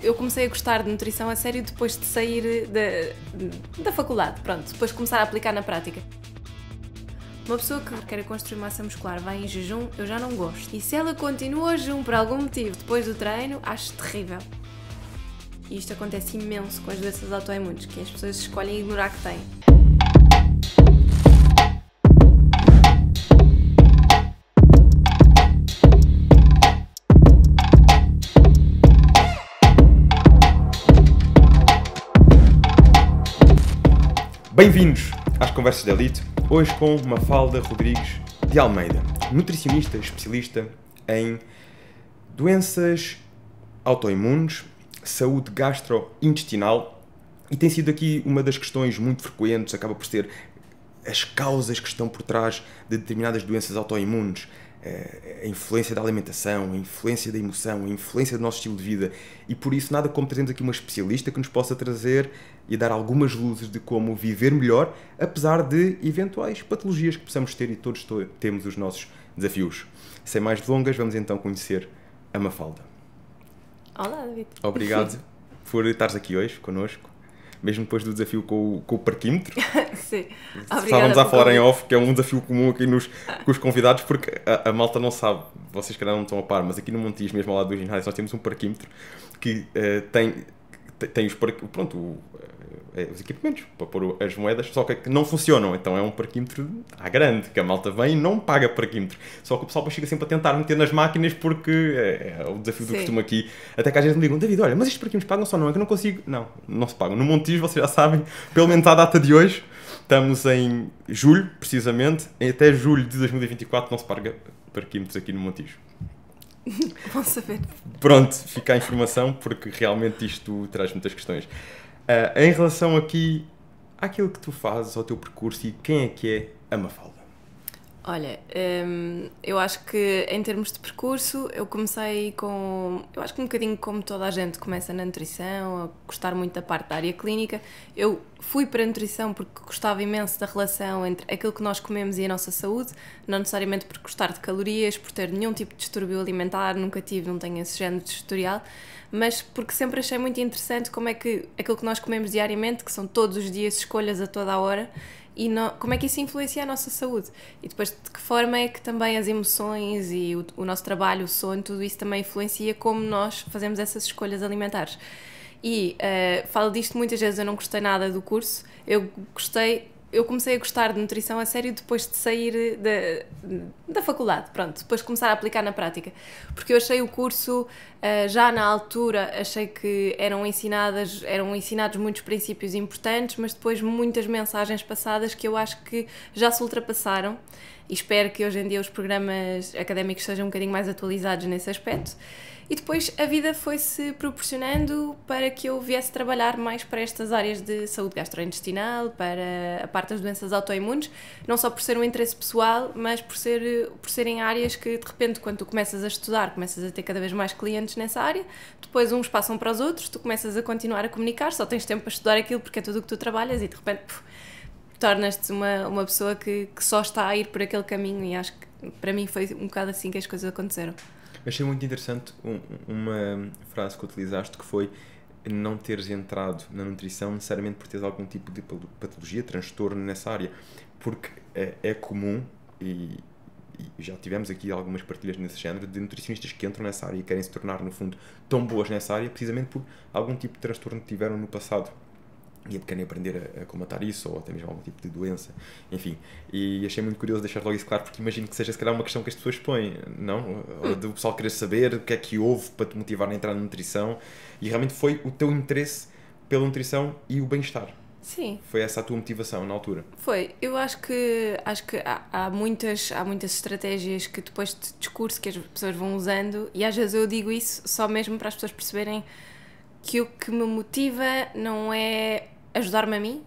eu comecei a gostar de nutrição a sério depois de sair da faculdade, pronto, depois de começar a aplicar na prática. Uma pessoa que quer construir massa muscular vai em jejum, eu já não gosto. E se ela continua a jejum por algum motivo depois do treino, acho terrível. E isto acontece imenso com as doenças autoimunes, que as pessoas escolhem ignorar que têm. Bem-vindos às Conversas da Elite, hoje com Mafalda Rodrigues de Almeida, nutricionista especialista em doenças autoimunes, saúde gastrointestinal, e tem sido aqui uma das questões muito frequentes, acaba por ser as causas que estão por trás de determinadas doenças autoimunes, a influência da alimentação, a influência da emoção, a influência do nosso estilo de vida, e por isso nada como trazermos aqui uma especialista que nos possa trazer e dar algumas luzes de como viver melhor, apesar de eventuais patologias que possamos ter, e todos temos os nossos desafios. Sem mais delongas, vamos então conhecer a Mafalda. Olá, David. Obrigado por estares aqui hoje connosco, mesmo depois do desafio com o parquímetro. Sim, Estávamos a falar em off, que é um desafio comum aqui com os convidados, porque a malta não sabe, vocês calhar não estão a par, mas aqui no Montijo, mesmo ao lado do ginásio, nós temos um parquímetro que tem os os equipamentos para pôr as moedas, só que não funcionam. Então é um parquímetro à grande, que a malta vem e não paga parquímetro. Só que o pessoal chega sempre a tentar meter nas máquinas, porque é o desafio do costume aqui. Até que às vezes me digam: David, olha, mas estes parquímetros pagam só? Não, é que eu não consigo. Não se pagam. No Montijo, vocês já sabem, pelo menos à data de hoje, estamos em julho, precisamente, até julho de 2024 não se paga parquímetros aqui no Montijo. Bom saber. Pronto, fica a informação, porque realmente isto traz muitas questões. Em relação aqui àquilo que tu fazes, ao teu percurso, e quem é a Mafalda? Olha, eu acho que em termos de percurso eu comecei eu acho que um bocadinho como toda a gente começa na nutrição, a gostar muito da parte da área clínica. Eu fui para a nutrição porque gostava imenso da relação entre aquilo que nós comemos e a nossa saúde, não necessariamente por gostar de calorias, por ter nenhum tipo de distúrbio alimentar, não tenho esse género de historial, mas porque sempre achei muito interessante como é que aquilo que nós comemos diariamente, que são todos os dias escolhas a toda a hora, e como é que isso influencia a nossa saúde. E depois de que forma é que também as emoções e o nosso trabalho, o sono, tudo isso também influencia como nós fazemos essas escolhas alimentares. E falo disto muitas vezes, eu não gostei nada do curso, eu comecei a gostar de nutrição a sério depois de sair da faculdade, pronto, depois de começar a aplicar na prática, porque eu achei o curso, já na altura, achei que eram ensinados muitos princípios importantes, mas depois muitas mensagens passadas que eu acho que já se ultrapassaram, e espero que hoje em dia os programas académicos sejam um bocadinho mais atualizados nesse aspecto. E depois a vida foi-se proporcionando para que eu viesse trabalhar mais para estas áreas de saúde gastrointestinal, para a parte das doenças autoimunes, não só por ser um interesse pessoal, mas por serem áreas que, de repente, quando tu começas a estudar, começas a ter cada vez mais clientes nessa área, depois uns passam para os outros, tu começas a continuar a comunicar, só tens tempo para estudar aquilo porque é tudo o que tu trabalhas e, de repente, tornas-te uma pessoa que só está a ir por aquele caminho, e acho que, para mim, foi um bocado assim que as coisas aconteceram. Achei muito interessante uma frase que utilizaste, que foi não teres entrado na nutrição necessariamente por teres algum tipo de patologia, transtorno nessa área, porque é comum, e já tivemos aqui algumas partilhas nesse género, de nutricionistas que entram nessa área e querem se tornar, no fundo, tão boas nessa área, precisamente por algum tipo de transtorno que tiveram no passado. E querem aprender a combater isso, ou até mesmo algum tipo de doença, enfim. E achei muito curioso deixar logo isso claro, porque imagino que seja se calhar uma questão que as pessoas põem, não? Do pessoal querer saber o que é que houve para te motivar a entrar na nutrição, e realmente foi o teu interesse pela nutrição e o bem-estar. Sim. Foi essa a tua motivação na altura? Foi. Eu acho que há muitas estratégias que depois de discurso que as pessoas vão usando, e às vezes eu digo isso só mesmo para as pessoas perceberem que o que me motiva não é ajudar-me a mim,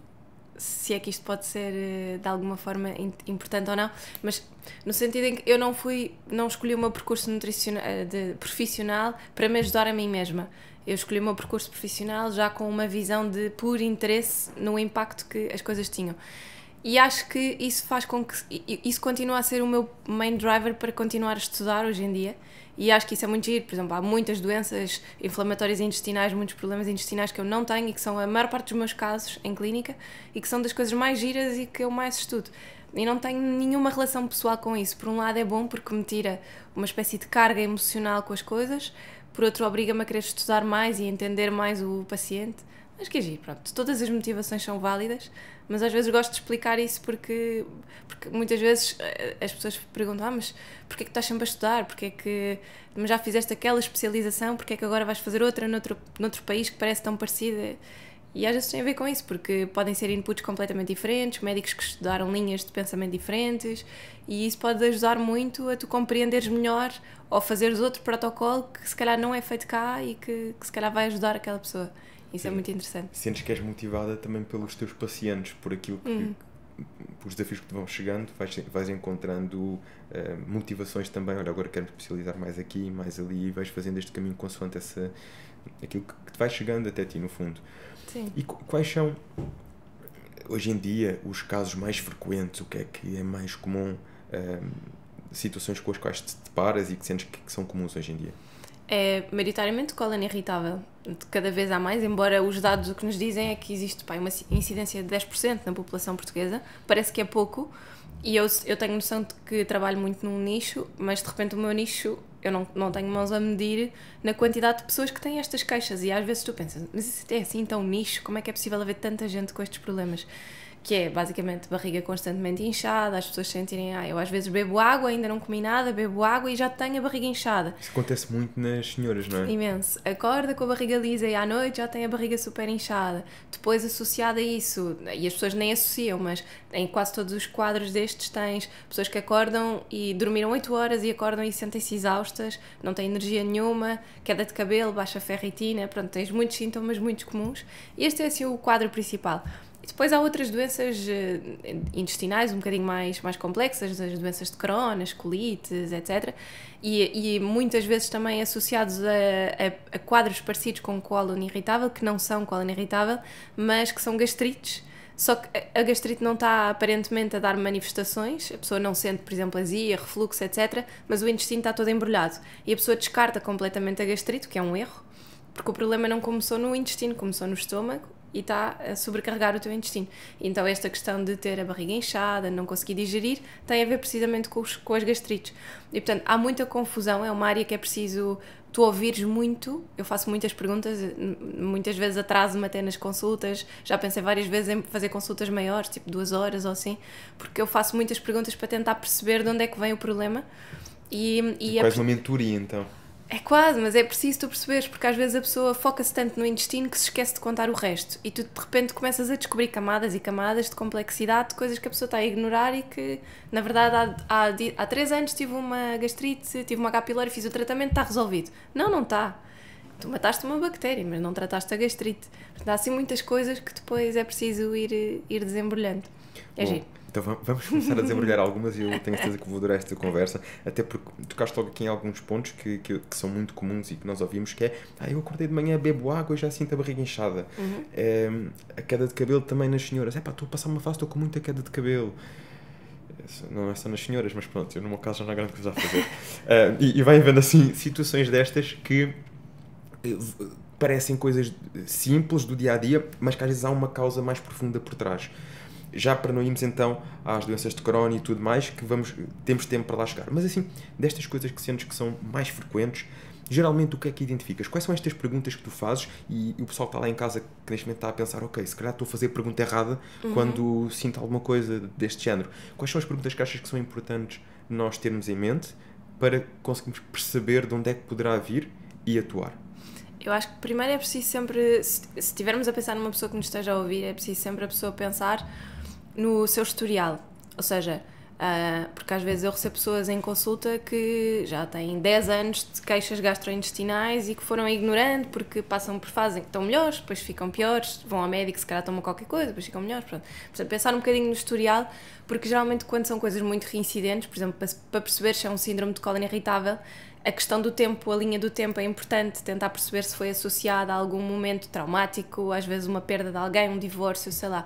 se é que isto pode ser de alguma forma importante ou não, mas no sentido em que eu não escolhi o meu percurso profissional para me ajudar a mim mesma. Eu escolhi o meu percurso profissional já com uma visão de puro interesse no impacto que as coisas tinham. E acho que isso faz com que isso continue a ser o meu main driver para continuar a estudar hoje em dia E acho que isso é muito giro. Por exemplo, há muitas doenças inflamatórias intestinais, muitos problemas intestinais que eu não tenho e que são a maior parte dos meus casos em clínica e que são das coisas mais giras e que eu mais estudo. E não tenho nenhuma relação pessoal com isso. Por um lado é bom porque me tira uma espécie de carga emocional com as coisas, por outro obriga-me a querer estudar mais e entender mais o paciente. Mas que é giro, pronto. Todas as motivações são válidas, mas às vezes gosto de explicar isso porque muitas vezes as pessoas perguntam: mas porquê é que estás sempre a estudar? Mas já fizeste aquela especialização, porquê é que agora vais fazer outra noutro país que parece tão parecida? E às vezes tem a ver com isso, porque podem ser inputs completamente diferentes, médicos que estudaram linhas de pensamento diferentes, e isso pode ajudar muito a tu compreenderes melhor ou fazeres outro protocolo que se calhar não é feito cá e que se calhar vai ajudar aquela pessoa. Isso é muito interessante. Sentes que és motivada também pelos teus pacientes, por aquilo que... Os desafios que te vão chegando, vais encontrando motivações também. Olha, agora quero me especializar mais aqui, mais ali, e vais fazendo este caminho consoante aquilo que te vai chegando até ti, no fundo. Sim. E quais são, hoje em dia, os casos mais frequentes? O que é mais comum? Situações com as quais te deparas e que sentes que são comuns hoje em dia? É maioritariamente cólon irritável. Cada vez há mais, embora os dados o que nos dizem é que existe uma incidência de 10% na população portuguesa. Parece que é pouco, e eu tenho noção de que trabalho muito num nicho, mas de repente o meu nicho, eu não tenho mãos a medir na quantidade de pessoas que têm estas queixas, e às vezes tu pensas: mas isso é assim tão nicho? Como é que é possível haver tanta gente com estes problemas? Que é basicamente barriga constantemente inchada, as pessoas sentirem: eu às vezes bebo água, ainda não comi nada, bebo água e já tenho a barriga inchada. Isso acontece muito nas senhoras, não é? Imenso. Acorda com a barriga lisa e à noite já tem a barriga super inchada. Depois, associada a isso, e as pessoas nem associam, mas em quase todos os quadros destes tens pessoas que acordam e dormiram 8 horas e acordam e sentem-se exaustas, não têm energia nenhuma, queda de cabelo, baixa ferritina, pronto, tens muitos sintomas muito comuns. E este é assim o quadro principal. E depois há outras doenças intestinais um bocadinho mais complexas, as doenças de Crohn, as colites, etc. E muitas vezes também associados a quadros parecidos com cólon irritável, que não são cólon irritável, mas que são gastrites. Só que a gastrite não está aparentemente a dar manifestações, a pessoa não sente, por exemplo, azia, refluxo, etc. Mas o intestino está todo embrulhado. E a pessoa descarta completamente a gastrite, que é um erro, porque o problema não começou no intestino, começou no estômago, e está a sobrecarregar o teu intestino. Então esta questão de ter a barriga inchada, não conseguir digerir, tem a ver precisamente com as gastrites. E portanto há muita confusão, é uma área que é preciso tu ouvires muito. Eu faço muitas perguntas, muitas vezes atraso-me até nas consultas, já pensei várias vezes em fazer consultas maiores, tipo 2 horas ou assim, porque eu faço muitas perguntas para tentar perceber de onde é que vem o problema. Quase uma mentoria, então. É quase, mas é preciso tu perceberes, porque às vezes a pessoa foca-se tanto no intestino que se esquece de contar o resto, e tu de repente começas a descobrir camadas e camadas de complexidade, de coisas que a pessoa está a ignorar e que, na verdade, há 3 anos tive uma gastrite, tive uma H. pylori, fiz o tratamento, está resolvido. Não está. Tu mataste uma bactéria, mas não trataste a gastrite. Portanto, há assim muitas coisas que depois é preciso ir desembrulhando. É giro. Então vamos começar a desembrulhar algumas, e eu tenho certeza que vou adorar esta conversa, até porque tocaste logo aqui em alguns pontos que são muito comuns e que nós ouvimos, que é: eu acordei de manhã, bebo água e já sinto a barriga inchada. A queda de cabelo também nas senhoras: estou a passar uma fase, estou com muita queda de cabelo. Não é só nas senhoras, mas pronto, eu no meu caso já não há grande coisa a fazer. E vai havendo assim situações destas que parecem coisas simples do dia-a-dia, mas que às vezes há uma causa mais profunda por trás. Já para não irmos então às doenças de Crohn e tudo mais, que temos tempo para lá chegar. Mas assim, destas coisas que sentes que são mais frequentes, geralmente o que é que identificas? Quais são estas perguntas que tu fazes? E o pessoal que está lá em casa, que neste momento está a pensar: ok, se calhar estou a fazer a pergunta errada quando sinto alguma coisa deste género. Quais são as perguntas que achas que são importantes nós termos em mente para conseguirmos perceber de onde é que poderá vir e atuar? Eu acho que primeiro é preciso sempre, se estivermos a pensar numa pessoa que nos esteja a ouvir, é preciso sempre a pessoa pensar no seu historial. Ou seja, porque às vezes eu recebo pessoas em consulta que já têm 10 anos de queixas gastrointestinais e que foram ignorando porque passam por fases em que estão melhores, depois ficam piores, vão ao médico, se calhar tomam qualquer coisa, depois ficam melhores. Pronto. Portanto, pensar um bocadinho no historial, porque geralmente quando são coisas muito reincidentes, por exemplo, para perceber se é um síndrome de cólon irritável, a questão do tempo, a linha do tempo é importante, tentar perceber se foi associada a algum momento traumático, às vezes uma perda de alguém, um divórcio, sei lá,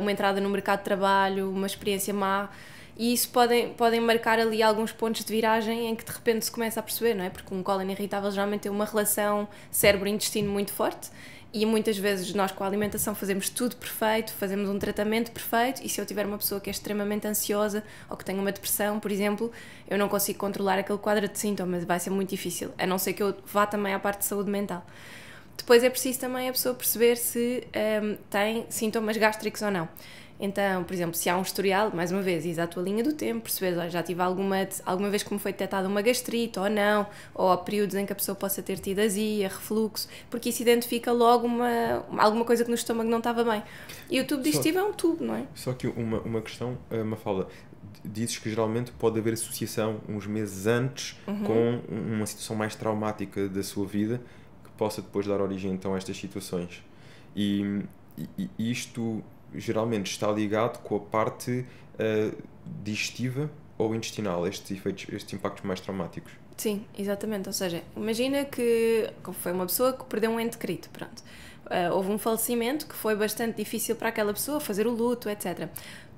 uma entrada no mercado de trabalho, uma experiência má, E isso podem marcar ali alguns pontos de viragem em que de repente se começa a perceber, não é? Porque um cólon irritável geralmente tem uma relação cérebro-intestino muito forte e muitas vezes nós com a alimentação fazemos tudo perfeito, fazemos um tratamento perfeito e se eu tiver uma pessoa que é extremamente ansiosa ou que tem uma depressão, por exemplo, eu não consigo controlar aquele quadro de sintomas, vai ser muito difícil, a não ser que eu vá também à parte de saúde mental. Depois é preciso também a pessoa perceber se tem sintomas gástricos ou não. Então, por exemplo, se há um historial, mais uma vez, ires à tua linha do tempo, perceberes, olha, já tive alguma vez que me foi detectada uma gastrite ou não, ou há períodos em que a pessoa possa ter tido azia, refluxo, porque isso identifica logo alguma coisa que no estômago não estava bem. E o tubo digestivo é um tubo, não é? Só que uma questão, Mafalda, dizes que geralmente pode haver associação uns meses antes com uma situação mais traumática da sua vida que possa depois dar origem então a estas situações. E isto geralmente está ligado com a parte digestiva ou intestinal, estes impactos mais traumáticos. Sim, exatamente. Ou seja, imagina que foi uma pessoa que perdeu um ente querido, pronto. Houve um falecimento que foi bastante difícil para aquela pessoa, fazer o luto, etc.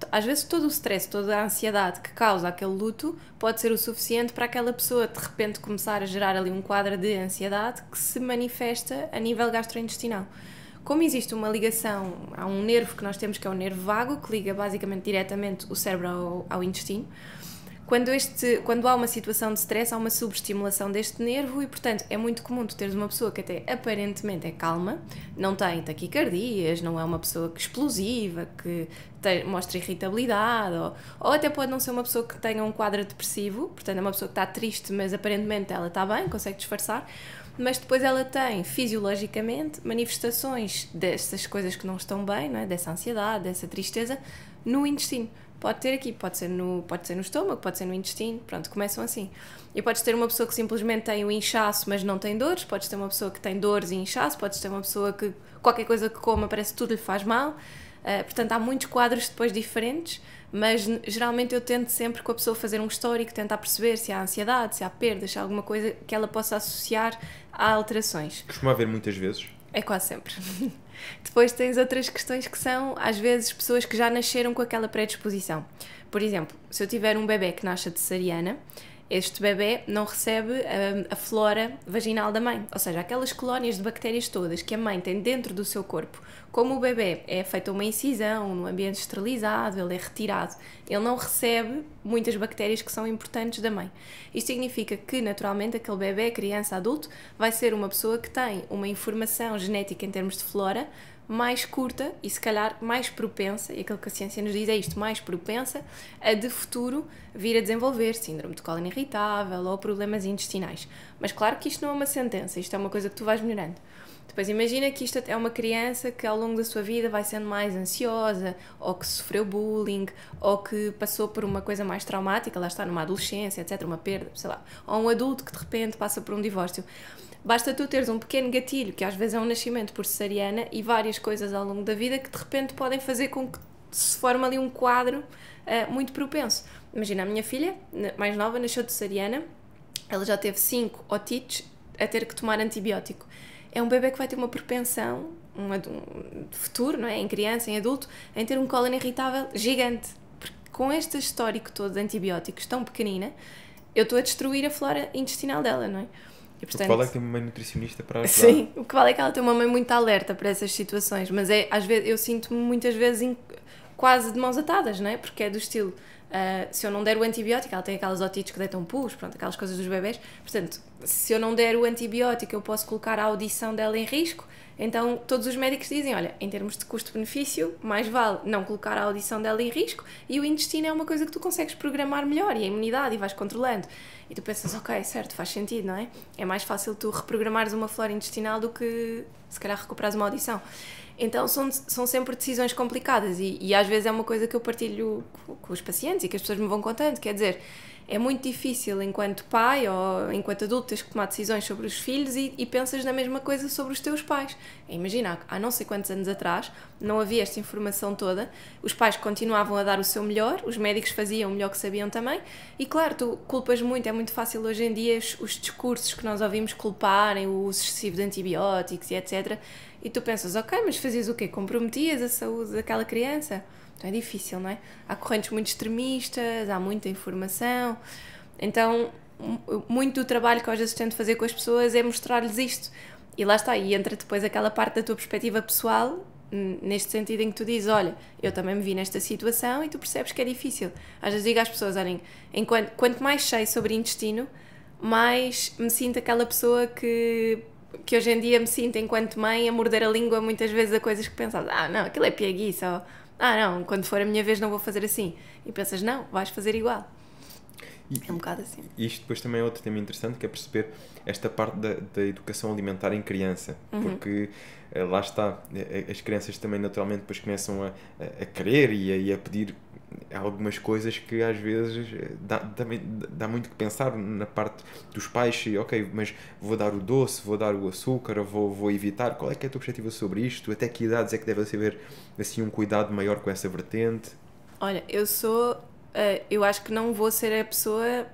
Às vezes todo o stress, toda a ansiedade que causa aquele luto pode ser o suficiente para aquela pessoa de repente começar a gerar ali um quadro de ansiedade que se manifesta a nível gastrointestinal. Como existe uma ligação, há um nervo que nós temos que é o nervo vago, que liga basicamente diretamente o cérebro ao intestino. Quando há uma situação de stress, há uma subestimulação deste nervo e, portanto, é muito comum tu teres uma pessoa que até aparentemente é calma, não tem taquicardias, não é uma pessoa explosiva, que mostra irritabilidade, ou até pode não ser uma pessoa que tenha um quadro depressivo, portanto é uma pessoa que está triste, mas aparentemente ela está bem, consegue disfarçar, mas depois ela tem, fisiologicamente, manifestações dessas coisas que não estão bem, não é? Dessa ansiedade, dessa tristeza, no intestino. Pode ter aqui, pode ser no estômago, pode ser no intestino, pronto, começam assim. E podes ter uma pessoa que simplesmente tem o inchaço, mas não tem dores, podes ter uma pessoa que tem dores e inchaço, podes ter uma pessoa que qualquer coisa que coma parece que tudo lhe faz mal. Portanto, há muitos quadros depois diferentes, mas geralmente eu tento sempre com a pessoa fazer um histórico, tentar perceber se há ansiedade, se há perdas, se há alguma coisa que ela possa associar a alterações. Costuma haver muitas vezes? É quase sempre. Depois tens outras questões que são, às vezes, pessoas que já nasceram com aquela predisposição. Por exemplo, se eu tiver um bebê que nasce de cesariana, este bebê não recebe a flora vaginal da mãe, ou seja, aquelas colónias de bactérias todas que a mãe tem dentro do seu corpo. Como o bebê é feita uma incisão num ambiente esterilizado, ele é retirado, ele não recebe muitas bactérias que são importantes da mãe. Isto significa que, naturalmente, aquele bebê, criança, adulto, vai ser uma pessoa que tem uma informação genética em termos de flora mais curta e se calhar mais propensa, e aquilo que a ciência nos diz é isto, mais propensa a de futuro vir a desenvolver síndrome de cólon irritável ou problemas intestinais. Mas claro que isto não é uma sentença, isto é uma coisa que tu vais melhorando. Depois imagina que isto é uma criança que ao longo da sua vida vai sendo mais ansiosa, ou que sofreu bullying, ou que passou por uma coisa mais traumática, lá está, numa adolescência, etc., uma perda, sei lá, ou um adulto que de repente passa por um divórcio. Basta tu teres um pequeno gatilho, que às vezes é um nascimento por cesariana, e várias coisas ao longo da vida que de repente podem fazer com que se forme ali um quadro muito propenso. Imagina, a minha filha, mais nova, nasceu de cesariana, ela já teve 5 otites a ter que tomar antibiótico. É um bebê que vai ter uma propensão, de futuro, não é? Em criança, em adulto, em ter um cólon irritável gigante. Porque com este histórico todo de antibióticos tão pequenina, eu estou a destruir a flora intestinal dela, não é? E, portanto, o que vale é que tem uma mãe nutricionista para ajudar. Sim, o que vale é que ela tem uma mãe muito alerta para essas situações, mas às vezes, eu sinto-me muitas vezes quase de mãos atadas, não é? Porque é do estilo, se eu não der o antibiótico, ela tem aquelas otites que deitam pus, pronto, aquelas coisas dos bebés, portanto, se eu não der o antibiótico eu posso colocar a audição dela em risco, então todos os médicos dizem, olha, em termos de custo-benefício, mais vale não colocar a audição dela em risco, e o intestino é uma coisa que tu consegues programar melhor, e a imunidade, e vais controlando. E tu pensas, ok, certo, faz sentido, não é? É mais fácil tu reprogramares uma flora intestinal do que, se calhar, recuperares uma audição. Então são sempre decisões complicadas e às vezes é uma coisa que eu partilho com os pacientes e que as pessoas me vão contando, quer dizer, é muito difícil enquanto pai ou enquanto adulto teres que tomar decisões sobre os filhos e pensas na mesma coisa sobre os teus pais. Imagina, há não sei quantos anos atrás não havia esta informação toda, os pais continuavam a dar o seu melhor, os médicos faziam o melhor que sabiam também e claro, tu culpas muito, é muito fácil hoje em dia os discursos que nós ouvimos culparem o uso excessivo de antibióticos e etc. E tu pensas, ok, mas fazias o quê? Comprometias a saúde daquela criança? Então é difícil, não é? Há correntes muito extremistas, há muita informação. Então, muito do trabalho que eu às vezes tento fazer com as pessoas é mostrar-lhes isto. E lá está, e entra depois aquela parte da tua perspectiva pessoal, neste sentido em que tu dizes, olha, eu também me vi nesta situação e tu percebes que é difícil. Às vezes digo às pessoas, olhem, quanto mais sei sobre intestino, mais me sinto aquela pessoa que hoje em dia me sinto enquanto mãe a morder a língua muitas vezes a coisas que pensas, não, aquilo é pieguice, ou não, quando for a minha vez não vou fazer assim. E pensas, não, vais fazer igual. É um bocado assim. Isto depois também é outro tema interessante, que é perceber esta parte da educação alimentar em criança, porque lá está, as crianças também naturalmente depois começam a querer e a pedir algumas coisas que às vezes dá muito que pensar na parte dos pais, ok, mas vou dar o doce, vou dar o açúcar, vou evitar, qual é que é a tua perspectiva sobre isto? Até que idades é que deve haver assim um cuidado maior com essa vertente? Olha, eu acho que não vou ser a pessoa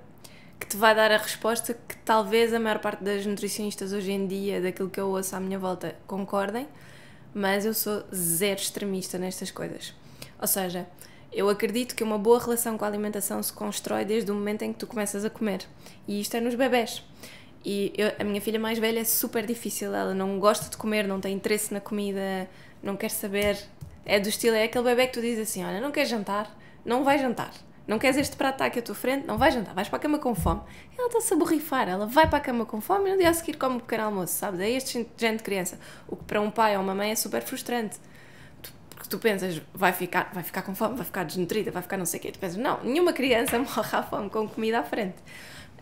que te vai dar a resposta que talvez a maior parte das nutricionistas hoje em dia, daquilo que eu ouço à minha volta, concordem, mas eu sou zero extremista nestas coisas. Ou seja, eu acredito que uma boa relação com a alimentação se constrói desde o momento em que tu começas a comer. E isto é nos bebés. E a minha filha mais velha é super difícil, ela não gosta de comer, não tem interesse na comida, não quer saber. É do estilo, é aquele bebé que tu dizes assim, olha, não queres jantar? Não vai jantar. Não queres este prato estar aqui à tua frente? Não vais jantar, vais para a cama com fome. Ela está-se a borrifar, ela vai para a cama com fome e no dia a seguir come um pequeno almoço, sabes? É este género de criança. O que para um pai ou uma mãe é super frustrante. Porque tu pensas, vai ficar com fome, vai ficar desnutrida, vai ficar não sei o quê. Tu pensas, não, nenhuma criança morre à fome com comida à frente.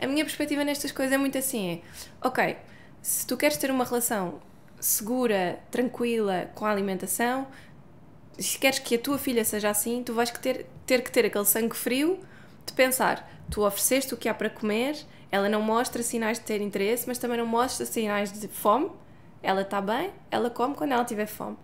A minha perspectiva nestas coisas é muito assim, ok, se tu queres ter uma relação segura, tranquila com a alimentação, se queres que a tua filha seja assim, tu vais ter que ter aquele sangue frio de pensar, tu ofereceste o que há para comer, ela não mostra sinais de ter interesse, mas também não mostra sinais de fome, ela está bem, ela come quando ela tiver fome.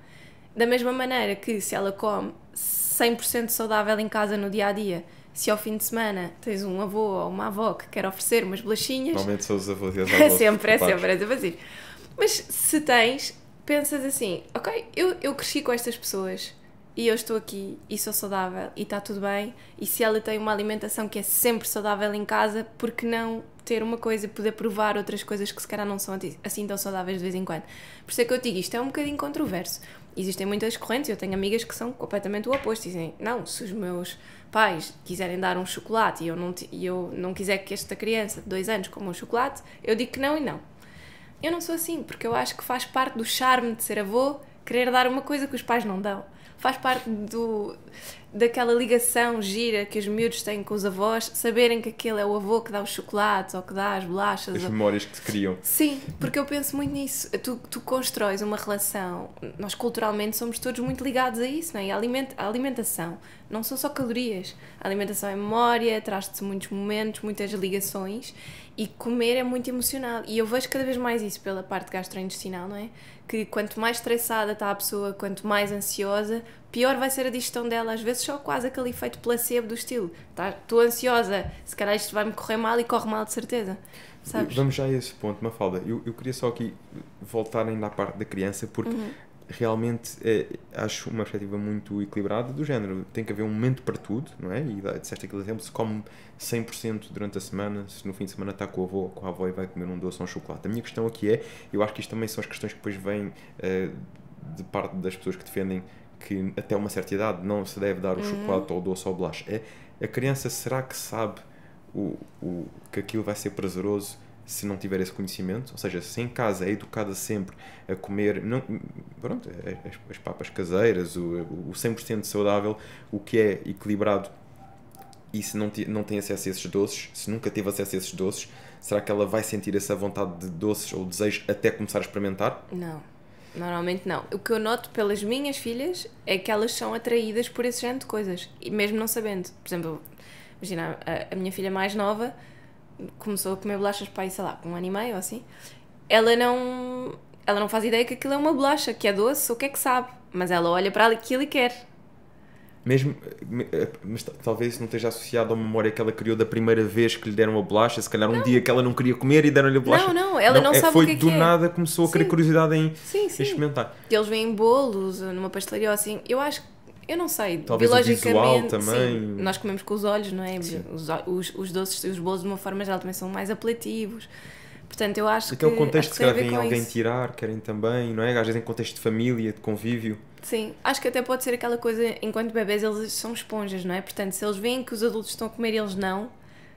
Da mesma maneira que se ela come 100% saudável em casa no dia-a-dia, se ao fim de semana tens um avô ou uma avó que quer oferecer umas bolachinhas... Normalmente são os avós e as avós. É sempre assim. Mas se tens, pensas assim, ok, eu cresci com estas pessoas e eu estou aqui e sou saudável e está tudo bem, e se ela tem uma alimentação que é sempre saudável em casa, por que não ter uma coisa e poder provar outras coisas que se calhar não são assim tão saudáveis de vez em quando? Por isso é que eu digo, isto é um bocadinho controverso. Existem muitas correntes, eu tenho amigas que são completamente o oposto, dizem, não, se os meus pais quiserem dar um chocolate e eu não quiser que esta criança de 2 anos coma um chocolate, eu digo que não e não. Eu não sou assim, porque eu acho que faz parte do charme de ser avô querer dar uma coisa que os pais não dão. Faz parte daquela ligação gira que os miúdos têm com os avós, saberem que aquele é o avô que dá os chocolates ou que dá as bolachas. As memórias que te criam. Sim, porque eu penso muito nisso. Tu constróis uma relação, nós culturalmente somos todos muito ligados a isso, não é? E a alimentação não são só calorias. A alimentação é memória, traz-te muitos momentos, muitas ligações, e comer é muito emocional. E eu vejo cada vez mais isso pela parte gastrointestinal, não é? Que quanto mais estressada está a pessoa, quanto mais ansiosa, pior vai ser a digestão dela. Às vezes só quase aquele efeito placebo do estilo. Estou ansiosa, se calhar isto vai-me correr mal, e corre mal de certeza. Sabes? Vamos já a esse ponto, Mafalda. Eu queria só aqui voltar ainda à parte da criança, porque realmente acho uma perspectiva muito equilibrada do género. Tem que haver um momento para tudo, não é? E disseste aquele exemplo, se come 100% durante a semana, se no fim de semana está com o avô ou com a avó e vai comer um doce ou um chocolate. A minha questão aqui eu acho que isto também são as questões que depois vêm de parte das pessoas que defendem que até uma certa idade não se deve dar o chocolate ou o doce ou o bolacha. A criança, será que sabe que aquilo vai ser prazeroso se não tiver esse conhecimento? Ou seja, se em casa é educada sempre a comer as papas caseiras, o 100% saudável, o que é equilibrado, e se não tem acesso a esses doces, se nunca teve acesso a esses doces, será que ela vai sentir essa vontade de doces ou desejo até começar a experimentar? Não, normalmente não. O que eu noto pelas minhas filhas é que elas são atraídas por esse género de coisas, e mesmo não sabendo. Por exemplo, imagina, a minha filha mais nova começou a comer bolachas para aí, sei lá, com 1 ano e meio ou assim. Ela não faz ideia que aquilo é uma bolacha, que é doce, o que é que sabe, mas ela olha para aquilo e quer. Mas talvez isso não esteja associado a uma memória que ela criou da primeira vez que lhe deram a bolacha, se calhar um dia que ela não queria comer e deram-lhe a bolacha. Não, ela não sabe o que é do nada começou a querer curiosidade em sim. experimentar. Eles veem bolos numa pastelaria ou assim. Eu acho Eu não sei, Talvez o visual biologicamente, também. sim, nós comemos com os olhos, não é? Sim. Os doces e os bolos de uma forma geral também são mais apelativos. Portanto, eu acho Até o acho contexto, que se tem a calhar ver vem com alguém isso. tirar, querem também, não é? Às vezes em contexto de família, de convívio. Sim, acho que até pode ser aquela coisa, enquanto bebês eles são esponjas, não é? Portanto, se eles veem que os adultos estão a comer e eles não,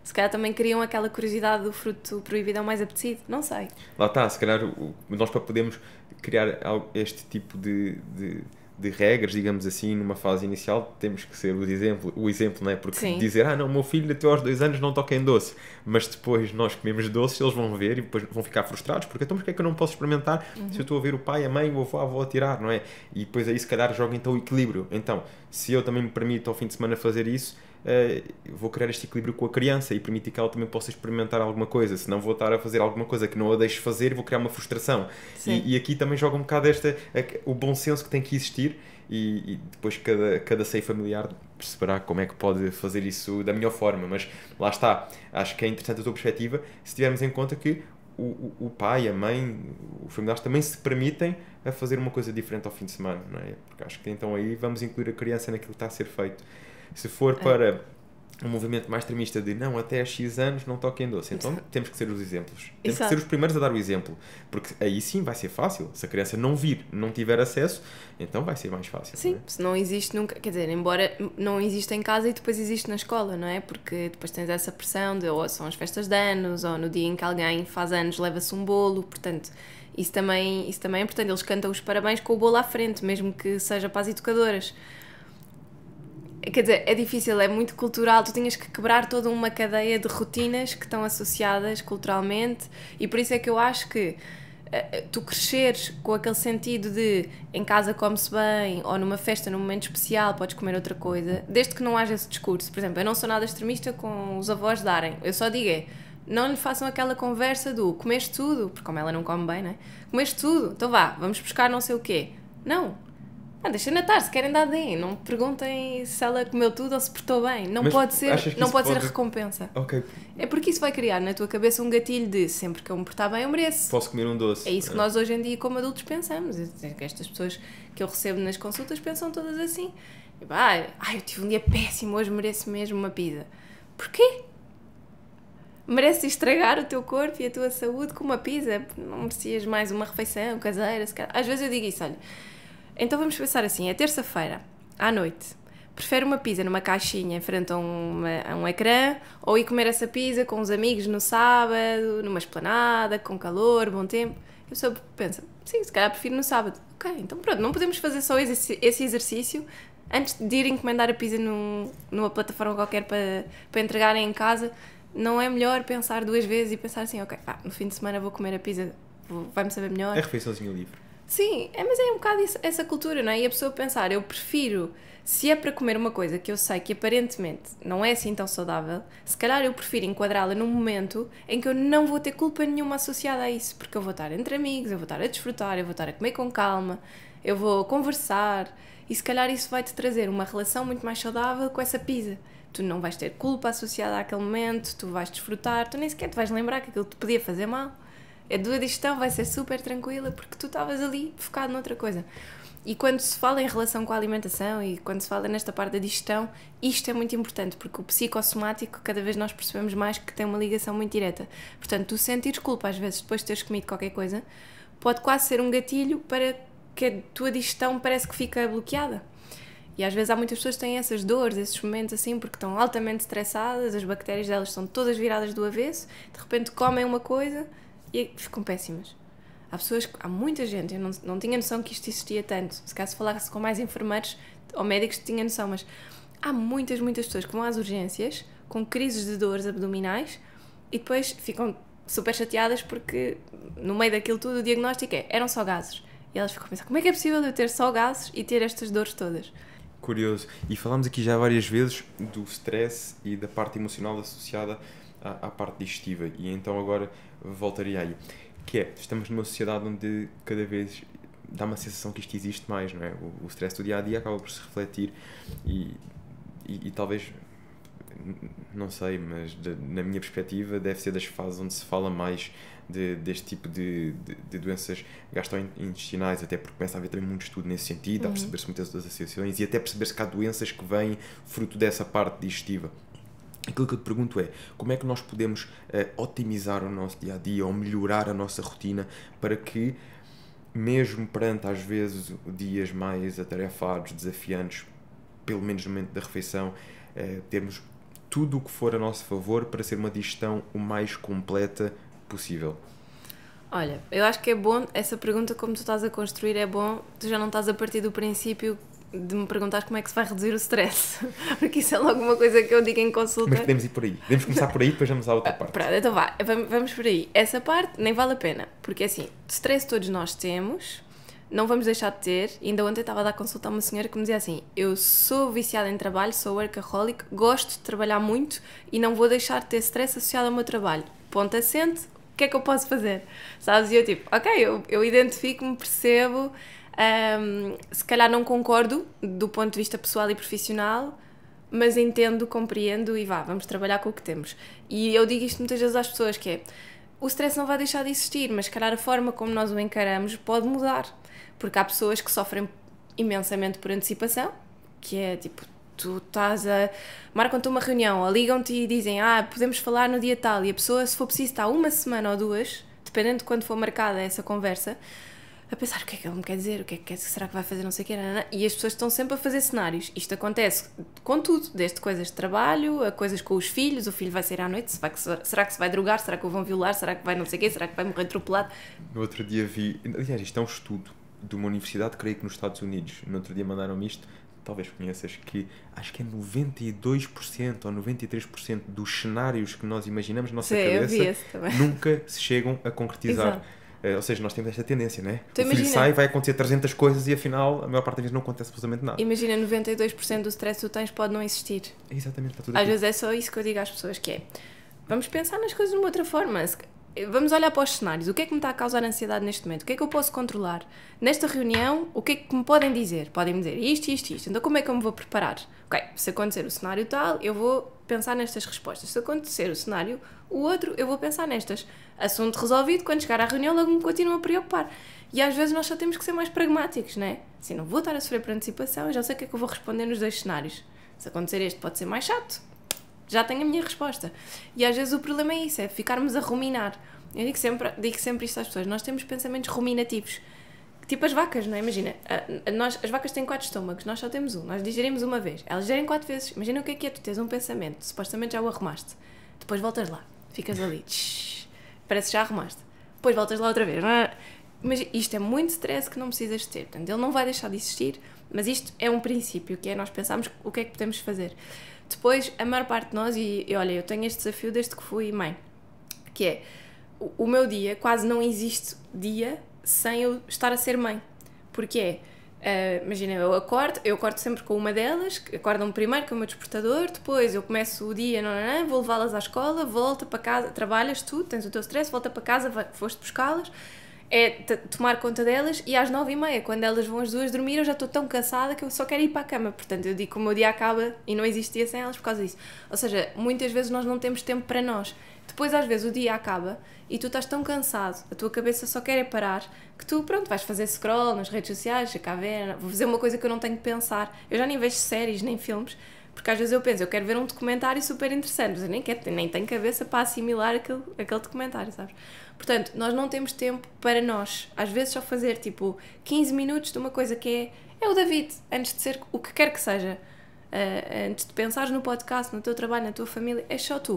se calhar também criam aquela curiosidade do fruto proibido é o mais apetecido, não sei. Lá está, se calhar nós para podermos criar este tipo de regras, digamos assim, numa fase inicial, temos que ser o exemplo, não é? Porque Sim. dizer, não, o meu filho até aos 2 anos não toca em doce, mas depois nós comemos doce, eles vão ver e depois vão ficar frustrados, porque então porque é que eu não posso experimentar se eu estou a ver o pai, a mãe, o avô, a avó a tirar, não é? E depois aí se calhar joga então o equilíbrio. Então, se eu também me permito ao fim de semana fazer isso, vou criar este equilíbrio com a criança e permitir que ela também possa experimentar alguma coisa, senão vou estar a fazer alguma coisa que não a deixe fazer e vou criar uma frustração. Sim. E aqui também joga um bocado o bom senso que tem que existir e depois cada seio familiar perceberá como é que pode fazer isso da melhor forma, mas lá está, acho que é interessante a tua perspectiva se tivermos em conta que o pai, a mãe, os familiares também se permitem a fazer uma coisa diferente ao fim de semana, não é? Porque acho que então aí vamos incluir a criança naquilo que está a ser feito. Se for para um movimento mais extremista de não, até aos X anos não toquem doce, então temos que ser os exemplos. Temos que ser os primeiros a dar o exemplo, porque aí sim vai ser fácil. Se a criança não vir, não tiver acesso, então vai ser mais fácil. Sim, não é? se não existe nunca, quer dizer, embora não exista em casa e depois existe na escola, não é? Porque depois tens essa pressão de ou são as festas de anos, ou no dia em que alguém faz anos leva-se um bolo, portanto, isso também é importante. Eles cantam os parabéns com o bolo à frente, mesmo que seja para as educadoras. Quer dizer, é difícil, é muito cultural, tu tinhas que quebrar toda uma cadeia de rotinas que estão associadas culturalmente e por isso é que eu acho que tu cresceres com aquele sentido de em casa come-se bem ou numa festa, num momento especial podes comer outra coisa, desde que não haja esse discurso. Por exemplo, eu não sou nada extremista com os avós darem, eu só digo não lhe façam aquela conversa do comeste tudo, porque como ela não come bem, não é? Comeste tudo, então vá, vamos buscar não sei o quê. Não. Deixem-na estar, se querem dar deem, não perguntem se ela comeu tudo ou se portou bem, não Mas pode ser, achas que não isso pode ser pode- recompensa. Ok, É porque isso vai criar na tua cabeça um gatilho de sempre que eu me portar bem eu mereço. posso comer um doce. É isso que nós hoje em dia como adultos pensamos. Estas pessoas que eu recebo nas consultas pensam todas assim. Eu tive um dia péssimo, hoje mereço mesmo uma pizza. Porquê? Mereces estragar o teu corpo e a tua saúde com uma pizza? Não merecias mais uma refeição caseira? Se calhar. Às vezes eu digo isso, olha, então vamos pensar assim, é terça-feira, à noite, prefere uma pizza numa caixinha em frente a um ecrã ou ir comer essa pizza com os amigos no sábado, numa esplanada, com calor, bom tempo? Eu só penso, sim, se calhar prefiro no sábado. Ok, então pronto, não podemos fazer só esse exercício antes de ir encomendar a pizza numa plataforma qualquer para entregarem em casa. Não é melhor pensar duas vezes e pensar assim, ok, no fim de semana vou comer a pizza, vai-me saber melhor. É refeiçãozinha livre. Sim, mas é um bocado essa cultura, não é? E a pessoa pensar, eu prefiro, se é para comer uma coisa que eu sei que aparentemente não é assim tão saudável, se calhar eu prefiro enquadrá-la num momento em que eu não vou ter culpa nenhuma associada a isso, porque eu vou estar entre amigos, eu vou estar a desfrutar, eu vou estar a comer com calma, eu vou conversar, e se calhar isso vai-te trazer uma relação muito mais saudável com essa pizza. Tu não vais ter culpa associada àquele momento, tu vais desfrutar, tu nem sequer te vais lembrar que aquilo te podia fazer mal. A tua digestão vai ser super tranquila porque tu estavas ali focado noutra coisa. E quando se fala em relação com a alimentação e quando se fala nesta parte da digestão, isto é muito importante porque o psicossomático, cada vez nós percebemos mais que tem uma ligação muito direta. Portanto, tu sentires culpa às vezes depois de teres comido qualquer coisa, pode quase ser um gatilho para que a tua digestão parece que fica bloqueada. E às vezes há muitas pessoas que têm essas dores, esses momentos assim, porque estão altamente estressadas, as bactérias delas estão todas viradas do avesso, de repente comem uma coisa e ficam péssimas. Há muita gente, eu não tinha noção que isto existia tanto. Se calhar se falasse com mais enfermeiros ou médicos tinha noção, mas há muitas pessoas que vão às urgências com crises de dores abdominais e depois ficam super chateadas porque no meio daquilo tudo o diagnóstico eram só gases. E elas ficam a pensar, como é que é possível eu ter só gases e ter estas dores todas? Curioso. E falámos aqui já várias vezes do stress e da parte emocional associada à parte digestiva. E então agora voltaria aí. Que é, estamos numa sociedade onde cada vez dá uma sensação que isto existe mais, não é? O stress do dia-a-dia acaba por se refletir e talvez não sei, mas na minha perspectiva deve ser das fases onde se fala mais deste tipo de doenças gastrointestinais, até porque começa a haver também muito estudo nesse sentido, a perceber-se muitas das associações e até perceber-se que há doenças que vêm fruto dessa parte digestiva. Aquilo que eu te pergunto é, como é que nós podemos otimizar o nosso dia-a-dia ou melhorar a nossa rotina para que, mesmo perante às vezes dias mais atarefados, desafiantes, pelo menos no momento da refeição, termos tudo o que for a nosso favor para ser uma digestão o mais completa possível? Olha, eu acho que é bom, essa pergunta como tu estás a construir é bom, tu já não estás a partir do princípio de me perguntar como é que se vai reduzir o stress, porque isso é logo uma coisa que eu digo em consulta. Mas podemos ir por aí, podemos começar por aí, depois vamos à outra parte. Pronto, então vamos por aí. Essa parte nem vale a pena, porque assim, stress todos nós temos, não vamos deixar de ter. Ainda ontem estava a dar consulta a uma senhora que me dizia assim, eu sou viciada em trabalho, sou workaholic, gosto de trabalhar muito e não vou deixar de ter stress associado ao meu trabalho. Ponto assente, o que é que eu posso fazer? Sabes? E eu tipo, ok, eu identifico-me, percebo, se calhar não concordo do ponto de vista pessoal e profissional, mas entendo, compreendo e vamos trabalhar com o que temos. E eu digo isto muitas vezes às pessoas, que é, o stress não vai deixar de existir, mas se calhar a forma como nós o encaramos pode mudar, porque há pessoas que sofrem imensamente por antecipação, que é tipo, tu estás marcam-te uma reunião, ou ligam-te e dizem, podemos falar no dia tal, e a pessoa, se for preciso, está uma semana ou duas, dependendo de quando for marcada essa conversa, a pensar o que é que ele me quer dizer, será que vai fazer não sei o que, e as pessoas estão sempre a fazer cenários. Isto acontece com tudo, desde coisas de trabalho, a coisas com os filhos, o filho vai sair à noite, será que se vai drogar, será que o vão violar, será que vai não sei o quê, será que vai morrer atropelado? No outro dia vi, aliás, isto é um estudo de uma universidade, creio que nos Estados Unidos, no outro dia mandaram-me isto, talvez conheças, que acho que é 92% ou 93% dos cenários que nós imaginamos na nossa cabeça nunca se chegam a concretizar. Exato. Ou seja, nós temos esta tendência, não é? Tu o filho sai, vai acontecer 300 coisas e afinal, a maior parte das vezes não acontece absolutamente nada. Imagina, 92% do stress que tu tens pode não existir. É exatamente, está tudo Às vezes é só isso que eu digo às pessoas, que é, vamos pensar nas coisas de uma outra forma. Vamos olhar para os cenários. O que é que me está a causar ansiedade neste momento? O que é que eu posso controlar? Nesta reunião, o que é que me podem dizer? Podem-me dizer isto. Então, como é que eu me vou preparar? Ok, se acontecer o cenário tal, eu vou pensar nestas respostas. Se acontecer o cenário o outro, eu vou pensar nestas. Assunto resolvido, quando chegar à reunião, logo me continuo a preocupar. E às vezes nós só temos que ser mais pragmáticos, não é? Assim, não vou estar a sofrer por antecipação, eu já sei o que é que eu vou responder nos dois cenários. Se acontecer este, pode ser mais chato. Já tenho a minha resposta. E às vezes o problema é isso, é ficarmos a ruminar. Eu digo sempre isto às pessoas, nós temos pensamentos ruminativos. Tipo as vacas, não é? Imagina, as vacas têm 4 estômagos, nós só temos um, nós digerimos uma vez, elas digerem 4 vezes. Imagina o que é, tu tens um pensamento, supostamente já o arrumaste, depois voltas lá, ficas ali, parece que já arrumaste, depois voltas lá outra vez. Mas isto é muito stress que não precisas ter, portanto, ele não vai deixar de existir, mas isto é um princípio, que é nós pensarmos o que é que podemos fazer. Depois, a maior parte de nós, e olha, eu tenho este desafio desde que fui mãe, que é, o meu dia, quase não existe dia sem eu estar a ser mãe, porque imagina, eu acordo sempre com uma delas, acordam-me primeiro com o meu despertador, depois eu começo o dia, vou levá-las à escola, volta para casa, trabalhas tu, tens o teu stress, volta para casa, foste buscá-las, é tomar conta delas, e às 9h30, quando elas vão as duas dormir, eu já estou tão cansada que eu só quero ir para a cama. Portanto, eu digo que o meu dia acaba e não existe dia sem elas por causa disso. Ou seja, muitas vezes nós não temos tempo para nós. Depois, às vezes, o dia acaba e tu estás tão cansado, a tua cabeça só quer é parar, que tu, pronto, vais fazer scroll nas redes sociais, a cá ver, vou fazer uma coisa que eu não tenho que pensar. Eu já nem vejo séries nem filmes, porque às vezes eu penso, eu quero ver um documentário super interessante, mas eu nem tenho cabeça para assimilar aquele documentário, sabes? Portanto, nós não temos tempo para nós. Às vezes só fazer, tipo, 15 minutos de uma coisa que é o David, antes de ser o que quer que seja. Antes de pensares no podcast, no teu trabalho, na tua família, é só tu.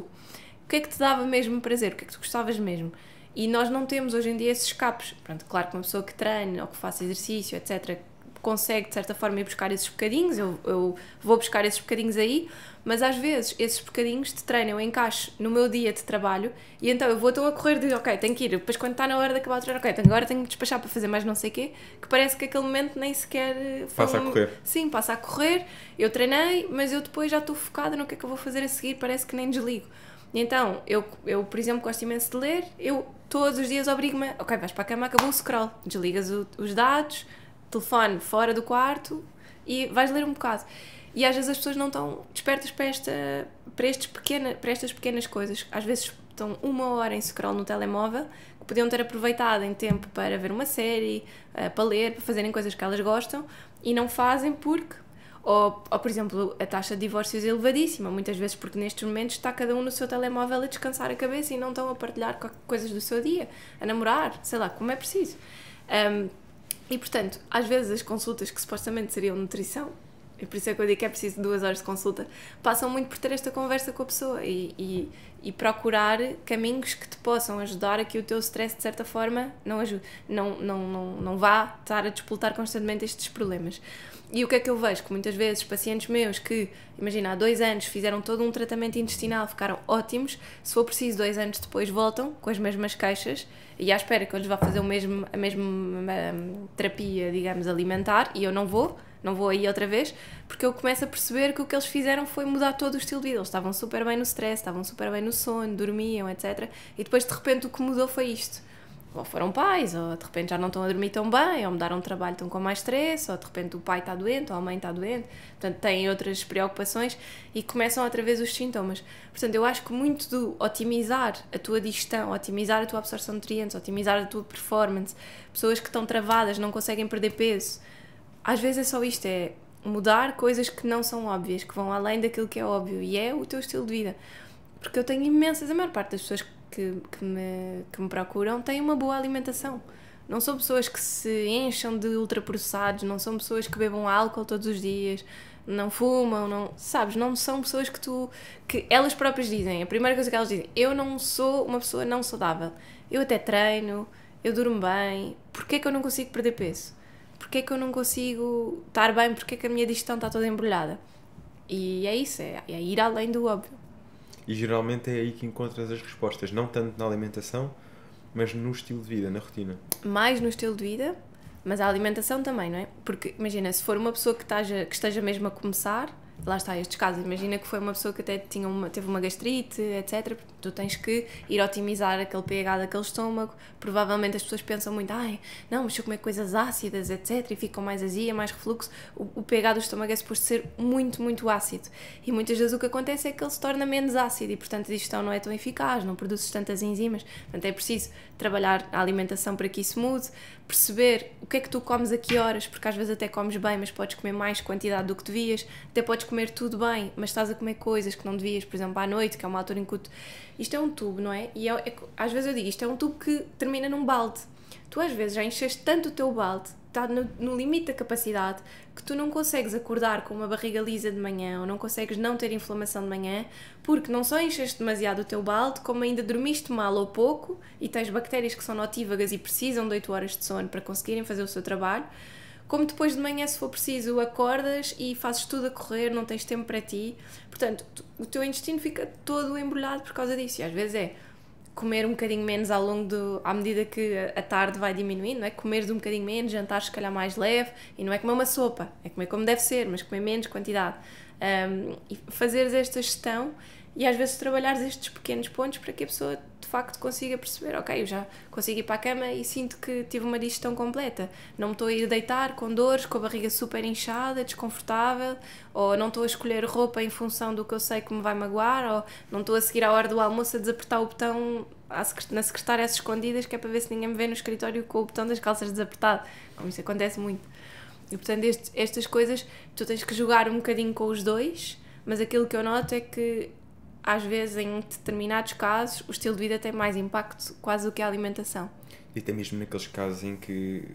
O que é que te dava mesmo prazer? O que é que tu gostavas mesmo? E nós não temos hoje em dia esses escapes. Pronto, claro que uma pessoa que treine ou que faça exercício, etc., consegue de certa forma ir buscar esses bocadinhos, eu vou buscar esses bocadinhos aí, mas às vezes esses bocadinhos de treino eu encaixo no meu dia de trabalho e então eu vou a correr e digo, ok, tenho que ir, depois quando está na hora de acabar o treino, ok, agora tenho que despachar para fazer mais não sei o quê, que parece que aquele momento nem sequer passa a correr. Sim, passa a correr, eu treinei, mas eu depois já estou focada no que é que eu vou fazer a seguir, parece que nem desligo. E então, eu por exemplo gosto imenso de ler, eu todos os dias obrigo-me, ok, vais para a cama, acabou o scroll, desligas os dados, telefone fora do quarto e vais ler um bocado. E às vezes as pessoas não estão despertas para estas pequenas coisas. Às vezes estão 1 hora em scroll no telemóvel, que podiam ter aproveitado em tempo para ver uma série, para ler, para fazerem coisas que elas gostam, e não fazem porque... Ou, por exemplo, a taxa de divórcios é elevadíssima, muitas vezes porque nestes momentos está cada um no seu telemóvel a descansar a cabeça e não estão a partilhar coisas do seu dia, a namorar, sei lá, como é preciso. E, portanto, às vezes as consultas que supostamente seriam nutrição, e por isso é que eu digo que é preciso 2 horas de consulta, passam muito por ter esta conversa com a pessoa e procurar caminhos que te possam ajudar a que o teu stress, de certa forma, não vá estar a despoltar constantemente estes problemas. E o que é que eu vejo? Que muitas vezes pacientes meus que, imagina, há 2 anos fizeram todo um tratamento intestinal, ficaram ótimos, se for preciso 2 anos depois voltam com as mesmas queixas e à espera que eu lhes vá fazer a mesma terapia, digamos, alimentar, e eu não vou aí outra vez, porque eu começo a perceber que o que eles fizeram foi mudar todo o estilo de vida. Eles estavam super bem no stress, estavam super bem no sono, dormiam, etc. E depois de repente o que mudou foi isto. Ou foram pais, ou de repente já não estão a dormir tão bem, ou mudaram de trabalho, estão com mais stress, ou de repente o pai está doente, ou a mãe está doente, portanto têm outras preocupações e começam outra vez os sintomas. Portanto, eu acho que muito do otimizar a tua digestão, otimizar a tua absorção de nutrientes, otimizar a tua performance, pessoas que estão travadas, não conseguem perder peso, às vezes é só isto, é mudar coisas que não são óbvias, que vão além daquilo que é óbvio, e é o teu estilo de vida. Porque eu tenho imensas, a maior parte das pessoas que me procuram têm uma boa alimentação. Não são pessoas que se enchem de ultraprocessados, não são pessoas que bebam álcool todos os dias, não fumam, não são pessoas que elas próprias dizem, a primeira coisa que elas dizem, eu não sou uma pessoa não saudável, eu até treino, eu durmo bem, porquê é que eu não consigo perder peso? Porquê é que eu não consigo estar bem? Porquê é que a minha digestão está toda embrulhada? E é isso, é ir além do óbvio. E geralmente é aí que encontras as respostas, não tanto na alimentação, mas no estilo de vida, na rotina. Mais no estilo de vida, mas a alimentação também, não é? Porque imagina, se for uma pessoa que esteja mesmo a começar, lá está estes casos, imagina que foi uma pessoa que até teve uma gastrite, etc. Tu tens que ir otimizar aquele pH daquele estômago. Provavelmente as pessoas pensam muito, não, mas se eu comer coisas ácidas, etc, e ficam mais azia, mais refluxo, o pH do estômago é suposto ser muito, muito ácido. E muitas vezes o que acontece é que ele se torna menos ácido e, portanto, a digestão não é tão eficaz, não produz tantas enzimas. Portanto, é preciso trabalhar a alimentação para que isso mude, perceber o que é que tu comes a que horas, porque às vezes até comes bem, mas podes comer mais quantidade do que devias, até podes comer tudo bem, mas estás a comer coisas que não devias, por exemplo, à noite, que é uma altura em que isto é um tubo, não é? E às vezes eu digo, isto é um tubo que termina num balde. Tu às vezes já encheste tanto o teu balde, está no limite da capacidade, que tu não consegues acordar com uma barriga lisa de manhã, ou não consegues não ter inflamação de manhã, porque não só encheste demasiado o teu balde, como ainda dormiste mal ou pouco, e tens bactérias que são notívagas e precisam de 8 horas de sono para conseguirem fazer o seu trabalho, como depois de manhã, se for preciso, acordas e fazes tudo a correr, não tens tempo para ti. Portanto, o teu intestino fica todo embrulhado por causa disso. E às vezes é comer um bocadinho menos à medida que a tarde vai diminuindo, não é? Comeres um bocadinho menos, jantares se calhar mais leve, e não é comer uma sopa, é comer como deve ser, mas comer menos quantidade. E fazeres esta gestão e às vezes trabalhares estes pequenos pontos para que a pessoa de facto consiga perceber, ok, eu já consigo ir para a cama e sinto que tive uma digestão completa, não me estou a ir deitar com dores, com a barriga super inchada, desconfortável, ou não estou a escolher roupa em função do que eu sei que me vai magoar, ou não estou a seguir à hora do almoço a desapertar o botão na secretária às escondidas, que é para ver se ninguém me vê no escritório com o botão das calças desapertado, como isso acontece muito. E portanto estas coisas tu tens que jogar um bocadinho com os dois, mas aquilo que eu noto é que às vezes, em determinados casos, o estilo de vida tem mais impacto quase do que a alimentação. E até mesmo naqueles casos em que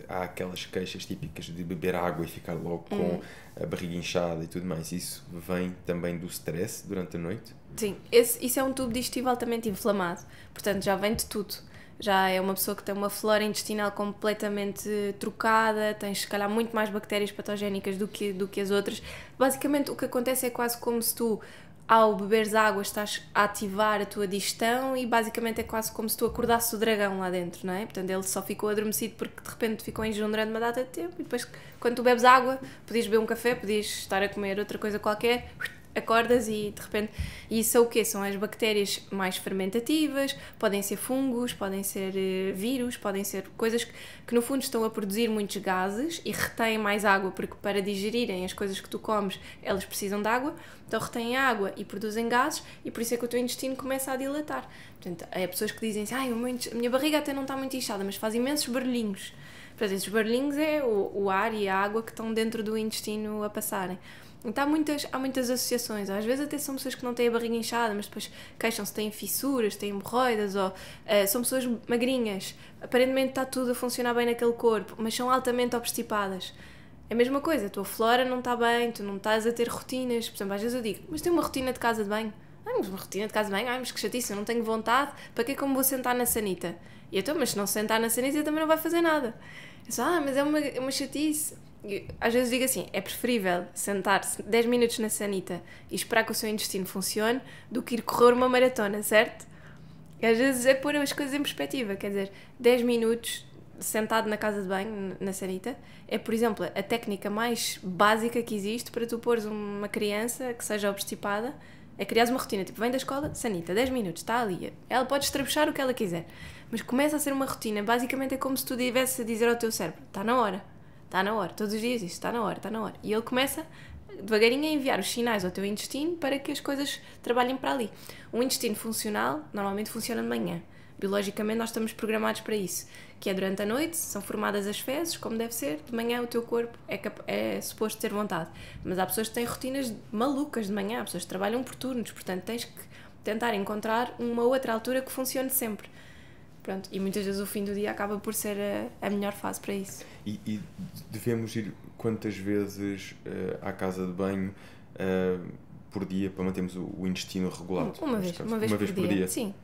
há aquelas queixas típicas de beber água e ficar logo com a barriga inchada e tudo mais, isso vem também do stress durante a noite? Sim, isso é um tubo digestivo altamente inflamado, portanto já vem de tudo. Já é uma pessoa que tem uma flora intestinal completamente trocada, tens se calhar muito mais bactérias patogénicas do que as outras. Basicamente o que acontece é quase como se tu, ao beberes água, estás a ativar a tua digestão e basicamente é quase como se tu acordasses o dragão lá dentro, não é? Portanto, ele só ficou adormecido porque de repente ficou em jejum durante uma data de tempo e depois, quando tu bebes água, podias beber um café, podias estar a comer outra coisa qualquer, acordas e de repente... E isso é o quê? São as bactérias mais fermentativas, podem ser fungos, podem ser vírus, podem ser coisas que no fundo estão a produzir muitos gases e retêm mais água, porque para digerirem as coisas que tu comes, elas precisam de água, então retêm água e produzem gases e por isso é que o teu intestino começa a dilatar. Portanto, há pessoas que dizem assim, a minha barriga até não está muito inchada, mas faz imensos barulhinhos. Portanto, esses barulhinhos é o ar e a água que estão dentro do intestino a passarem. Então há muitas associações, às vezes até são pessoas que não têm a barriga inchada, mas depois queixam-se, têm fissuras, têm hemorroidas, ou são pessoas magrinhas, aparentemente está tudo a funcionar bem naquele corpo, mas são altamente obstipadas. É a mesma coisa, a tua flora não está bem, tu não estás a ter rotinas, por exemplo, às vezes eu digo, mas tem uma rotina de casa de banho? Mas uma rotina de casa de banho? Mas que chatice, eu não tenho vontade, para que é que eu me vou sentar na sanita? E eu estou, mas se não sentar na sanita também não vai fazer nada. Eu só, mas é uma chatice. Às vezes digo assim, é preferível sentar-se 10 minutos na sanita e esperar que o seu intestino funcione do que ir correr uma maratona, certo? E às vezes é pôr as coisas em perspectiva, quer dizer, 10 minutos sentado na casa de banho, na sanita, é, por exemplo, a técnica mais básica que existe para tu pôres uma criança que seja obstipada, é criares uma rotina, tipo, vem da escola, sanita, 10 minutos, está ali, ela pode estrabuchar o que ela quiser, mas começa a ser uma rotina, basicamente é como se tu estivesse a dizer ao teu cérebro, está na hora, todos os dias isto, está na hora, e ele começa devagarinho a enviar os sinais ao teu intestino para que as coisas trabalhem para ali. Um intestino funcional normalmente funciona de manhã, biologicamente nós estamos programados para isso, que é durante a noite, são formadas as fezes, como deve ser, de manhã o teu corpo é suposto ter vontade, mas há pessoas que têm rotinas malucas de manhã, há pessoas que trabalham por turnos, portanto tens que tentar encontrar uma outra altura que funcione sempre. Pronto, e muitas vezes o fim do dia acaba por ser a melhor fase para isso. E devemos ir quantas vezes à casa de banho por dia para mantermos o intestino regulado? Uma vez por dia. Sim,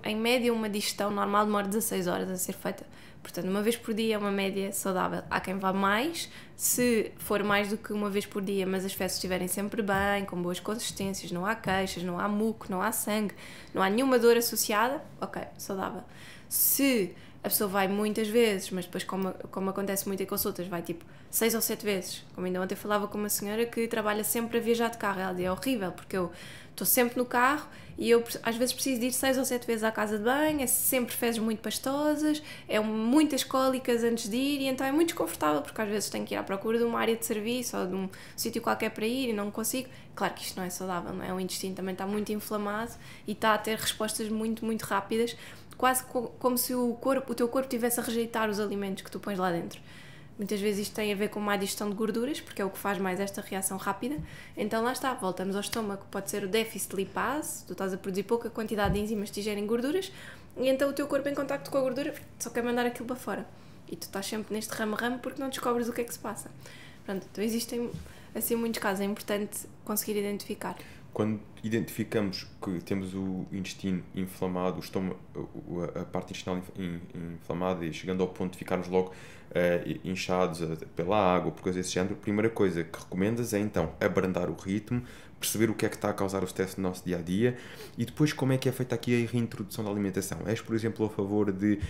em média uma digestão normal demora 16 horas a ser feita. Portanto, uma vez por dia é uma média saudável. Há quem vá mais, se for mais do que uma vez por dia, mas as fezes estiverem sempre bem, com boas consistências, não há queixas, não há muco, não há sangue, não há nenhuma dor associada, ok, saudável. Se a pessoa vai muitas vezes, mas depois, como acontece muito em consultas, vai tipo 6 ou 7 vezes. Como ainda ontem falava com uma senhora que trabalha sempre a viajar de carro. Ela diz, é horrível, porque eu estou sempre no carro e eu às vezes preciso de ir 6 ou 7 vezes à casa de banho, é sempre fezes muito pastosas, é muitas cólicas antes de ir, e então é muito desconfortável, porque às vezes tenho que ir à procura de uma área de serviço ou de um sítio qualquer para ir e não consigo. Claro que isto não é saudável, não é? O intestino também está muito inflamado e está a ter respostas muito, muito rápidas, quase como se o teu corpo estivesse a rejeitar os alimentos que tu pões lá dentro. Muitas vezes isto tem a ver com má digestão de gorduras, porque é o que faz mais esta reação rápida. Então lá está, voltamos ao estômago, pode ser o déficit de lipase, tu estás a produzir pouca quantidade de enzimas que digerem gorduras, e então o teu corpo em contacto com a gordura só quer mandar aquilo para fora. E tu estás sempre neste ramo-ramo porque não descobres o que é que se passa. Pronto, então existem assim muitos casos, é importante conseguir identificar. Quando identificamos que temos o intestino inflamado, o estômago, a parte intestinal inflamada e chegando ao ponto de ficarmos logo inchados pela água, por coisas desse género, a primeira coisa que recomendas é então abrandar o ritmo, perceber o que é que está a causar o stress no nosso dia-a-dia e depois como é que é feita aqui a reintrodução da alimentação. És, por exemplo, a favor de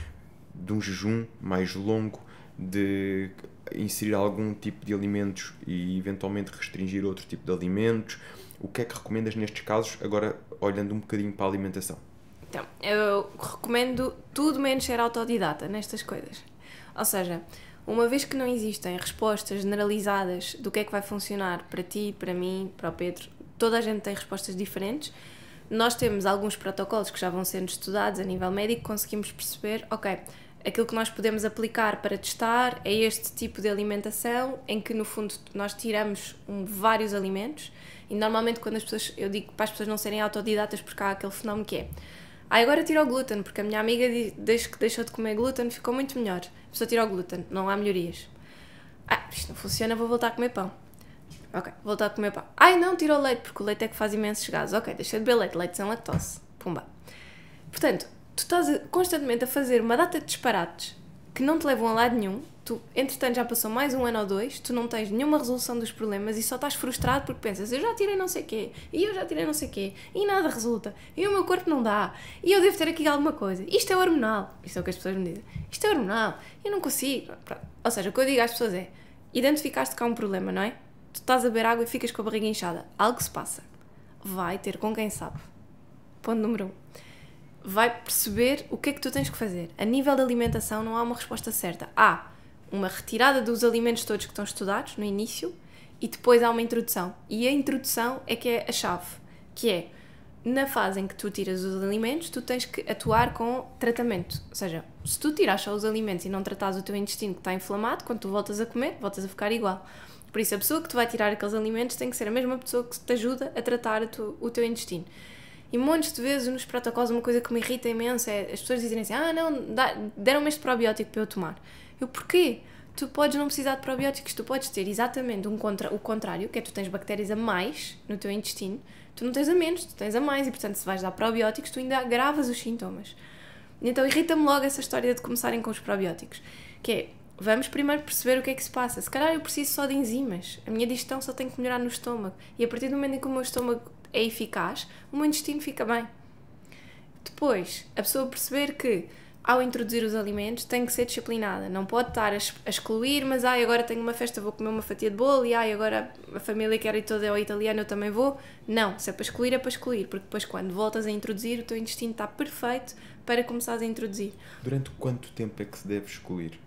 um jejum mais longo, de inserir algum tipo de alimentos e eventualmente restringir outro tipo de alimentos? O que é que recomendas nestes casos, agora olhando um bocadinho para a alimentação? Então, eu recomendo tudo menos ser autodidata nestas coisas. Ou seja, uma vez que não existem respostas generalizadas do que é que vai funcionar para ti, para mim, para o Pedro, toda a gente tem respostas diferentes, nós temos alguns protocolos que já vão sendo estudados a nível médico, conseguimos perceber, ok, aquilo que nós podemos aplicar para testar é este tipo de alimentação, em que no fundo nós tiramos vários alimentos. E normalmente quando eu digo para as pessoas não serem autodidatas, porque há aquele fenómeno que é agora tira o glúten, porque a minha amiga desde que deixou de comer glúten ficou muito melhor. A pessoa tira o glúten, não há melhorias. Isto não funciona, vou voltar a comer pão. Ok, vou voltar a comer pão. Não, tira o leite, porque o leite é que faz imensos gases. Ok, deixa de beber leite sem lactose. Pumba. Portanto, tu estás constantemente a fazer uma data de disparates que não te levam a lado nenhum. Tu, entretanto, já passou mais 1 ano ou 2, tu não tens nenhuma resolução dos problemas e só estás frustrado porque pensas, eu já tirei não sei o quê, e eu já tirei não sei o quê, e nada resulta, e o meu corpo não dá, e eu devo ter aqui alguma coisa, isto é hormonal, isto é o que as pessoas me dizem, isto é hormonal, eu não consigo. Pronto. Ou seja, o que eu digo às pessoas é, identificaste que há um problema, não é? tu estás a beber água e ficas com a barriga inchada. Algo se passa. Vai ter com quem sabe. Ponto número 1. Vai perceber o que é que tu tens que fazer. A nível de alimentação não há uma resposta certa. Há uma retirada dos alimentos todos que estão estudados no início e depois há uma introdução. E a introdução é que é a chave, que é, na fase em que tu tiras os alimentos, tu tens que atuar com tratamento. Ou seja, se tu tiras só os alimentos e não tratares o teu intestino que está inflamado, quando tu voltas a comer, voltas a ficar igual. Por isso, a pessoa que te vai tirar aqueles alimentos tem que ser a mesma pessoa que te ajuda a tratar o teu intestino. E montes de vezes nos protocolos uma coisa que me irrita imenso é as pessoas dizerem assim, não, deram-me este probiótico para eu tomar. Eu, porquê? Tu podes não precisar de probióticos, tu podes ter exatamente o contrário, que é tu tens bactérias a mais no teu intestino, tu não tens a menos, tu tens a mais, e portanto se vais dar probióticos tu ainda agravas os sintomas. Então irrita-me logo essa história de começarem com os probióticos, que é, vamos primeiro perceber o que é que se passa. Se calhar eu preciso só de enzimas, a minha digestão só tem que melhorar no estômago, e a partir do momento em que o meu estômago é eficaz, o meu intestino fica bem. Depois, a pessoa perceber que ao introduzir os alimentos tem que ser disciplinada, não pode estar a excluir, mas agora tenho uma festa, vou comer uma fatia de bolo e agora a família quer ir toda ao italiano, eu também vou. Não, se é para excluir, porque depois quando voltas a introduzir o teu intestino está perfeito para começares a introduzir. Durante quanto tempo é que se deve excluir?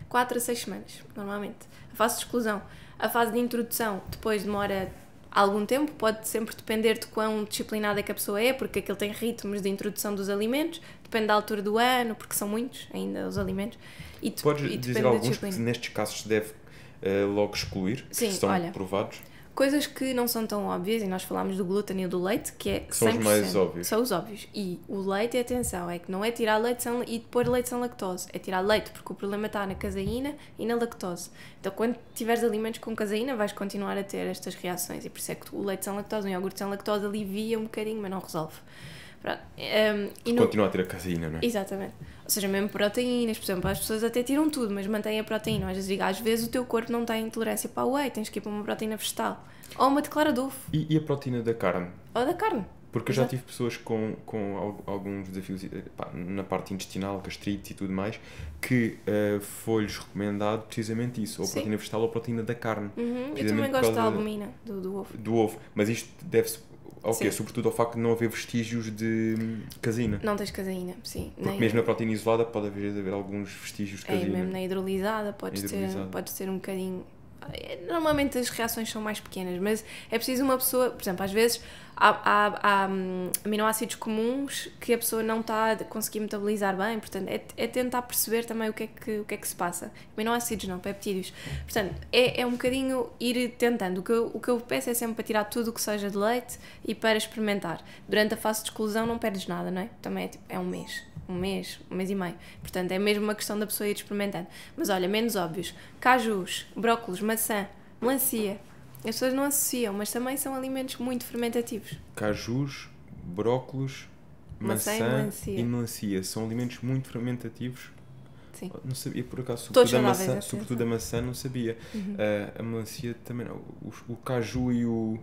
4 a 6 semanas, normalmente. A fase de exclusão. A fase de introdução depois demora algum tempo, pode sempre depender de quão disciplinada é que a pessoa é, porque aquilo tem ritmos de introdução dos alimentos, depende da altura do ano, porque são muitos ainda os alimentos. Podes dizer alguns que nestes casos se deve logo excluir, sim, que estão olha, provados? Coisas que não são tão óbvias, e nós falámos do glúten e do leite, que é 100%. São os mais óbvios. São os óbvios. E o leite, atenção, é que não é tirar leite e pôr leite sem lactose. É tirar leite, porque o problema está na caseína e na lactose. Então, quando tiveres alimentos com caseína, vais continuar a ter estas reações. E por isso é que o leite sem lactose, o iogurte sem lactose alivia um bocadinho, mas não resolve. Continua a ter a caseína, não é? Exatamente. Ou seja, mesmo proteínas, por exemplo, as pessoas até tiram tudo, mas mantêm a proteína. Às vezes o teu corpo não tem intolerância para o whey, tens que ir para uma proteína vegetal. Ou uma de clara de ovo. E a proteína da carne? Ou da carne. Porque eu já tive pessoas com alguns desafios na parte intestinal, gastrite e tudo mais, que foi-lhes recomendado precisamente isso, ou proteína vegetal ou proteína da carne. Eu também gosto da albumina, do ovo. Do ovo, mas isto deve-se ao quê? Sobretudo ao facto de não haver vestígios de caseína. Não tens caseína, sim. Porque mesmo na proteína isolada pode haver alguns vestígios de caseína. Mesmo na hidrolisada pode ser um bocadinho... Normalmente as reações são mais pequenas, mas é preciso uma pessoa, por exemplo, às vezes há aminoácidos comuns que a pessoa não está a conseguir metabolizar bem, portanto é tentar perceber também o que é que se passa. Aminoácidos não, peptídeos. Portanto, é um bocadinho ir tentando. O que eu peço é sempre para tirar tudo o que seja de leite e para experimentar. Durante a fase de exclusão não perdes nada, não é? Também é um mês e meio. Portanto, é mesmo uma questão da pessoa ir experimentando. Mas olha, menos óbvios. Cajus, brócolos, maçã, melancia. As pessoas não associam, mas também são alimentos muito fermentativos. Cajus, brócolos, maçã e melancia. São alimentos muito fermentativos. Sim. Não sabia, por acaso, sobretudo a maçã não sabia. A melancia também não. O caju e o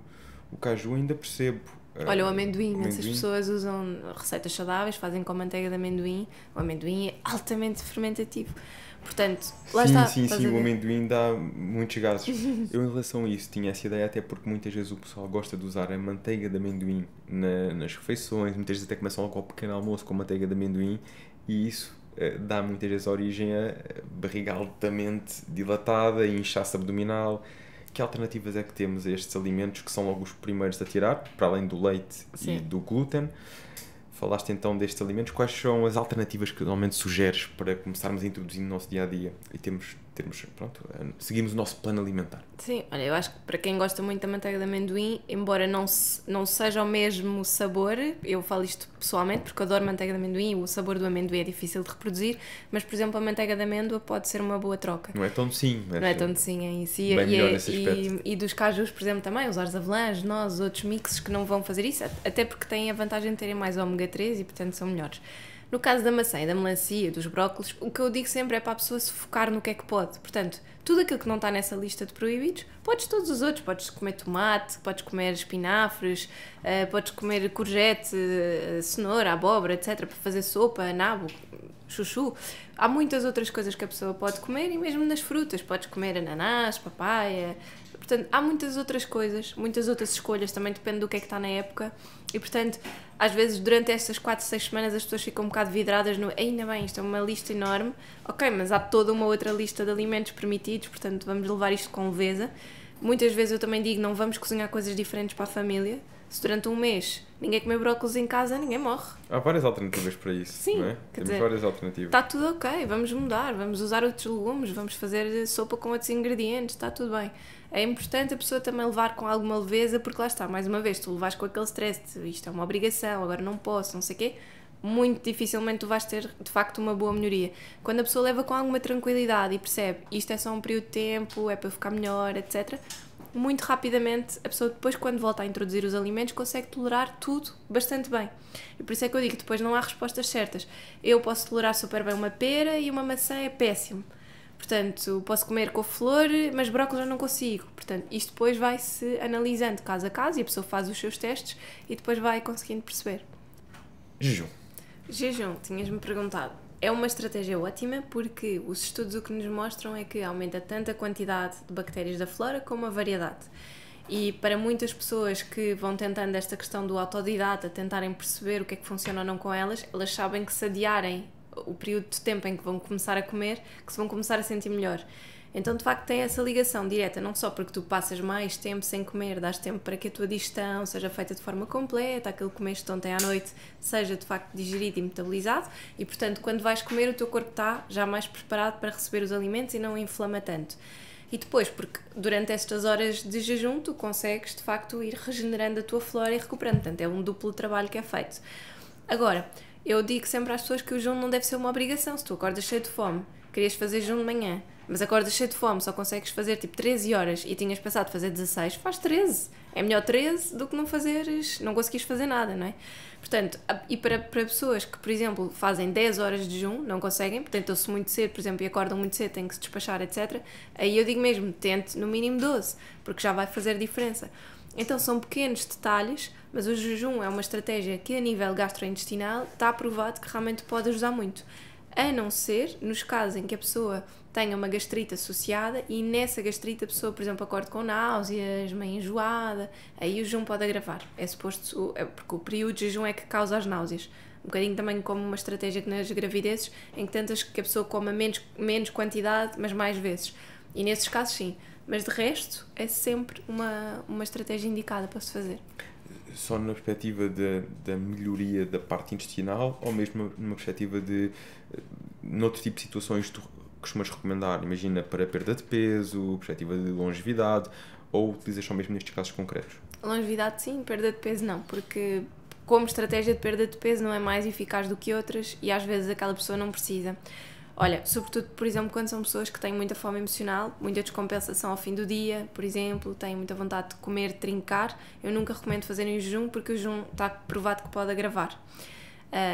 caju ainda percebo. Olha, o amendoim, essas pessoas usam receitas saudáveis, fazem com manteiga de amendoim. O amendoim é altamente fermentativo. Portanto, lá está. Sim, o amendoim dá muitos gases. Eu, em relação a isso, tinha essa ideia, até porque muitas vezes o pessoal gosta de usar a manteiga de amendoim nas refeições, muitas vezes até começam logo ao pequeno almoço com manteiga de amendoim, e isso dá muitas vezes origem a barriga altamente dilatada e inchaço abdominal. Que alternativas é que temos a estes alimentos que são logo os primeiros a tirar, para além do leite e do glúten? Falaste então destes alimentos. Quais são as alternativas que normalmente sugeres para começarmos a introduzir no nosso dia-a-dia e seguimos o nosso plano alimentar? Sim, olha, eu acho que para quem gosta muito da manteiga de amendoim, embora não seja o mesmo sabor, eu falo isto pessoalmente porque eu adoro manteiga de amendoim e o sabor do amendoim é difícil de reproduzir, mas por exemplo a manteiga de amêndoa pode ser uma boa troca. Não é tão docinho. Não é tão docinho, é isso. Bem melhor nesse aspecto. E dos cajus, por exemplo, também, os avelãs, nozes, outros mixes que não vão fazer isso, até porque têm a vantagem de terem mais ômega 3 e portanto são melhores. No caso da maçã e da melancia, dos brócolos, o que eu digo sempre é para a pessoa se focar no que é que pode. Portanto, tudo aquilo que não está nessa lista de proibidos, podes todos os outros. Podes comer tomate, podes comer espinafres, podes comer courgette, cenoura, abóbora, etc. para fazer sopa, nabo. chuchu. Há muitas outras coisas que a pessoa pode comer e mesmo nas frutas. Podes comer ananás, papaya. Portanto, há muitas outras coisas, muitas outras escolhas, também depende do que é que está na época. E, portanto, às vezes, durante estas 4, 6 semanas, as pessoas ficam um bocado vidradas no ainda bem, isto é uma lista enorme. Ok, mas há toda uma outra lista de alimentos permitidos, portanto, vamos levar isto com leveza. Muitas vezes eu também digo, não vamos cozinhar coisas diferentes para a família. Se durante um mês ninguém comer brócolis em casa, ninguém morre. Há várias alternativas para isso, Sim, não é? Temos dizer, várias alternativas. Está tudo ok, vamos mudar, vamos usar outros legumes, vamos fazer sopa com outros ingredientes, está tudo bem. É importante a pessoa também levar com alguma leveza, porque lá está, mais uma vez, tu levas com aquele stress de isto é uma obrigação, agora não posso, não sei o quê, muito dificilmente tu vais ter, de facto, uma boa melhoria. Quando a pessoa leva com alguma tranquilidade e percebe isto é só um período de tempo, é para ficar melhor, etc., muito rapidamente a pessoa depois, quando volta a introduzir os alimentos, consegue tolerar tudo bastante bem. E por isso é que eu digo que depois não há respostas certas. Eu posso tolerar super bem uma pera e uma maçã é péssimo. Portanto, posso comer couve-flor, mas brócolis eu não consigo. Portanto, isto depois vai-se analisando caso a caso e a pessoa faz os seus testes e depois vai conseguindo perceber. Jejum. Jejum, tinhas-me perguntado. É uma estratégia ótima porque os estudos o que nos mostram é que aumenta tanto a quantidade de bactérias da flora como a variedade. E para muitas pessoas que vão tentando esta questão do autodidata, tentarem perceber o que é que funciona ou não com elas, elas sabem que se adiarem o período de tempo em que vão começar a comer, que se vão começar a sentir melhor. Então, de facto, tem essa ligação direta, não só porque tu passas mais tempo sem comer, dás tempo para que a tua digestão seja feita de forma completa, aquilo que comeste ontem à noite seja, de facto, digerido e metabolizado, e, portanto, quando vais comer, o teu corpo está já mais preparado para receber os alimentos e não inflama tanto. E depois, porque durante estas horas de jejum, tu consegues, de facto, ir regenerando a tua flora e recuperando. Portanto, é um duplo trabalho que é feito. Agora, eu digo sempre às pessoas que o jejum não deve ser uma obrigação. Se tu acordas cheio de fome, querias fazer jejum de manhã, mas acordas cheio de fome, só consegues fazer tipo 13 horas e tinhas pensado fazer 16, faz 13. É melhor 13 do que não fazeres, não conseguires fazer nada, não é? Portanto, e para pessoas que, por exemplo, fazem 10 horas de jejum, não conseguem, tentam-se muito cedo, por exemplo, e acordam muito cedo, têm que se despachar, etc. Aí eu digo mesmo, tente no mínimo 12, porque já vai fazer diferença. Então são pequenos detalhes, mas o jejum é uma estratégia que a nível gastrointestinal está provado que realmente pode ajudar muito. A não ser nos casos em que a pessoa tenha uma gastrite associada e nessa gastrite a pessoa, por exemplo, acorde com náuseas, meio enjoada, aí o jejum pode agravar. É suposto, porque o período de jejum é que causa as náuseas. Um bocadinho também como uma estratégia que nas gravidezes, em que tentas que a pessoa coma menos quantidade, mas mais vezes. E nesses casos sim. Mas de resto, é sempre uma estratégia indicada para se fazer. Só na perspectiva da melhoria da parte intestinal ou mesmo numa perspectiva de noutro tipo de situações tu costumas recomendar? Imagina para perda de peso, perspectiva de longevidade, ou utilizas só mesmo nestes casos concretos? Longevidade sim, perda de peso não, porque como estratégia de perda de peso não é mais eficaz do que outras e às vezes aquela pessoa não precisa. Olha, sobretudo, por exemplo, quando são pessoas que têm muita fome emocional, muita descompensação ao fim do dia, por exemplo, têm muita vontade de comer, de trincar, eu nunca recomendo fazerem o jejum porque o jejum está provado que pode agravar.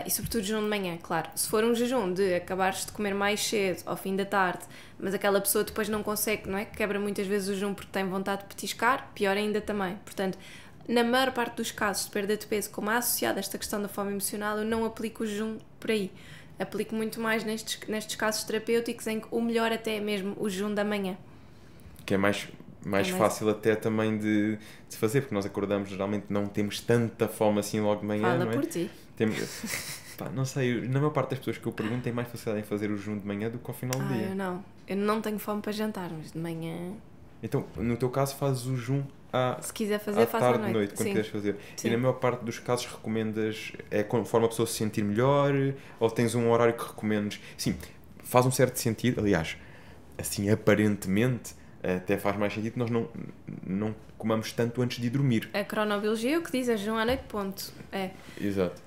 E sobretudo jejum de manhã, claro. Se for um jejum de acabares de comer mais cedo, ao fim da tarde, mas aquela pessoa depois não consegue, não é? Quebra muitas vezes o jejum porque tem vontade de petiscar, pior ainda também. Portanto, na maior parte dos casos de perda de peso, como é associada a esta questão da fome emocional, eu não aplico o jejum por aí. Aplico muito mais nestes casos terapêuticos em que o melhor até é mesmo o jejum da manhã. Que é mais fácil até também de fazer, porque nós acordamos, geralmente não temos tanta fome assim logo de manhã, Fala não é? por ti. Não sei, na maior parte das pessoas que eu pergunto tem mais facilidade em fazer o jejum de manhã do que ao final do dia. Eu não tenho fome para jantar, mas de manhã... Então, no teu caso fazes o jejum se quiser fazer, faço à noite, quando quiseres fazer. Sim. E na maior parte dos casos recomendas, conforme a pessoa se sentir melhor, ou tens um horário que recomendes? Sim, faz um certo sentido, aliás, assim aparentemente até faz mais sentido que nós não comamos tanto antes de dormir. A cronobiologia é o que diz, é jejum à noite, ponto. É. Exato.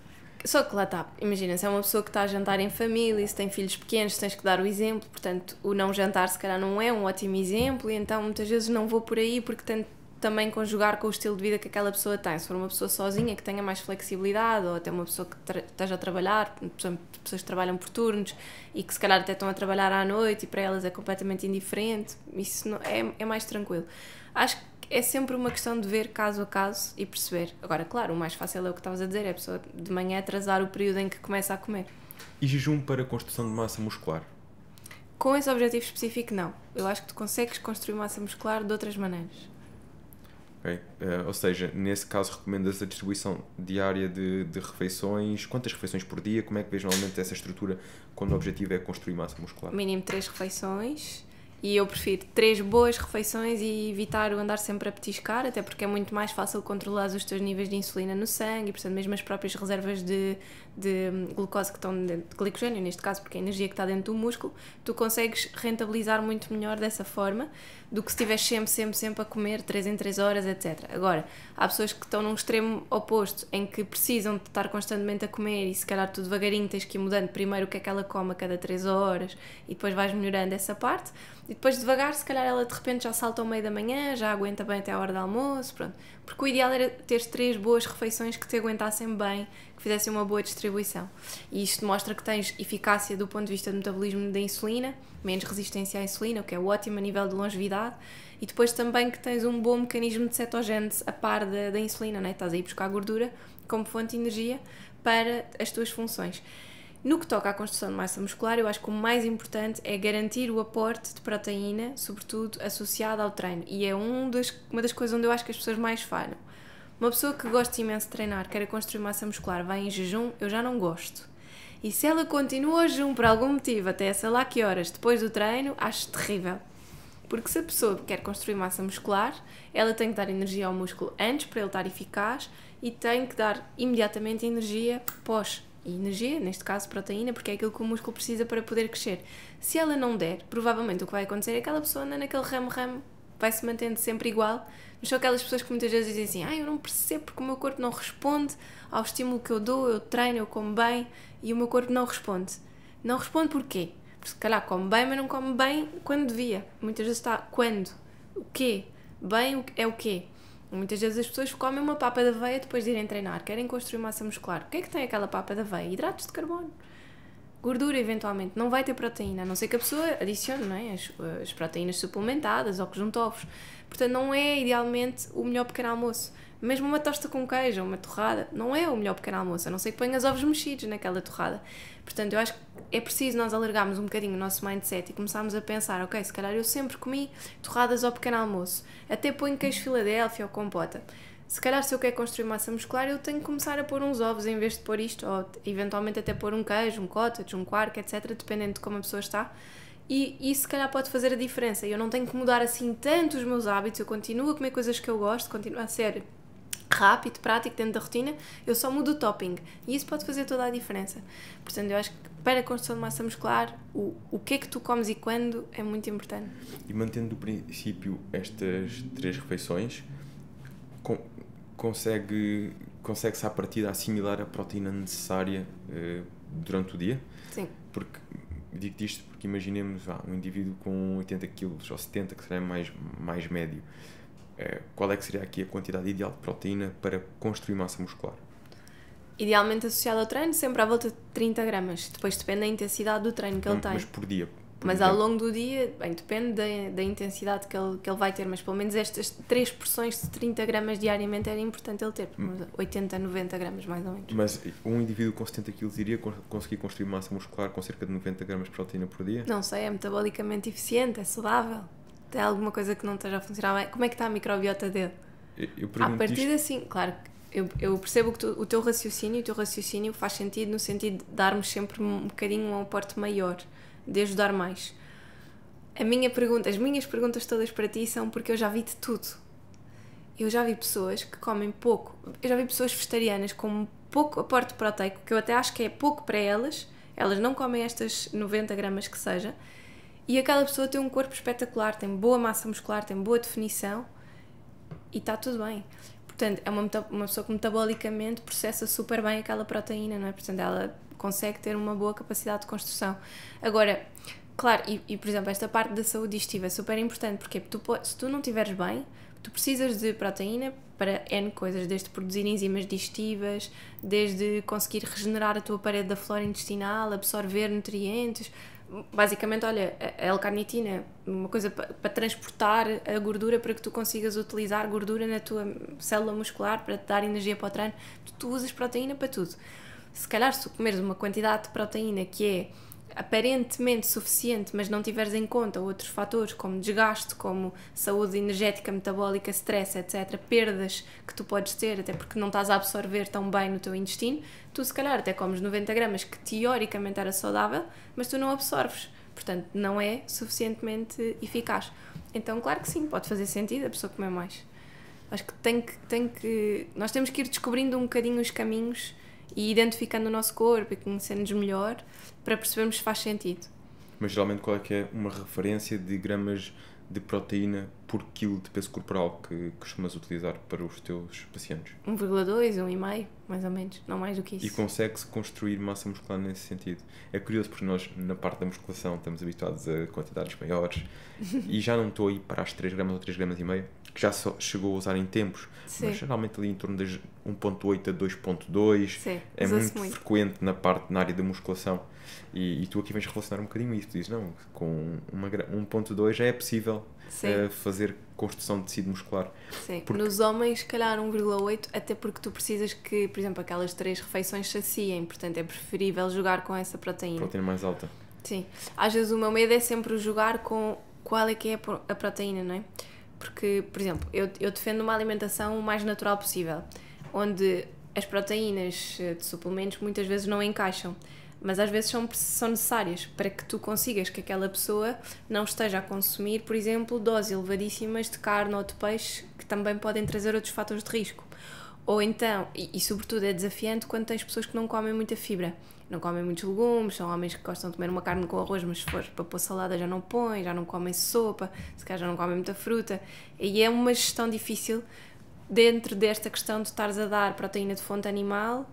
Só que lá está, imagina, se é uma pessoa que está a jantar em família, se tem filhos pequenos, tens que dar o exemplo, portanto o não jantar se calhar não é um ótimo exemplo e então muitas vezes não vou por aí porque tento também conjugar com o estilo de vida que aquela pessoa tem. Se for uma pessoa sozinha que tenha mais flexibilidade ou até uma pessoa que esteja a trabalhar, pessoas que trabalham por turnos e que se calhar até estão a trabalhar à noite e para elas é completamente indiferente, isso não, é mais tranquilo. Acho que é sempre uma questão de ver caso a caso e perceber. Agora, claro, o mais fácil é o que estavas a dizer, é a pessoa de manhã atrasar o período em que começa a comer. E jejum para construção de massa muscular? Com esse objetivo específico, não. Eu acho que tu consegues construir massa muscular de outras maneiras. Okay. Ou seja, nesse caso recomendas a distribuição diária de refeições? Quantas refeições por dia? Como é que vês normalmente essa estrutura quando o objetivo é construir massa muscular? Mínimo 3 refeições. E eu prefiro 3 boas refeições e evitar o andar sempre a petiscar, até porque é muito mais fácil controlar os teus níveis de insulina no sangue e, portanto, mesmo as próprias reservas de glucose que estão dentro de glicogênio, neste caso, porque é a energia que está dentro do músculo, tu consegues rentabilizar muito melhor dessa forma do que se estiveres sempre a comer 3 em 3 horas, etc. Agora, há pessoas que estão num extremo oposto, em que precisam de estar constantemente a comer e se calhar tu devagarinho tens que ir mudando primeiro o que é que ela come a cada 3 horas e depois vais melhorando essa parte. E depois devagar, se calhar ela de repente já salta ao meio da manhã, já aguenta bem até a hora do almoço, pronto. Porque o ideal era ter 3 boas refeições que te aguentassem bem, que fizessem uma boa distribuição. E isto mostra que tens eficácia do ponto de vista do metabolismo da insulina, menos resistência à insulina, o que é ótimo a nível de longevidade, e depois também que tens um bom mecanismo de cetogênese a par da insulina, né? Estás aí buscar gordura como fonte de energia para as tuas funções. No que toca à construção de massa muscular, eu acho que o mais importante é garantir o aporte de proteína, sobretudo associado ao treino. E é uma das coisas onde eu acho que as pessoas mais falham. Uma pessoa que gosta imenso de treinar, quer construir massa muscular, vai em jejum, eu já não gosto. E se ela continua a jejum por algum motivo, até sei lá que horas, depois do treino, acho terrível. Porque se a pessoa quer construir massa muscular, ela tem que dar energia ao músculo antes para ele estar eficaz e tem que dar imediatamente energia pós. E energia, neste caso proteína, porque é aquilo que o músculo precisa para poder crescer. Se ela não der, provavelmente o que vai acontecer é que aquela pessoa anda naquele ramo, vai se mantendo sempre igual. Mas são aquelas pessoas que muitas vezes dizem assim: eu não percebo porque o meu corpo não responde ao estímulo que eu dou, eu treino, eu como bem e o meu corpo não responde. Não responde porquê? Porque se calhar come bem, mas não come bem quando devia. Muitas vezes está quando? O quê? Bem é o quê? Muitas vezes as pessoas comem uma papa de aveia depois de irem treinar, querem construir massa muscular. O que é que tem aquela papa de aveia? Hidratos de carbono. Gordura, eventualmente. Não vai ter proteína, a não ser que a pessoa adicione, não é? As proteínas suplementadas ou que junte ovos. Portanto, não é idealmente o melhor pequeno almoço. Mesmo uma tosta com queijo ou uma torrada, não é o melhor pequeno almoço, a não ser que ponhas ovos mexidos naquela torrada. Portanto, eu acho que é preciso nós alargarmos um bocadinho o nosso mindset e começarmos a pensar: ok, se calhar eu sempre comi torradas ao pequeno almoço, até ponho queijo Filadélfia ou compota. Se calhar se eu quero construir massa muscular, eu tenho que começar a pôr uns ovos em vez de pôr isto, ou eventualmente até pôr um queijo, um cottage, um quark, etc., dependendo de como a pessoa está. E isso se calhar pode fazer a diferença. Eu não tenho que mudar assim tanto os meus hábitos, eu continuo a comer coisas que eu gosto, continuo a ser rápido, prático, dentro da rotina, eu só mudo o topping. E isso pode fazer toda a diferença. Portanto, eu acho que para a construção de massa muscular, o que é que tu comes e quando é muito importante. E mantendo do princípio estas 3 refeições, consegue-se à partida assimilar a proteína necessária durante o dia? Sim. Porque digo-te isto porque imaginemos um indivíduo com 80 kg ou 70 que será mais médio. Qual é que seria aqui a quantidade ideal de proteína para construir massa muscular? Idealmente associado ao treino, sempre à volta de 30 gramas. Depois depende da intensidade do treino que ele tem. Mas por dia? Mas ao longo do dia, bem, depende da intensidade que ele vai ter, mas pelo menos estas 3 porções de 30 gramas diariamente era importante ele ter, 80, 90 gramas mais ou menos. Mas um indivíduo com 70 kg iria conseguir construir massa muscular com cerca de 90 gramas de proteína por dia? Não sei, é metabolicamente eficiente, é saudável. Tem alguma coisa que não esteja a funcionar bem? Como é que está a microbiota dele? A partir assim, claro, eu percebo que o teu raciocínio faz sentido no sentido de darmos sempre um bocadinho um aporte maior, de ajudar mais. As minhas perguntas todas para ti são porque eu já vi de tudo. Eu já vi pessoas que comem pouco, eu já vi pessoas vegetarianas com pouco aporte proteico, que eu até acho que é pouco para elas não comem estas 90 gramas que seja, e aquela pessoa tem um corpo espetacular, tem boa massa muscular, tem boa definição e está tudo bem. Portanto, é uma pessoa que metabolicamente processa super bem aquela proteína, não é? Portanto, ela consegue ter uma boa capacidade de construção. Agora, claro, e por exemplo, esta parte da saúde digestiva é super importante, porque se tu não estiveres bem, tu precisas de proteína para N coisas, desde produzir enzimas digestivas, desde conseguir regenerar a tua parede da flora intestinal, absorver nutrientes. Basicamente, olha, a L-carnitina, uma coisa para transportar a gordura para que tu consigas utilizar gordura na tua célula muscular para te dar energia para o treino. Tu usas proteína para tudo. Se calhar se tu comeres uma quantidade de proteína que é aparentemente suficiente, mas não tiveres em conta outros fatores como desgaste, como saúde energética, metabólica, stress, etc., perdas que tu podes ter, até porque não estás a absorver tão bem no teu intestino, tu se calhar até comes 90 gramas, que teoricamente era saudável, mas tu não absorves, portanto não é suficientemente eficaz. Então claro que sim, pode fazer sentido a pessoa comer mais. Acho que nós temos que ir descobrindo um bocadinho os caminhos e identificando o nosso corpo e conhecendo-nos melhor para percebermos se faz sentido. Mas geralmente qual é que é uma referência de gramas de proteína por quilo de peso corporal que costumas utilizar para os teus pacientes? 1,2, 1,5, mais ou menos, não mais do que isso. E consegue-se construir massa muscular nesse sentido? É curioso porque nós, na parte da musculação, estamos habituados a quantidades maiores e já não estou aí para as 3 gramas ou 3 gramas e meio, que já só chegou a usar em tempos, Sim. mas geralmente ali em torno de 1.8 a 2.2. Sim, é muito frequente na área da musculação. E tu aqui vens relacionar um bocadinho isso. Tu dizes, não, com 1.2 já é possível fazer construção de tecido muscular. Sim, porque... nos homens, se calhar 1,8, até porque tu precisas que, por exemplo, aquelas 3 refeições saciem, portanto é preferível jogar com essa proteína. Proteína mais alta. Sim, às vezes o meu medo é sempre jogar com qual é que é a proteína, não é? Porque, por exemplo, eu defendo uma alimentação o mais natural possível, onde as proteínas de suplementos muitas vezes não encaixam, mas às vezes são necessárias para que tu consigas que aquela pessoa não esteja a consumir, por exemplo, doses elevadíssimas de carne ou de peixe, que também podem trazer outros fatores de risco. Ou então, e sobretudo é desafiante quando tens pessoas que não comem muita fibra, não comem muitos legumes, são homens que gostam de comer uma carne com arroz, mas se for para pôr salada já não põem, já não comem sopa, se calhar já não comem muita fruta, e é uma gestão difícil dentro desta questão de estares a dar proteína de fonte animal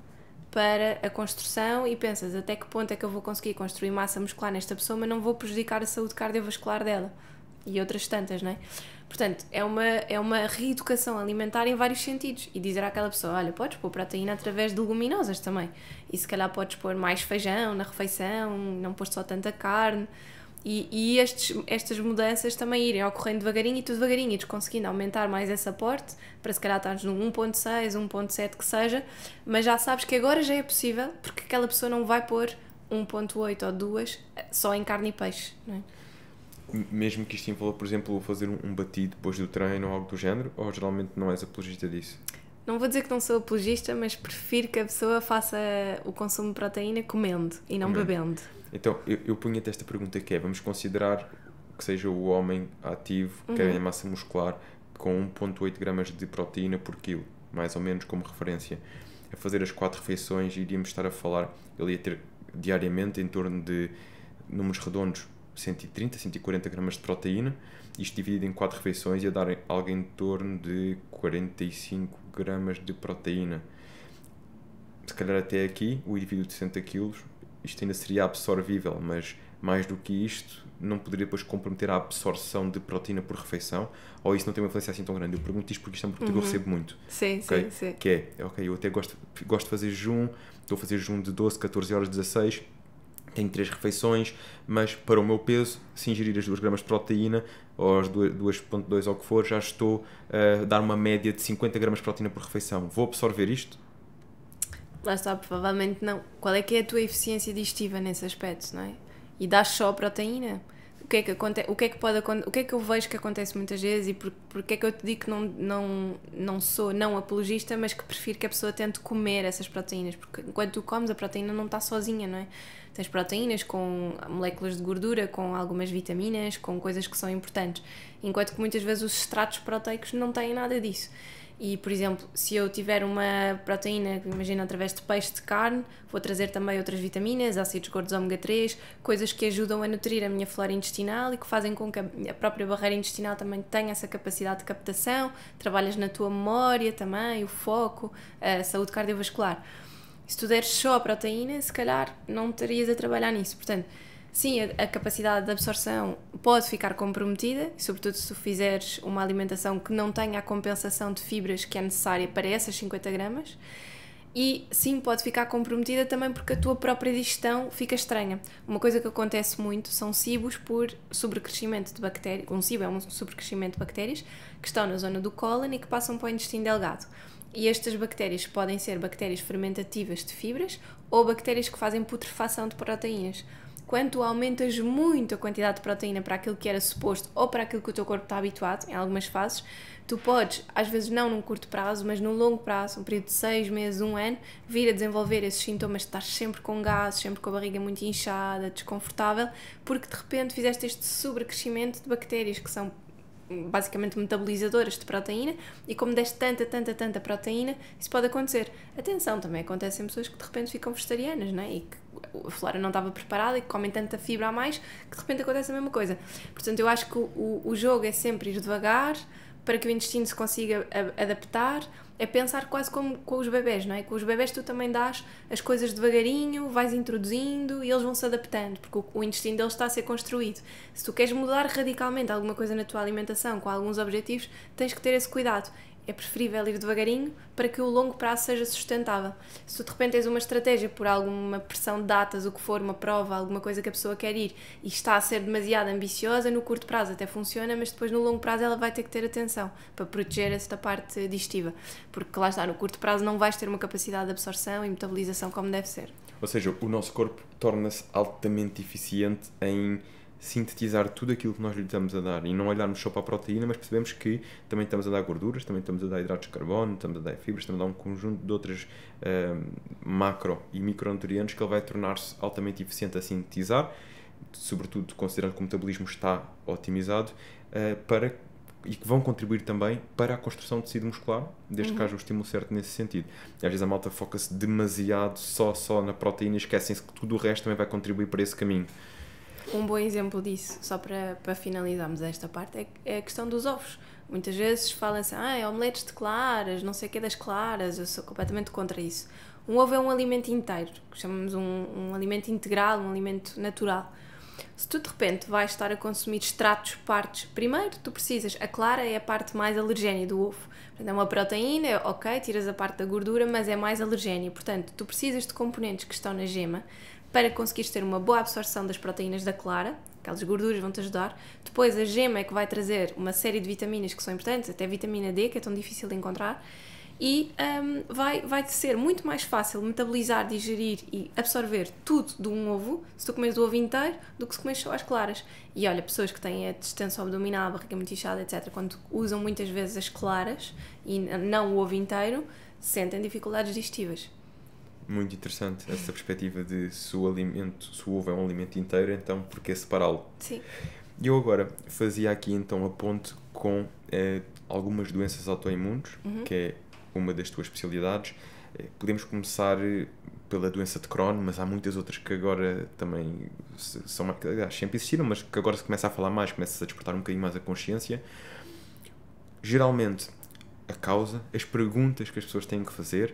para a construção e pensas até que ponto é que eu vou conseguir construir massa muscular nesta pessoa, mas não vou prejudicar a saúde cardiovascular dela e outras tantas, não é? Portanto, é uma reeducação alimentar em vários sentidos e dizer àquela pessoa, olha, podes pôr proteína através de leguminosas também e se calhar podes pôr mais feijão na refeição, não pôr só tanta carne e estas mudanças também irem ocorrendo devagarinho e tu devagarinho ires conseguindo aumentar mais esse aporte para se calhar estarmos no 1.6, 1.7 que seja, mas já sabes que agora já é possível porque aquela pessoa não vai pôr 1.8 ou 2 só em carne e peixe, não é? Mesmo que isto envolva, por exemplo, fazer um batido depois do treino ou algo do género, ou geralmente não és apologista disso? Não vou dizer que não sou apologista, mas prefiro que a pessoa faça o consumo de proteína comendo e não bebendo. Então, eu punha-te esta pergunta que é, vamos considerar que seja o homem ativo, que ganha massa muscular, com 1.8 gramas de proteína por quilo, mais ou menos como referência. A fazer as 4 refeições, iríamos estar a falar, ele ia ter diariamente em torno de números redondos, 130, 140 gramas de proteína, isto dividido em 4 refeições ia dar algo em torno de 45 gramas de proteína. Se calhar até aqui, o indivíduo de 60 kg, isto ainda seria absorvível, mas mais do que isto, não poderia depois comprometer a absorção de proteína por refeição, ou isso não tem uma influência assim tão grande? Eu pergunto isto porque isto é uma pergunta que eu recebo muito. Sim, okay? sim. Que é, ok, eu até gosto de fazer jejum, estou a fazer jejum de 12, 14 horas, 16, tenho 3 refeições, mas para o meu peso, se ingerir as 2 gramas de proteína, ou as 2.2 ou o que for, já estou a dar uma média de 50 gramas de proteína por refeição. Vou absorver isto? Lá está, provavelmente não. Qual é que é a tua eficiência digestiva nesse aspecto, não é? E dás só proteína? O que é que acontece? O que é que eu vejo que acontece muitas vezes e porque é que eu te digo que não sou não apologista, mas que prefiro que a pessoa tente comer essas proteínas, porque enquanto tu comes a proteína não está sozinha, não é? Tens proteínas com moléculas de gordura, com algumas vitaminas, com coisas que são importantes, enquanto que muitas vezes os extratos proteicos não têm nada disso. E, por exemplo, se eu tiver uma proteína, imagina através de peixe, de carne, vou trazer também outras vitaminas, ácidos gordos ômega 3, coisas que ajudam a nutrir a minha flora intestinal e que fazem com que a própria barreira intestinal também tenha essa capacidade de captação, trabalhas na tua memória também, o foco, a saúde cardiovascular. Se tu deres só a proteína, se calhar não estarias a trabalhar nisso. Portanto, sim, a capacidade de absorção pode ficar comprometida, sobretudo se tu fizeres uma alimentação que não tenha a compensação de fibras que é necessária para essas 50 gramas. E sim, pode ficar comprometida também porque a tua própria digestão fica estranha. Uma coisa que acontece muito são SIBOs por sobrecrescimento de bactérias. Um SIBO é um sobrecrescimento de bactérias que estão na zona do cólon e que passam para o intestino delgado. E estas bactérias podem ser bactérias fermentativas de fibras ou bactérias que fazem putrefação de proteínas. Quando tu aumentas muito a quantidade de proteína para aquilo que era suposto ou para aquilo que o teu corpo está habituado, em algumas fases, tu podes, às vezes não num curto prazo, mas num longo prazo, um período de 6 meses, 1 ano, vir a desenvolver esses sintomas de estar sempre com gases, sempre com a barriga muito inchada, desconfortável, porque de repente fizeste este sobrecrescimento de bactérias que são basicamente metabolizadoras de proteína, e como deste tanta proteína, isso pode acontecer. Atenção, também acontece em pessoas que de repente ficam vegetarianas, não é? E que a flora não estava preparada e que comem tanta fibra a mais que de repente acontece a mesma coisa. Portanto, eu acho que o jogo é sempre ir devagar para que o intestino se consiga adaptar. É pensar quase como com os bebés, não é? Com os bebés tu também dás as coisas devagarinho, vais introduzindo e eles vão se adaptando, porque o intestino deles está a ser construído. Se tu queres mudar radicalmente alguma coisa na tua alimentação com alguns objetivos, tens que ter esse cuidado. É preferível ir devagarinho para que o longo prazo seja sustentável. Se tu de repente tens uma estratégia por alguma pressão de datas, o que for, uma prova, alguma coisa que a pessoa quer ir e está a ser demasiado ambiciosa, no curto prazo até funciona, mas depois no longo prazo ela vai ter que ter atenção para proteger esta parte digestiva. Porque lá está, no curto prazo não vais ter uma capacidade de absorção e metabolização como deve ser. Ou seja, o nosso corpo torna-se altamente eficiente em sintetizar tudo aquilo que nós lhe estamos a dar e não olharmos só para a proteína, mas percebemos que também estamos a dar gorduras, também estamos a dar hidratos de carbono, estamos a dar fibras, estamos a dar um conjunto de outros macro e micronutrientes que ele vai tornar-se altamente eficiente a sintetizar, sobretudo considerando que o metabolismo está otimizado, e que vão contribuir também para a construção de tecido muscular, desde que haja o estímulo certo nesse sentido. E às vezes a malta foca-se demasiado só na proteína e esquecem-se que tudo o resto também vai contribuir para esse caminho. Um bom exemplo disso, só para finalizarmos esta parte, é a questão dos ovos. Muitas vezes falam-se, omeletes de claras, não sei o que das claras, eu sou completamente contra isso. Um ovo é um alimento inteiro, que chamamos um alimento integral, um alimento natural. Se tu de repente vais estar a consumir extratos, partes, primeiro tu precisas, a clara é a parte mais alergénia do ovo. Portanto, é uma proteína, ok, tiras a parte da gordura, mas é mais alergénia. Portanto, tu precisas de componentes que estão na gema para conseguires ter uma boa absorção das proteínas da clara, aquelas gorduras vão-te ajudar. Depois a gema é que vai trazer uma série de vitaminas que são importantes, até vitamina D, que é tão difícil de encontrar, e vai ser muito mais fácil metabolizar, digerir e absorver tudo de um ovo, se tu comes o ovo inteiro, do que se comes só as claras. E olha, pessoas que têm a distensão abdominal, a barriga muito inchada, etc., quando usam muitas vezes as claras e não o ovo inteiro, sentem dificuldades digestivas. Muito interessante essa perspectiva de se o ovo é um alimento inteiro, então por que separá-lo? Sim. E eu agora fazia aqui então a ponte com algumas doenças autoimunes, que é uma das tuas especialidades. Podemos começar pela doença de Crohn, mas há muitas outras que agora também são, sempre existiram, mas que agora se começa a falar mais, começa a despertar um bocadinho mais a consciência. Geralmente, a causa, as perguntas que as pessoas têm que fazer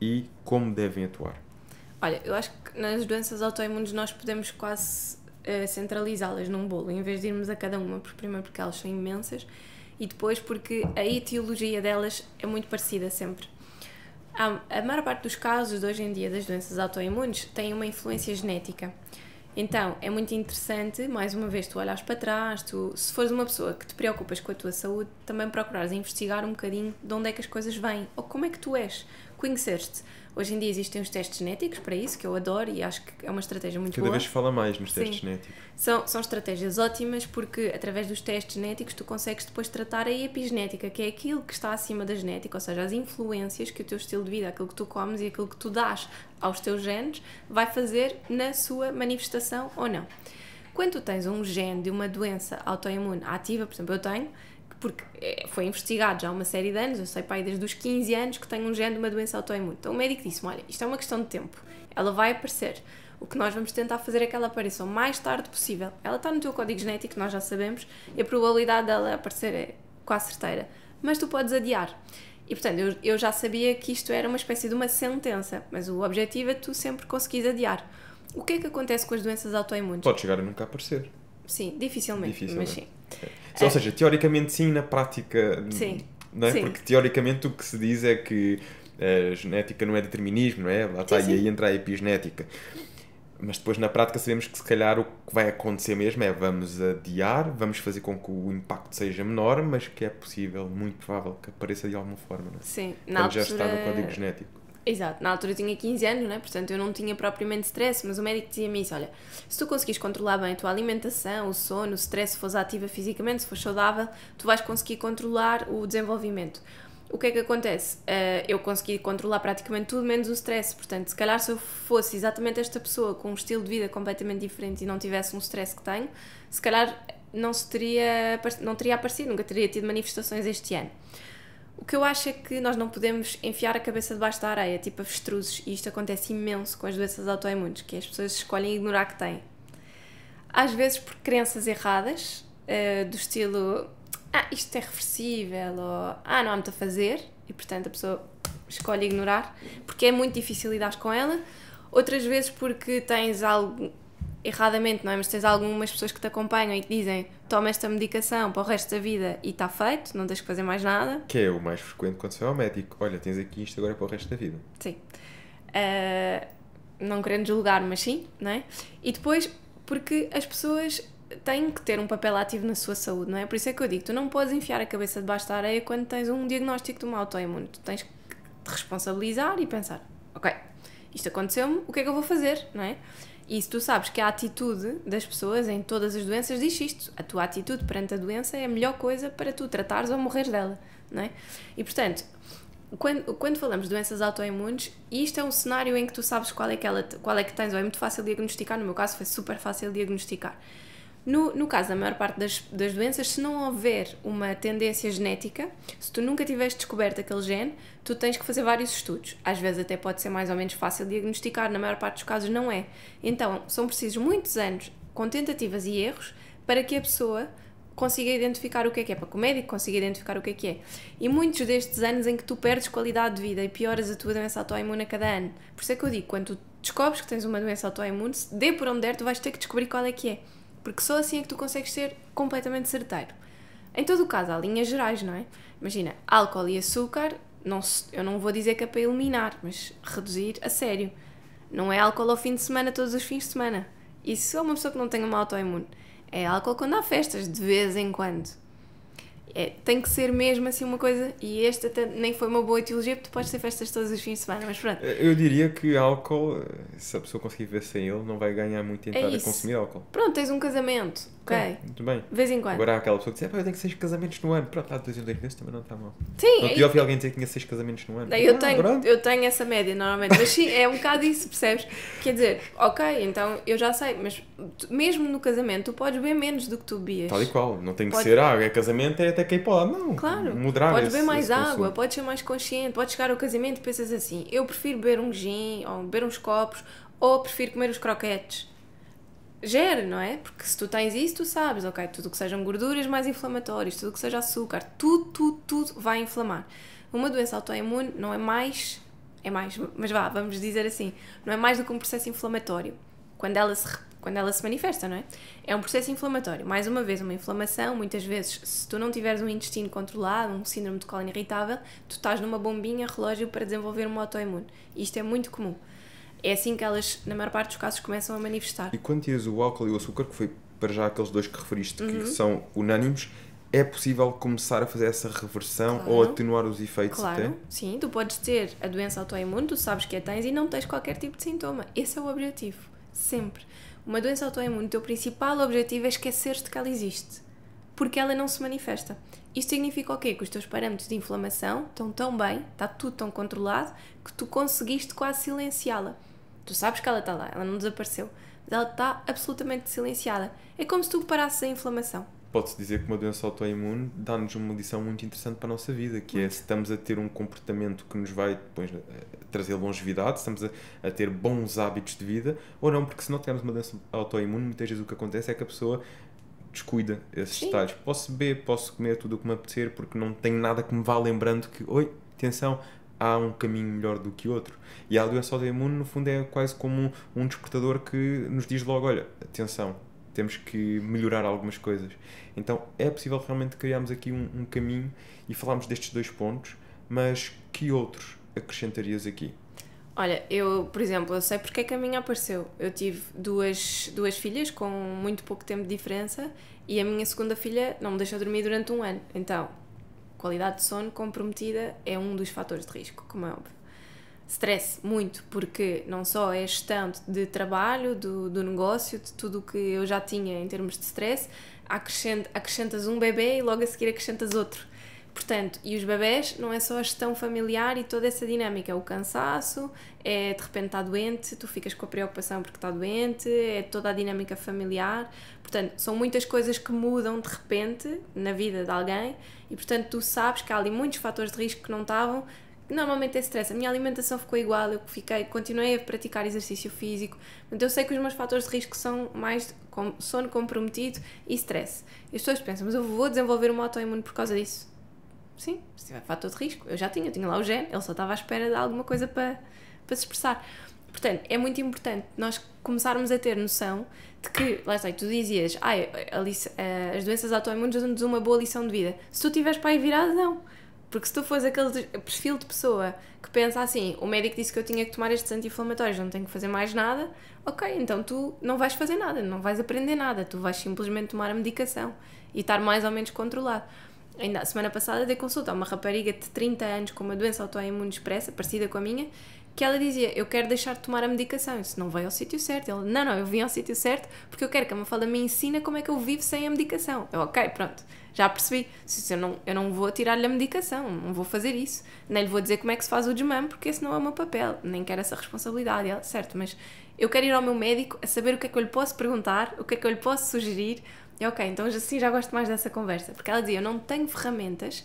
e como devem atuar. Olha, eu acho que nas doenças autoimunes nós podemos quase centralizá-las num bolo, em vez de irmos a cada uma, primeiro porque elas são imensas e depois porque a etiologia delas é muito parecida sempre. A maior parte dos casos de hoje em dia das doenças autoimunes tem uma influência genética. Então, é muito interessante, mais uma vez, tu olhares para trás, se fores uma pessoa que te preocupas com a tua saúde, também procurares investigar um bocadinho de onde é que as coisas vêm, ou como é que tu és, conhecer-te. Hoje em dia existem os testes genéticos para isso, que eu adoro e acho que é uma estratégia muito boa. Cada vez se fala mais nos testes genéticos. São estratégias ótimas porque, através dos testes genéticos, tu consegues depois tratar a epigenética, que é aquilo que está acima da genética, ou seja, as influências que o teu estilo de vida, aquilo que tu comes e aquilo que tu dás aos teus genes, vai fazer na sua manifestação ou não. Quando tu tens um gene de uma doença autoimune ativa, por exemplo, eu tenho, porque foi investigado já há uma série de anos, eu sei pai desde os 15 anos que tenho um gene de uma doença autoimune. Então o médico disse-me, olha, isto é uma questão de tempo, ela vai aparecer. O que nós vamos tentar fazer é que ela apareça o mais tarde possível. Ela está no teu código genético, nós já sabemos, e a probabilidade dela aparecer é quase certeira. Mas tu podes adiar. E portanto, eu já sabia que isto era uma espécie de uma sentença, mas o objetivo é tu sempre conseguires adiar. O que é que acontece com as doenças autoimunes? Pode chegar a nunca aparecer. Sim, dificilmente. Mas sim. Ou seja, teoricamente sim, na prática sim. Não é? Sim. Porque teoricamente o que se diz é que a genética não é determinismo, não é? Lá está, sim. E aí entra a epigenética. Mas depois na prática sabemos que se calhar o que vai acontecer mesmo é vamos adiar, vamos fazer com que o impacto seja menor, mas que é possível, muito provável, que apareça de alguma forma, não é? Sim, Quando já está no código genético. Exato, na altura eu tinha 15 anos, né? Portanto eu não tinha propriamente stress, mas o médico dizia-me isso, olha, se tu conseguires controlar bem a tua alimentação, o sono, o stress, se fores ativa fisicamente, se fores saudável, tu vais conseguir controlar o desenvolvimento. O que é que acontece? Eu consegui controlar praticamente tudo menos o stress, portanto se calhar se eu fosse exatamente esta pessoa com um estilo de vida completamente diferente e não tivesse um stress que tenho, se calhar não teria aparecido, nunca teria tido manifestações este ano. O que eu acho é que nós não podemos enfiar a cabeça debaixo da areia, tipo avestruzes, e isto acontece imenso com as doenças autoimunes, que as pessoas escolhem ignorar que têm. Às vezes por crenças erradas, do estilo, isto é reversível, ou não há muito a fazer, e portanto a pessoa escolhe ignorar, porque é muito difícil lidar com ela. Outras vezes porque tens algo erradamente, não é? Mas tens algumas pessoas que te acompanham e que dizem toma esta medicação para o resto da vida e está feito, não tens que fazer mais nada. Que é o mais frequente quando se vai ao médico. Olha, tens aqui isto agora para o resto da vida. Sim. Não querendo julgar, mas sim, não é? E depois, porque as pessoas têm que ter um papel ativo na sua saúde, não é? Por isso é que eu digo, tu não podes enfiar a cabeça debaixo da areia quando tens um diagnóstico de uma autoimune. Tu tens que te responsabilizar e pensar, ok, isto aconteceu-me, o que é que eu vou fazer, não é? E se tu sabes que a atitude das pessoas em todas as doenças diz isto, a tua atitude perante a doença é a melhor coisa para tu tratares ou morreres dela, não é? E portanto, quando falamos de doenças autoimunes, isto é um cenário em que tu sabes qual é que tens, ou é muito fácil diagnosticar, no meu caso foi super fácil diagnosticar. No caso da maior parte das doenças, se não houver uma tendência genética, se tu nunca tiveste descoberto aquele gene, tu tens que fazer vários estudos. Às vezes até pode ser mais ou menos fácil diagnosticar, na maior parte dos casos não é. Então, são precisos muitos anos com tentativas e erros para que a pessoa consiga identificar o que é, para que o médico consiga identificar o que é. E muitos destes anos em que tu perdes qualidade de vida e pioras a tua doença autoimune a cada ano. Por isso é que eu digo, quando tu descobres que tens uma doença autoimune, se dê por onde der, tu vais ter que descobrir qual é que é. Porque só assim é que tu consegues ser completamente certeiro. Em todo o caso, há linhas gerais, não é? Imagina, álcool e açúcar, eu não vou dizer que é para eliminar, mas reduzir a sério. Não é álcool ao fim de semana, todos os fins de semana. Isso é uma pessoa que não tem uma autoimune. É álcool quando há festas, de vez em quando. Tem que ser mesmo assim uma coisa, e este até nem foi uma boa etiologia, porque tu podes ter festas todos os fins de semana, mas pronto. Eu diria que álcool, se a pessoa conseguir viver sem ele, não vai ganhar muito em estar a consumir álcool. Pronto, tens um casamento, ok? Muito bem. De vez em quando. Agora há aquela pessoa que diz, eu tenho 6 casamentos no ano. Pronto, há 2 em 2 meses também não está mal. Sim. Não te ouvi alguém dizer que tinha 6 casamentos no ano. Eu tenho essa média normalmente, mas sim, é um bocado isso, percebes? Quer dizer, ok, então eu já sei, mas mesmo no casamento tu podes beber menos do que tu bebias. Tal e qual, não tem que ser, é casamento, é até quem pode, não. Claro, Moderar podes beber mais água, consumo. podes ser mais consciente, podes chegar ao casamento e pensas assim, eu prefiro beber um gin, ou beber uns copos, ou prefiro comer os croquetes. Gera, não é? Porque se tu tens isso, tu sabes, ok, tudo que sejam gorduras mais inflamatórias, tudo que seja açúcar, tudo vai inflamar. Uma doença autoimune não é mais, mas vamos dizer assim, não é mais do que um processo inflamatório. Quando ela se manifesta, não é? É um processo inflamatório. Mais uma vez, uma inflamação, muitas vezes, se tu não tiveres um intestino controlado, um síndrome de cólon irritável, tu estás numa bombinha relógio para desenvolver uma autoimune. Isto é muito comum. É assim que elas, na maior parte dos casos, começam a manifestar. E quando tiras o álcool e o açúcar, que foi para já aqueles dois que referiste, que são unânimes, é possível começar a fazer essa reversão, claro, ou atenuar os efeitos? Claro, até? Sim, tu podes ter a doença autoimune, tu sabes que a tens e não tens qualquer tipo de sintoma. Esse é o objetivo, sempre. Uma doença autoimune, o teu principal objetivo é esquecer-te que ela existe, porque ela não se manifesta. Isto significa o quê? Que os teus parâmetros de inflamação estão tão bem, está tudo tão controlado, que tu conseguiste quase silenciá-la. Tu sabes que ela está lá, ela não desapareceu, mas ela está absolutamente silenciada. É como se tu parasses a inflamação. Pode-se dizer que uma doença autoimune dá-nos uma lição muito interessante para a nossa vida, que é se estamos a ter um comportamento que nos vai depois trazer longevidade, se estamos a ter bons hábitos de vida, ou não, porque se não tivermos uma doença autoimune, muitas vezes o que acontece é que a pessoa descuida esses detalhes. Posso beber, posso comer tudo o que me apetecer, porque não tenho nada que me vá lembrando que, atenção, há um caminho melhor do que outro. E a doença autoimune, no fundo, é quase como um despertador que nos diz logo, olha, atenção, temos que melhorar algumas coisas. Então é possível realmente criarmos aqui um caminho e falarmos destes dois pontos, mas que outros acrescentarias aqui? Olha, eu, por exemplo, eu sei porque é que a minha apareceu. Eu tive duas filhas com muito pouco tempo de diferença e a minha segunda filha não me deixou dormir durante 1 ano. Então, qualidade de sono comprometida é um dos fatores de risco, como é óbvio. Stress, muito, porque não só é a gestão de trabalho, do negócio, de tudo o que eu já tinha em termos de stress, acrescentas um bebê e logo a seguir acrescentas outro. Portanto, e os bebés não é só a gestão familiar e toda essa dinâmica, é o cansaço, é de repente está doente, tu ficas com a preocupação porque está doente, é toda a dinâmica familiar. Portanto, são muitas coisas que mudam de repente na vida de alguém e, portanto, tu sabes que há ali muitos fatores de risco que não estavam. Normalmente é stress. A minha alimentação ficou igual, continuei a praticar exercício físico. Portanto, eu sei que os meus fatores de risco são mais sono comprometido e stress. E as pessoas pensam, mas eu vou desenvolver uma autoimune por causa disso? Sim, se tiver fator de risco. Eu tinha lá o gene, ele só estava à espera de alguma coisa para se expressar. Portanto, é muito importante nós começarmos a ter noção de que, lá está, tu dizias, as doenças autoimunes dão-nos uma boa lição de vida. Se tu tiveres para aí virado, não. Porque se tu fores aquele perfil de pessoa que pensa assim, o médico disse que eu tinha que tomar estes anti-inflamatórios, não tenho que fazer mais nada, ok, então tu não vais fazer nada, não vais aprender nada, tu vais simplesmente tomar a medicação e estar mais ou menos controlado. Ainda a semana passada dei consulta a uma rapariga de 30 anos com uma doença autoimune expressa, parecida com a minha, que ela dizia, eu quero deixar de tomar a medicação. Eu disse, não vai ao sítio certo. Ela, não, eu vim ao sítio certo porque eu quero que a Mafalda me ensine como é que eu vivo sem a medicação. Eu, ok, pronto, já percebi. Eu não vou tirar-lhe a medicação, não vou fazer isso. Nem lhe vou dizer como é que se faz o desmame, porque esse não é o meu papel, nem quero essa responsabilidade. Ela, certo, mas eu quero ir ao meu médico a saber o que é que eu lhe posso perguntar, o que é que eu lhe posso sugerir. E ok, então assim já gosto mais dessa conversa, porque ela dizia, eu não tenho ferramentas.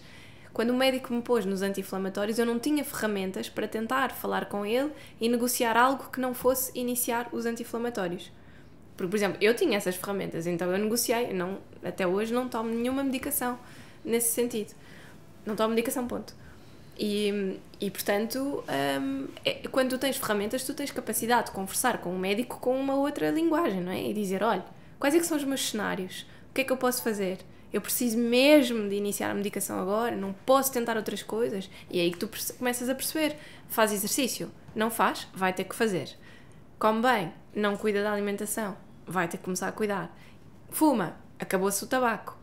Quando o médico me pôs nos anti-inflamatórios, eu não tinha ferramentas para tentar falar com ele e negociar algo que não fosse iniciar os anti-inflamatórios. Porque, por exemplo, eu tinha essas ferramentas, então eu negociei, até hoje não tomo nenhuma medicação nesse sentido. Não tomo medicação, ponto. E portanto, quando tu tens ferramentas, tu tens capacidade de conversar com o médico com uma outra linguagem, não é? E dizer, olha, quais é que são os meus cenários? O que é que eu posso fazer? Eu preciso mesmo de iniciar a medicação agora? Não posso tentar outras coisas? E é aí que tu começas a perceber. Faz exercício? Não faz? Vai ter que fazer. Come bem? Não cuida da alimentação? Vai ter que começar a cuidar. Fuma? Acabou-se o tabaco.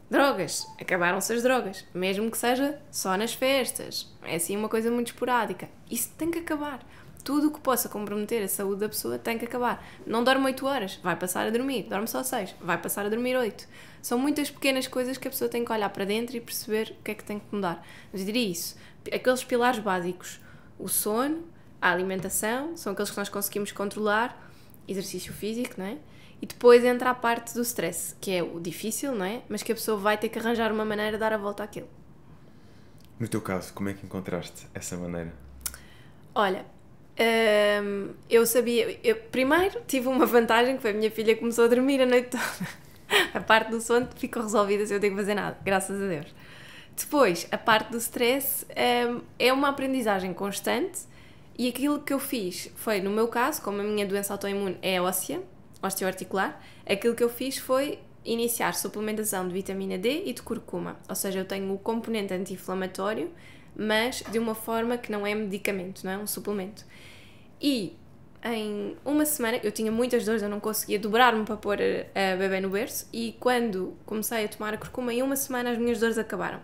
Drogas? Acabaram-se as drogas. Mesmo que seja só nas festas. É assim uma coisa muito esporádica. Isso tem que acabar. Tudo o que possa comprometer a saúde da pessoa tem que acabar. Não dorme 8 horas, vai passar a dormir. Dorme só 6, vai passar a dormir 8. São muitas pequenas coisas que a pessoa tem que olhar para dentro e perceber o que é que tem que mudar. Mas eu diria isso. Aqueles pilares básicos. O sono, a alimentação, são aqueles que nós conseguimos controlar. Exercício físico, não é? E depois entra a parte do stress, que é o difícil, não é? Mas que a pessoa vai ter que arranjar uma maneira de dar a volta àquilo. No teu caso, como é que encontraste essa maneira? Olha, eu sabia... primeiro tive uma vantagem, que foi a minha filha começou a dormir a noite toda. A parte do sono ficou resolvida sem eu ter que fazer nada, graças a Deus. Depois, a parte do stress é uma aprendizagem constante e aquilo que eu fiz foi, no meu caso, como a minha doença autoimune é óssea, osteoarticular, aquilo que eu fiz foi iniciar suplementação de vitamina D e de curcuma. Ou seja, eu tenho o componente anti-inflamatório, mas de uma forma que não é medicamento, não é um suplemento. E em uma semana, eu tinha muitas dores, eu não conseguia dobrar-me para pôr a bebê no berço e quando comecei a tomar a curcuma, em uma semana as minhas dores acabaram.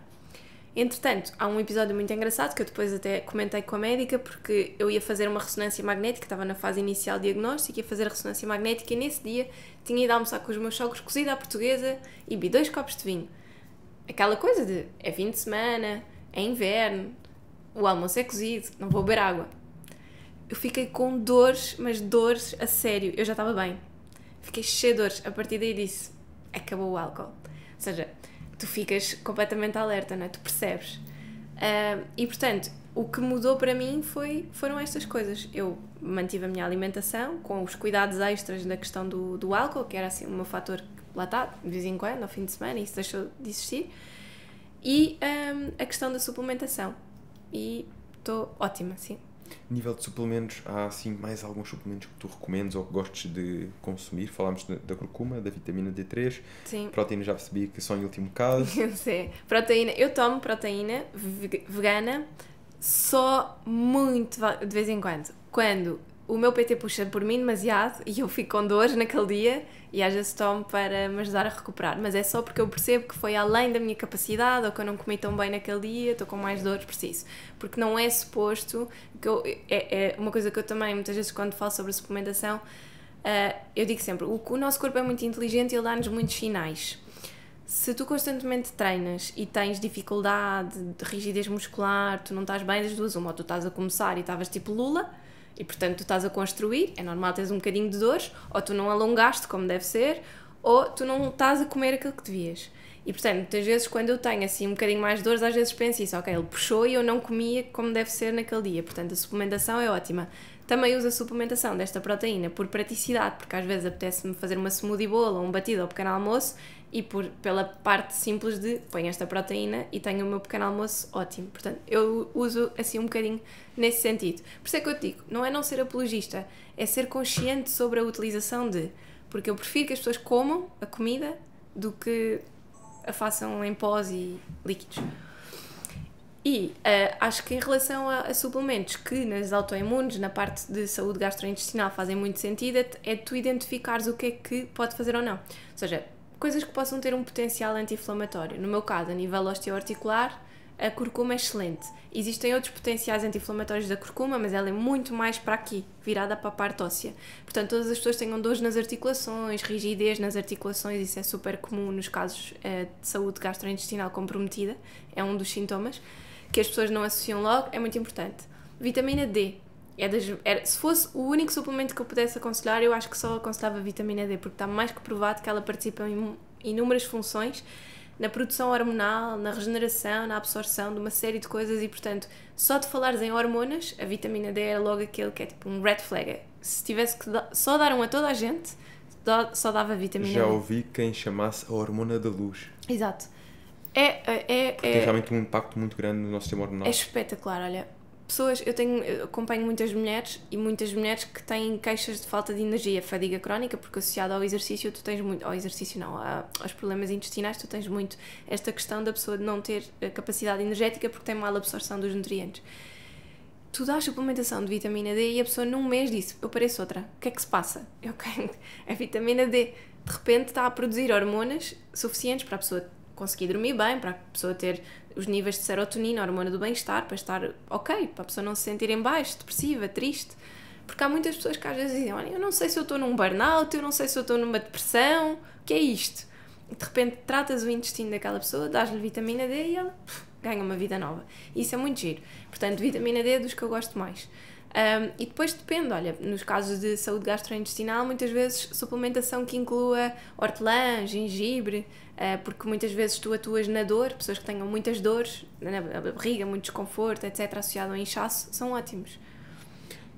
Entretanto, há um episódio muito engraçado que eu depois até comentei com a médica porque eu ia fazer uma ressonância magnética, estava na fase inicial de diagnóstico, ia fazer a ressonância magnética e nesse dia tinha ido almoçar com os meus sogros cozida à portuguesa e bebi 2 copos de vinho. Aquela coisa de é fim de semana, é inverno, o almoço é cozido, não vou beber água. Eu fiquei com dores, mas dores a sério, eu já estava bem. Fiquei cheia de dores, a partir daí disse, acabou o álcool. Ou seja, tu ficas completamente alerta, não é? Tu percebes. E portanto, o que mudou para mim foram estas coisas. Eu mantive a minha alimentação com os cuidados extras da questão do álcool, que era assim o meu fator que lá está, de vez em quando, ao fim de semana, isso deixou de existir. E a questão da suplementação. E estou ótima, sim. A nível de suplementos, há assim mais alguns suplementos que tu recomendas ou que gostes de consumir? Falámos da curcuma, da vitamina D3. Sim. Proteína já percebi que só em último caso. Sim. Proteína, eu tomo proteína vegana Só muito de vez em quando. Quando o meu PT puxa por mim demasiado e eu fico com dores naquele dia e às vezes tomo para me ajudar a recuperar. Mas é só porque eu percebo que foi além da minha capacidade ou que eu não comi tão bem naquele dia, estou com mais dores, preciso. Porque não é suposto, é uma coisa que eu também, muitas vezes quando falo sobre a suplementação, eu digo sempre, o nosso corpo é muito inteligente e ele dá-nos muitos sinais. Se tu constantemente treinas e tens dificuldade de rigidez muscular, tu não estás bem das duas, uma, ou tu estás a começar e estavas tipo Lula, e portanto tu estás a construir, é normal teres um bocadinho de dores, ou tu não alongaste como deve ser, ou tu não estás a comer aquilo que devias. E portanto, muitas vezes quando eu tenho assim um bocadinho mais de dores, às vezes penso isso, ok, ele puxou e eu não comia como deve ser naquele dia, portanto a suplementação é ótima. Também uso a suplementação desta proteína por praticidade, porque às vezes apetece-me fazer uma smoothie bowl ou um batido ao pequeno almoço, e pela parte simples de ponho esta proteína e tenho o meu pequeno almoço ótimo. Portanto, eu uso assim um bocadinho nesse sentido. Por isso é que eu te digo, não é não ser apologista, é ser consciente sobre a utilização de, porque eu prefiro que as pessoas comam a comida do que a façam em pós e líquidos. E acho que em relação a suplementos que nas autoimunes, na parte de saúde gastrointestinal fazem muito sentido, é tu identificares o que é que pode fazer ou não. Ou seja, coisas que possam ter um potencial anti-inflamatório. No meu caso, a nível osteoarticular, a curcuma é excelente. Existem outros potenciais anti-inflamatórios da curcuma, mas ela é muito mais para aqui, virada para a parte óssea. Portanto, todas as pessoas tenham dores nas articulações, rigidez nas articulações, isso é super comum nos casos de saúde gastrointestinal comprometida, é um dos sintomas, que as pessoas não associam logo, é muito importante. Vitamina D. Se fosse o único suplemento que eu pudesse aconselhar, eu acho que só aconselhava a vitamina D, porque está mais que provado que ela participa em inúmeras funções, na produção hormonal, na regeneração, na absorção de uma série de coisas e, portanto, só de falares em hormonas, a vitamina D é logo aquele que é tipo um red flag. Se tivesse que só dar um a toda a gente, só dava vitamina D. Já ouvi quem chamasse a hormona da luz. Exato. Tem realmente um impacto muito grande no nosso sistema hormonal. É espetacular, olha. Eu acompanho muitas mulheres que têm queixas de falta de energia, fadiga crónica, porque associado ao exercício tu tens muito, aos problemas intestinais tu tens muito esta questão da pessoa de não ter capacidade energética porque tem mal absorção dos nutrientes. Tu dás suplementação de vitamina D e a pessoa num mês disse, eu pareço outra, o que é que se passa? A vitamina D de repente está a produzir hormonas suficientes para a pessoa conseguir dormir bem, para a pessoa ter os níveis de serotonina, a hormona do bem-estar, para estar ok, para a pessoa não se sentir em baixo, depressiva, triste. Porque há muitas pessoas que às vezes dizem, olha, eu não sei se eu estou num burnout, eu não sei se eu estou numa depressão, o que é isto? E de repente tratas o intestino daquela pessoa, dás-lhe vitamina D e ela ganha uma vida nova. E isso é muito giro. Portanto, vitamina D é dos que eu gosto mais. E depois depende, olha, nos casos de saúde gastrointestinal, muitas vezes suplementação que inclua hortelã, gengibre, porque muitas vezes tu atuas na dor, pessoas que tenham muitas dores, na barriga, muito desconforto, etc., associado ao inchaço, são ótimos.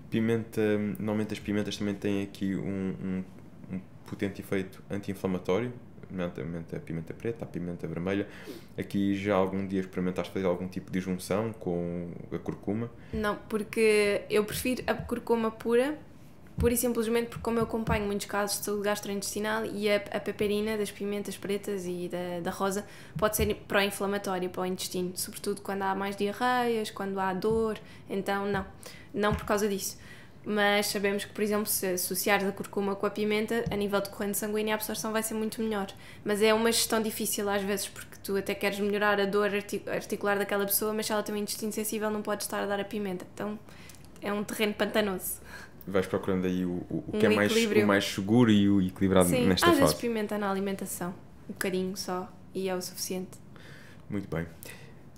Pimenta, normalmente as pimentas também têm aqui um potente efeito anti-inflamatório, nomeadamente a pimenta preta, a pimenta vermelha. Aqui já algum dia experimentaste fazer algum tipo de junção com a curcuma? Não, porque eu prefiro a curcuma pura e simplesmente porque como eu acompanho muitos casos de saúde gastrointestinal e a peperina das pimentas pretas e da rosa pode ser pró-inflamatória para o intestino, sobretudo quando há mais diarreias, quando há dor, então não por causa disso. Mas sabemos que, por exemplo, se associares a curcuma com a pimenta, a nível de corrente sanguínea a absorção vai ser muito melhor. Mas é uma gestão difícil às vezes, porque tu até queres melhorar a dor articular daquela pessoa, mas se ela tem um intestino sensível não pode estar a dar a pimenta. Então é um terreno pantanoso. Vais procurando aí o que é o mais seguro e o equilibrado. Sim, nesta fase. Às vezes pimenta na alimentação, um bocadinho só, e é o suficiente. Muito bem.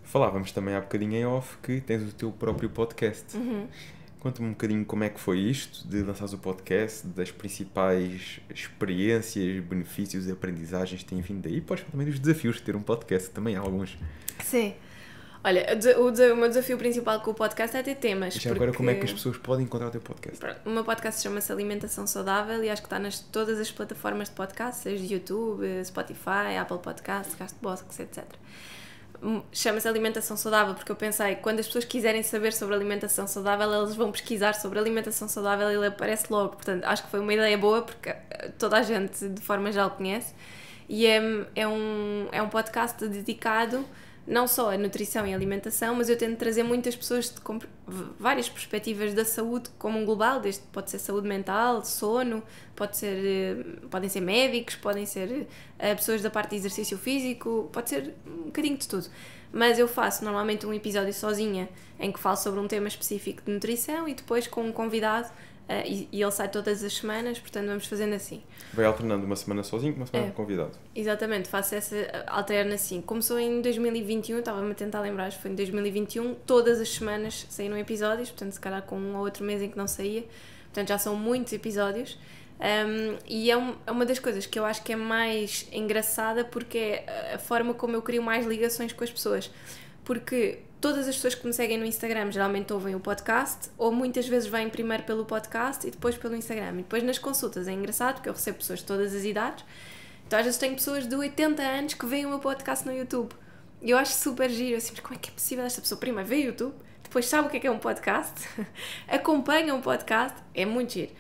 Falávamos também há bocadinho em off que tens o teu próprio podcast. Uhum. Conta-me um bocadinho como é que foi isto de lançares o podcast, das principais experiências, benefícios e aprendizagens que têm vindo daí. Podes falar também dos desafios de ter um podcast, que também há alguns. Sim. Olha, o meu desafio principal com o podcast é ter temas. Já agora, como é que as pessoas podem encontrar o teu podcast? O meu podcast chama-se Alimentação Saudável e acho que está todas as plataformas de podcast, seja YouTube, Spotify, Apple Podcasts, Castbox, etc. Chama-se Alimentação Saudável porque eu pensei que quando as pessoas quiserem saber sobre alimentação saudável, elas vão pesquisar sobre alimentação saudável e ele aparece logo. Portanto, acho que foi uma ideia boa porque toda a gente, de forma geral, conhece. E é um podcast dedicado não só a nutrição e a alimentação, mas eu tento trazer muitas pessoas com várias perspectivas da saúde como um global, desde pode ser saúde mental, sono, podem ser médicos, podem ser pessoas da parte de exercício físico, pode ser um bocadinho de tudo. Mas eu faço normalmente um episódio sozinha em que falo sobre um tema específico de nutrição e depois com um convidado e ele sai todas as semanas, portanto vamos fazendo assim. Vai alternando uma semana sozinho, uma semana com convidado. Exatamente, faço essa alterna assim. Começou em 2021, estava-me a tentar lembrar, acho que foi em 2021, todas as semanas saíram episódios, portanto se calhar com um ou outro mês em que não saía, portanto já são muitos episódios. E é uma das coisas que eu acho que é mais engraçada porque é a forma como eu crio mais ligações com as pessoas, porque todas as pessoas que me seguem no Instagram geralmente ouvem o podcast ou muitas vezes vêm primeiro pelo podcast e depois pelo Instagram, e depois nas consultas é engraçado porque eu recebo pessoas de todas as idades, então às vezes tenho pessoas de 80 anos que veem o meu podcast no YouTube e eu acho super giro, assim, mas como é que é possível esta pessoa primeiro ver o YouTube, depois sabe o que é um podcast, acompanha um podcast, é muito giro.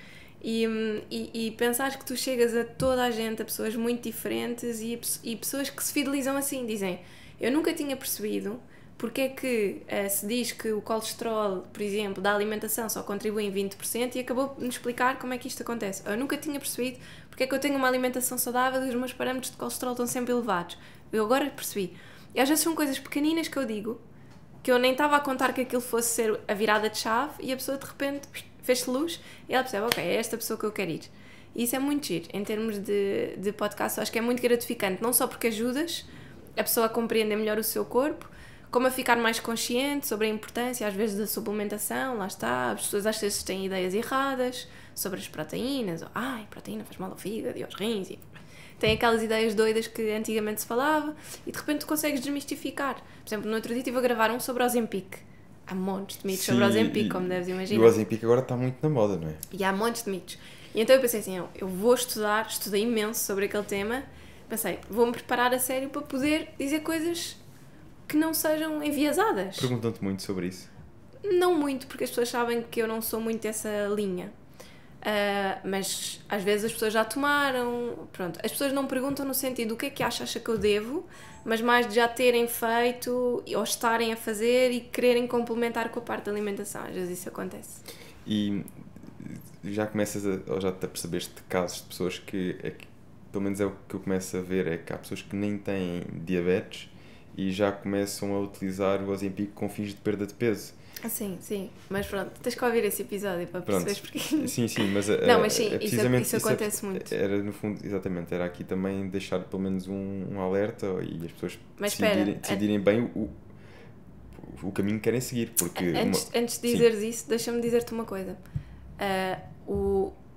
E pensar que tu chegas a toda a gente, a pessoas muito diferentes e pessoas que se fidelizam assim, dizem, eu nunca tinha percebido porque é que se diz que o colesterol, por exemplo, da alimentação só contribui em 20% e acabou de me explicar como é que isto acontece. Eu nunca tinha percebido porque é que eu tenho uma alimentação saudável e os meus parâmetros de colesterol estão sempre elevados. Eu agora percebi. E às vezes são coisas pequeninas que eu digo, que eu nem estava a contar que aquilo fosse ser a virada de chave e a pessoa de repente fez-se luz e ela percebe, ok, é esta pessoa que eu quero ir. E isso é muito giro. Em termos de podcast, eu acho que é muito gratificante, não só porque ajudas a pessoa a compreender melhor o seu corpo, como a ficar mais consciente sobre a importância, às vezes, da suplementação, lá está, as pessoas às vezes têm ideias erradas sobre as proteínas, ou, proteína faz mal ao fígado e aos rins, e tem aquelas ideias doidas que antigamente se falava, e de repente tu consegues desmistificar. Por exemplo, no outro dia estive a gravar um sobre o Ozempic. Há montes de mitos sobre o Ozempic, como deves imaginar. E o Ozempic agora está muito na moda, não é? E há montes de mitos. E então eu pensei assim, eu vou estudei imenso sobre aquele tema, pensei, vou-me preparar a sério para poder dizer coisas que não sejam enviesadas. Perguntam-te muito sobre isso? Não muito, porque as pessoas sabem que eu não sou muito dessa linha. Mas às vezes as pessoas já tomaram, pronto, as pessoas não perguntam no sentido o que é que acha que eu devo, mas mais de já terem feito ou estarem a fazer e quererem complementar com a parte da alimentação, às vezes isso acontece. E já começas ou já te apercebeste de casos de pessoas que pelo menos é o que eu começo a ver, é que há pessoas que nem têm diabetes e já começam a utilizar o Ozempic com fins de perda de peso. Sim, mas pronto, tens que ouvir esse episódio para perceberes porque... Sim, mas, não, mas sim, isso acontece muito. Era no fundo, exatamente, era aqui também deixar pelo menos um alerta e as pessoas decidirem bem o caminho que querem seguir, porque... Antes de dizeres isso, deixa-me dizer-te uma coisa.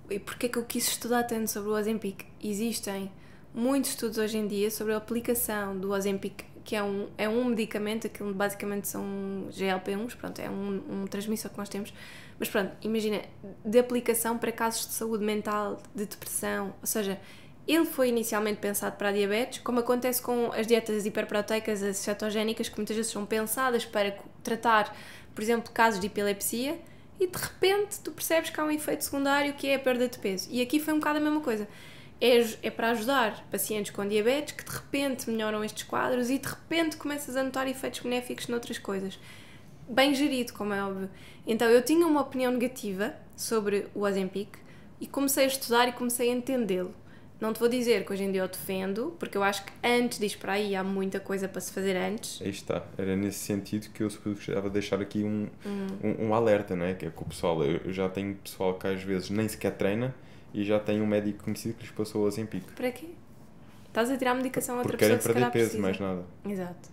E porque é que eu quis estudar tanto sobre o Ozempic? Existem muitos estudos hoje em dia sobre a aplicação do Ozempic, que é um medicamento, aquilo basicamente são GLP-1s, pronto, é um transmissor que nós temos, mas pronto, imagina, de aplicação para casos de saúde mental, de depressão, ou seja, ele foi inicialmente pensado para a diabetes, como acontece com as dietas hiperproteicas, as cetogénicas, que muitas vezes são pensadas para tratar, por exemplo, casos de epilepsia, e de repente tu percebes que há um efeito secundário que é a perda de peso, e aqui foi um bocado a mesma coisa. É para ajudar pacientes com diabetes que de repente melhoram estes quadros e de repente começas a notar efeitos benéficos noutras coisas. Bem gerido, como é óbvio. Então eu tinha uma opinião negativa sobre o Ozempic e comecei a estudar e comecei a entendê-lo. Não te vou dizer que hoje em dia eu defendo, porque eu acho que antes disso para aí há muita coisa para se fazer antes. Aí está, era nesse sentido que eu gostava de deixar aqui um alerta, não é? Que é que o pessoal, eu já tenho pessoal que às vezes nem sequer treina e já tem um médico conhecido que lhes passou o Ozempic. Para quê? Estás a tirar a medicação a outra pessoa que se calhar precisa. Porque querem perder peso, mais nada. Exato.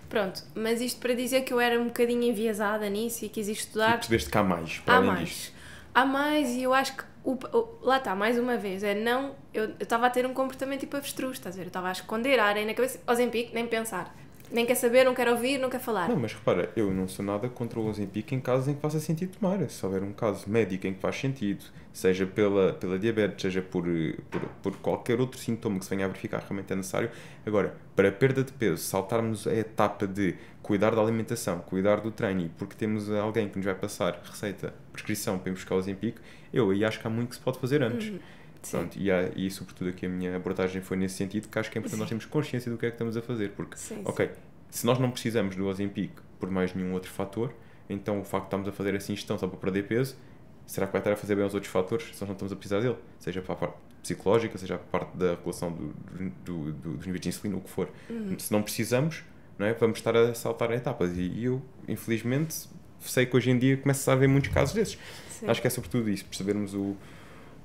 Pronto, mas isto para dizer que eu era um bocadinho enviesada nisso e quis estudar... E percebeste que há mais, para além disto. Há mais e eu acho que... lá está, mais uma vez, eu estava a ter um comportamento tipo avestruz, estás a ver? Eu estava a esconder a areia na cabeça, Ozempic, nem pensar. Nem quer saber, não quer ouvir, não quer falar. Não, mas repara, eu não sou nada contra o Ozempic em casos em que faça sentido tomar. Se houver um caso médico em que faz sentido, seja pela diabetes, seja por qualquer outro sintoma que se venha a verificar, realmente é necessário. Agora, para a perda de peso, saltarmos a etapa de cuidar da alimentação, cuidar do treino, porque temos alguém que nos vai passar receita, prescrição para ir buscar o Ozempic, eu aí acho que há muito que se pode fazer antes. Pronto, e sobretudo aqui a minha abordagem foi nesse sentido, que acho que é importante nós termos consciência do que é que estamos a fazer, porque, ok, Se nós não precisamos do Ozempic por mais nenhum outro fator, então o facto de estarmos a fazer essa ingestão só para perder peso, será que vai estar a fazer bem aos outros fatores se nós não estamos a precisar dele? Seja para a parte psicológica, seja para a parte da regulação dos níveis de insulina, o que for. Se não precisamos, não é? Vamos estar a saltar etapas. E eu, infelizmente, sei que hoje em dia começo a ver muitos casos desses. Sim. Acho que é sobretudo isso, percebermos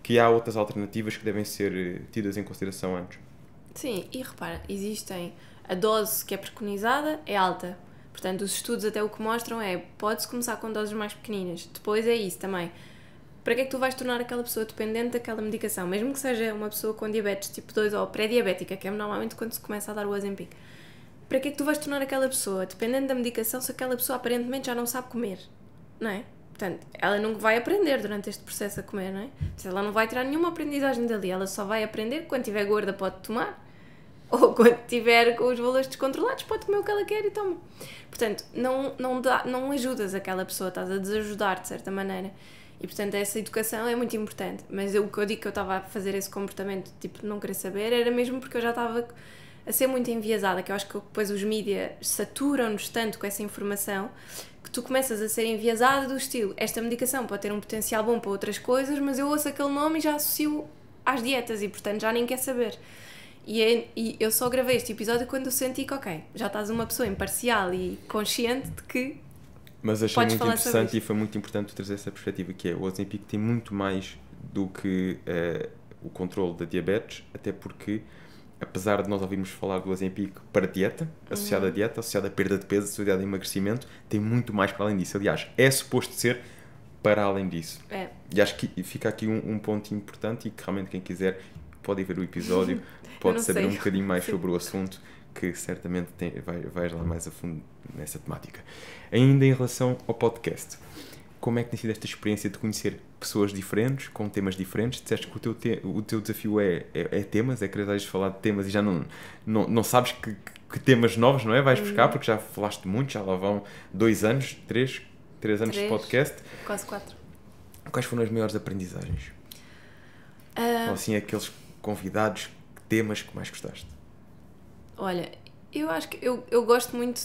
que há outras alternativas que devem ser tidas em consideração antes. Sim, e repara, a dose que é preconizada é alta. Portanto, os estudos até o que mostram pode-se começar com doses mais pequeninas. Depois é isso também. Para que é que tu vais tornar aquela pessoa dependente daquela medicação? Mesmo que seja uma pessoa com diabetes tipo 2 ou pré-diabética, que é normalmente quando se começa a dar o Ozempic. Para que é que tu vais tornar aquela pessoa dependente da medicação se aquela pessoa aparentemente já não sabe comer? Não é? Portanto, ela não vai aprender durante este processo a comer, não é? Ela não vai tirar nenhuma aprendizagem dali. Ela só vai aprender quando estiver gorda pode tomar. Ou quando tiver com os valores descontrolados, pode comer o que ela quer e toma. Portanto, não ajudas aquela pessoa, estás a desajudar de certa maneira. E, portanto, essa educação é muito importante. Mas o que eu digo que eu estava a fazer esse comportamento, tipo, de não querer saber, era mesmo porque eu já estava a ser muito enviesada, que eu acho que depois os mídias saturam-nos tanto com essa informação, que tu começas a ser enviesada do estilo, esta medicação pode ter um potencial bom para outras coisas, mas eu ouço aquele nome e já associo às dietas e, portanto, já nem quer saber. E eu só gravei este episódio quando eu senti que, ok, já estás uma pessoa imparcial e consciente de que mas achei podes muito falar interessante e foi muito importante trazer essa perspectiva, que é o Ozempic tem muito mais do que o controle da diabetes, até porque, apesar de nós ouvirmos falar do Ozempic para dieta, associado à dieta, associado à perda de peso, associado a emagrecimento, tem muito mais para além disso. Aliás, é suposto ser para além disso. É. E acho que fica aqui um ponto importante e que realmente quem quiser pode ir ver o episódio, pode saber um bocadinho mais sobre o assunto, que certamente vais lá mais a fundo nessa temática. Ainda em relação ao podcast, como é que tem sido esta experiência de conhecer pessoas diferentes, com temas diferentes? Disseste que o teu desafio é temas, é querer falar de temas e já não sabes que temas novos, não é? Vais buscar, porque já falaste muito, já lá vão 2 anos, 3 anos de podcast. Quase 4. Quais foram as maiores aprendizagens? Ou assim, aqueles convidados, temas que mais gostaste? Olha, eu acho que eu gosto muito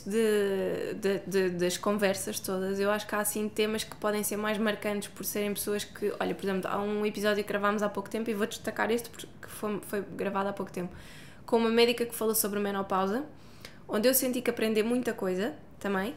das conversas todas. Eu acho que há assim temas que podem ser mais marcantes por serem pessoas que... Olha, por exemplo, há um episódio que gravámos há pouco tempo e vou destacar este porque foi gravado há pouco tempo, com uma médica que falou sobre menopausa, onde eu senti que aprendi muita coisa também,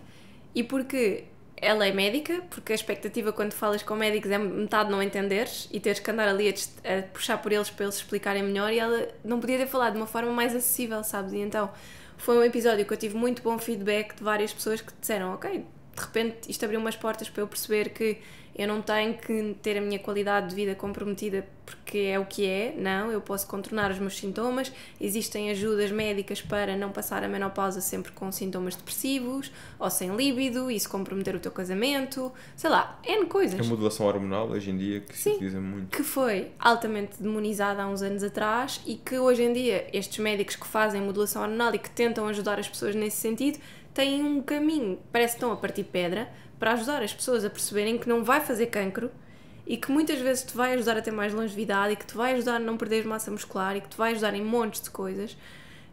e porque ela é médica, porque a expectativa quando falas com médicos é metade não entenderes e teres que andar ali a puxar por eles para eles explicarem melhor, e ela não podia ter falado de uma forma mais acessível, sabes? E então foi um episódio que eu tive muito bom feedback de várias pessoas que disseram, ok, de repente isto abriu umas portas para eu perceber que eu não tenho que ter a minha qualidade de vida comprometida porque é o que é, não, eu posso contornar os meus sintomas, existem ajudas médicas para não passar a menopausa sempre com sintomas depressivos ou sem líbido, isso comprometer o teu casamento, sei lá, N coisas. A modulação hormonal hoje em dia que se utiliza muito. Que foi altamente demonizada há uns anos atrás e que hoje em dia estes médicos que fazem modulação hormonal e que tentam ajudar as pessoas nesse sentido têm um caminho, parece que estão a partir pedra, para ajudar as pessoas a perceberem que não vai fazer cancro e que muitas vezes te vai ajudar a ter mais longevidade e que te vai ajudar a não perder massa muscular e que te vai ajudar em montes de coisas,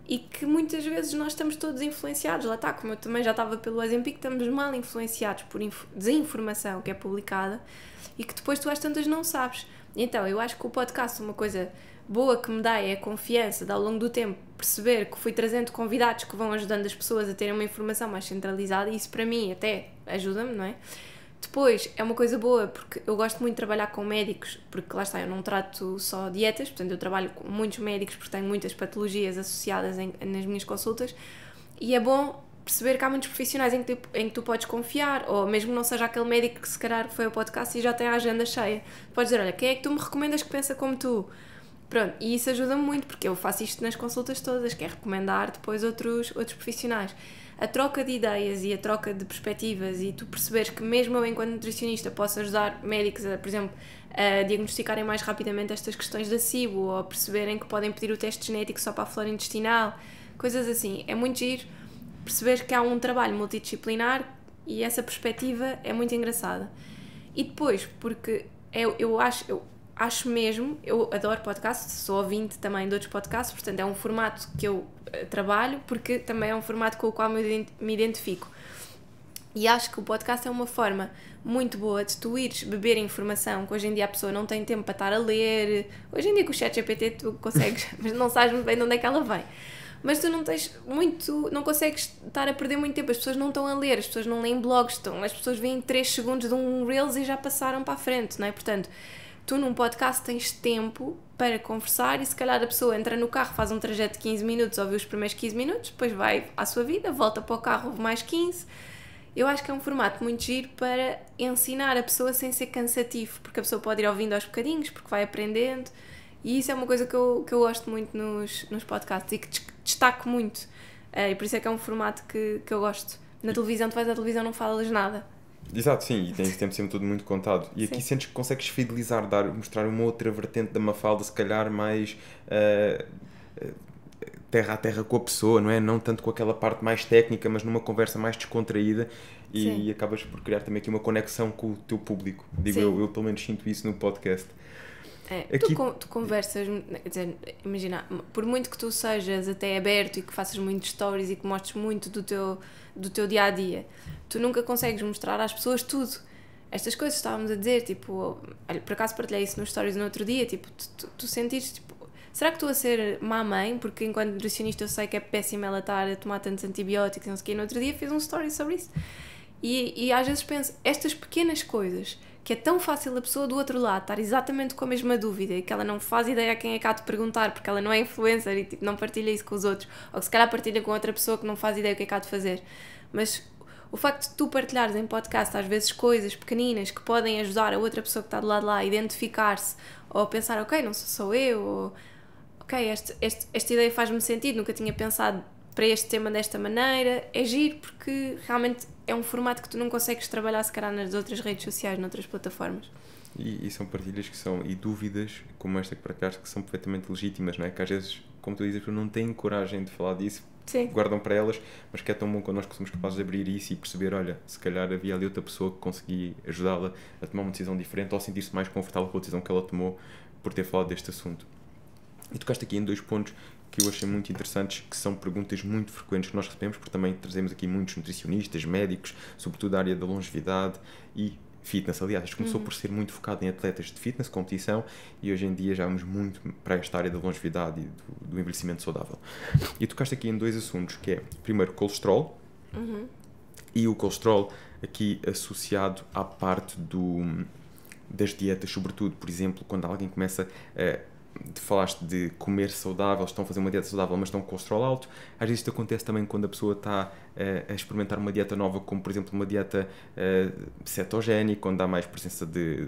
e que muitas vezes nós estamos todos influenciados, lá está, como eu também já estava pelo Ozempic, estamos mal influenciados por desinformação que é publicada e que depois tu às tantas não sabes. Então eu acho que o podcast, uma coisa boa que me dá é a confiança de ao longo do tempo perceber que fui trazendo convidados que vão ajudando as pessoas a terem uma informação mais centralizada, e isso para mim até ajuda-me, não é? Depois é uma coisa boa porque eu gosto muito de trabalhar com médicos, porque lá está, eu não trato só dietas, portanto eu trabalho com muitos médicos porque tenho muitas patologias associadas nas minhas consultas, e é bom perceber que há muitos profissionais em que tu podes confiar, ou mesmo que não seja aquele médico que se calhar foi ao podcast e já tem a agenda cheia, podes dizer, olha, quem é que tu me recomendas que pensa como tu? Pronto, e isso ajuda-me muito, porque eu faço isto nas consultas todas, que é recomendar depois outros profissionais. A troca de ideias e a troca de perspectivas, e tu perceberes que mesmo eu, enquanto nutricionista, posso ajudar médicos, por exemplo, a diagnosticarem mais rapidamente estas questões da SIBO, ou a perceberem que podem pedir o teste genético só para a flora intestinal, coisas assim. É muito giro perceber que há um trabalho multidisciplinar e essa perspectiva é muito engraçada. E depois, porque eu acho... acho mesmo, eu adoro podcasts, sou ouvinte também de outros podcasts, portanto é um formato que eu trabalho, porque também é um formato com o qual me identifico. E acho que o podcast é uma forma muito boa de tu ires beber informação, que hoje em dia a pessoa não tem tempo para estar a ler. Hoje em dia com o ChatGPT tu consegues, mas não sabes muito bem de onde é que ela vem. Mas tu não consegues estar a perder muito tempo, as pessoas não estão a ler, as pessoas não leem blogs, as pessoas veem 3 segundos de um Reels e já passaram para a frente, não é? Portanto, tu num podcast tens tempo para conversar e se calhar a pessoa entra no carro, faz um trajeto de 15 minutos, ouve os primeiros 15 minutos, depois vai à sua vida, volta para o carro, ouve mais 15. Eu acho que é um formato muito giro para ensinar a pessoa sem ser cansativo, porque a pessoa pode ir ouvindo aos bocadinhos, porque vai aprendendo, e isso é uma coisa que eu gosto muito nos podcasts e que destaco muito, e por isso é que é um formato que eu gosto. Na televisão, tu vais à televisão, não falas nada. Exato, sim, e tens sempre tudo muito contado. E aqui sentes que consegues fidelizar, mostrar uma outra vertente da Mafalda, se calhar mais terra a terra com a pessoa, não é? Não tanto com aquela parte mais técnica, mas numa conversa mais descontraída e acabas por criar também aqui uma conexão com o teu público. Digo eu pelo menos sinto isso no podcast. Aqui... Tu conversas, quer dizer, imagina, por muito que tu sejas até aberto e que faças muitos stories e que mostres muito do teu dia-a-dia, tu nunca consegues mostrar às pessoas tudo. Estas coisas estávamos a dizer, tipo, olha, por acaso partilhei isso nos stories no outro dia, tipo, tu sentires, tipo, será que estou a ser má mãe? Porque enquanto nutricionista eu sei que é péssimo ela estar a tomar tantos antibióticos, não sei o quê. No outro dia fiz um story sobre isso. E às vezes penso, estas pequenas coisas, que é tão fácil a pessoa do outro lado estar exatamente com a mesma dúvida e que ela não faz ideia a quem é que há de perguntar porque ela não é influencer e tipo, não partilha isso com os outros, ou que se calhar partilha com outra pessoa que não faz ideia o que é que há de fazer. Mas o facto de tu partilhares em podcast às vezes coisas pequeninas que podem ajudar a outra pessoa que está do lado de lá a identificar-se ou a pensar, ok, não sou eu, ou ok, esta ideia faz-me sentido, nunca tinha pensado para este tema desta maneira, é giro porque realmente é um formato que tu não consegues trabalhar se calhar nas outras redes sociais, noutras plataformas. E são partilhas que são, e dúvidas como esta que partilhaste, que são perfeitamente legítimas, não é? Que às vezes, como tu dizes, não têm coragem de falar disso, guardam para elas, mas que é tão bom quando nós somos capazes de abrir isso e perceber, olha, se calhar havia ali outra pessoa que conseguia ajudá-la a tomar uma decisão diferente ou sentir-se mais confortável com a decisão que ela tomou por ter falado deste assunto. E tocaste aqui em 2 pontos que eu achei muito interessantes, que são perguntas muito frequentes que nós recebemos, porque também trazemos aqui muitos nutricionistas, médicos, sobretudo da área da longevidade e fitness. Aliás, isto começou por ser muito focado em atletas de fitness, competição, e hoje em dia já vamos muito para esta área da longevidade e do envelhecimento saudável. E tocaste aqui em 2 assuntos, que é, primeiro, colesterol, e o colesterol aqui associado à parte das dietas, sobretudo, por exemplo, quando alguém começa falaste de comer saudável, estão a fazer uma dieta saudável, mas estão com colesterol alto. Às vezes isto acontece também quando a pessoa está a experimentar uma dieta nova, como por exemplo uma dieta cetogénica, onde há mais presença de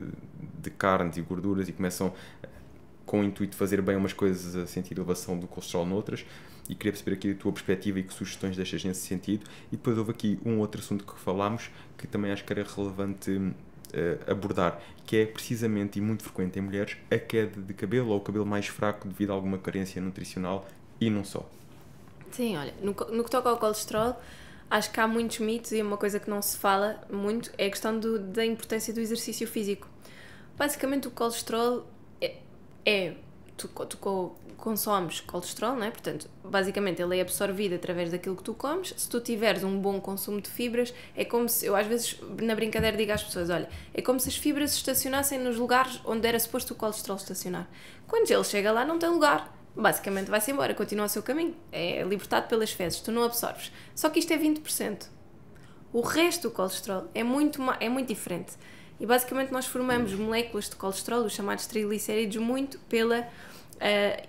carnes e gorduras e começam com o intuito de fazer bem umas coisas a sentir elevação do colesterol noutras. E queria perceber aqui a tua perspectiva e que sugestões deixas nesse sentido. E depois houve aqui um outro assunto que falámos, que também acho que era relevante abordar, que é precisamente e muito frequente em mulheres a queda de cabelo ou o cabelo mais fraco devido a alguma carência nutricional e não só. Sim, olha, no que toca ao colesterol, acho que há muitos mitos e uma coisa que não se fala muito é a questão da importância do exercício físico. Basicamente o colesterol tu consomes colesterol, não é? Portanto, basicamente ele é absorvido através daquilo que tu comes. Se tu tiveres um bom consumo de fibras, é como se, eu às vezes na brincadeira digo às pessoas, olha, é como se as fibras estacionassem nos lugares onde era suposto o colesterol estacionar. Quando ele chega lá não tem lugar, basicamente vai-se embora, continua o seu caminho, é libertado pelas fezes, tu não absorves. Só que isto é 20%. O resto do colesterol é muito diferente. E basicamente nós formamos moléculas de colesterol, os chamados triglicéridos, muito pela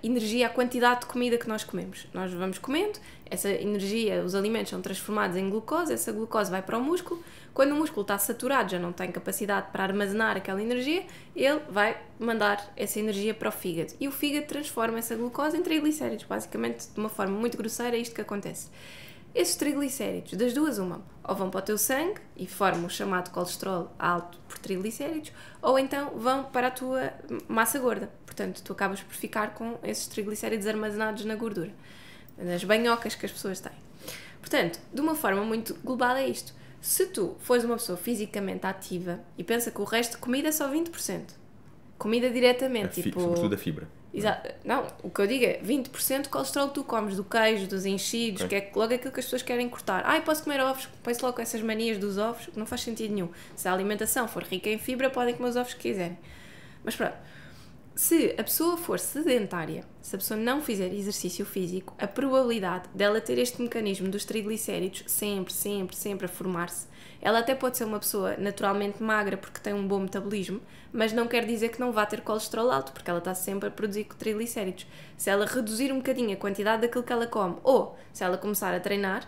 energia, a quantidade de comida que nós comemos. Nós vamos comendo, essa energia, os alimentos são transformados em glucose, essa glucose vai para o músculo. Quando o músculo está saturado, já não tem capacidade para armazenar aquela energia, ele vai mandar essa energia para o fígado. E o fígado transforma essa glucose em triglicéridos. Basicamente, de uma forma muito grosseira, é isto que acontece. Esses triglicéridos, das duas uma, ou vão para o teu sangue e formam o chamado colesterol alto por triglicéridos, ou então vão para a tua massa gorda. Portanto, tu acabas por ficar com esses triglicéridos armazenados na gordura, nas banhocas que as pessoas têm. Portanto, de uma forma muito global é isto. Se tu fores uma pessoa fisicamente ativa e pensa que o resto de comida é só 20%, comida diretamente, tipo... Sobretudo a fibra. Exato. Não, o que eu digo é 20% de colesterol que tu comes, do queijo, dos enchidos, que é logo aquilo que as pessoas querem cortar. Posso comer ovos, põe-se logo com essas manias dos ovos, que não faz sentido nenhum. Se a alimentação for rica em fibra, podem comer os ovos que quiserem. Mas pronto, se a pessoa for sedentária, se a pessoa não fizer exercício físico, a probabilidade dela ter este mecanismo dos triglicéridos sempre a formar-se, ela até pode ser uma pessoa naturalmente magra porque tem um bom metabolismo, mas não quer dizer que não vá ter colesterol alto, porque ela está sempre a produzir triglicéridos. Se ela reduzir um bocadinho a quantidade daquilo que ela come, ou se ela começar a treinar,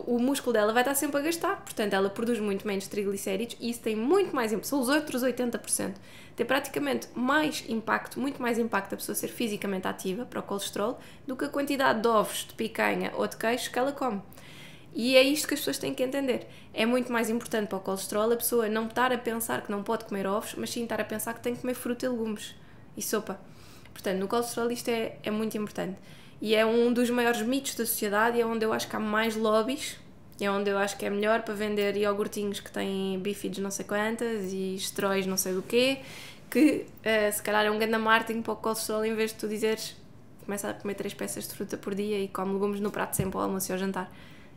o músculo dela vai estar sempre a gastar, portanto ela produz muito menos triglicéridos e isso tem muito mais impacto, são os outros 80%, tem praticamente muito mais impacto a pessoa ser fisicamente ativa para o colesterol do que a quantidade de ovos, de picanha ou de queijo que ela come. E é isto que as pessoas têm que entender. É muito mais importante para o colesterol a pessoa não estar a pensar que não pode comer ovos, mas sim estar a pensar que tem que comer fruta e legumes e sopa. Portanto, no colesterol isto é muito importante. E é um dos maiores mitos da sociedade e é onde eu acho que há mais lobbies, é onde eu acho que é melhor para vender iogurtinhos que têm bífidos não sei quantas e esteróis não sei do quê, que se calhar é um grande marketing para o colesterol em vez de tu dizeres começa a comer 3 peças de fruta por dia e come legumes no prato sempre ao almoço e ao jantar.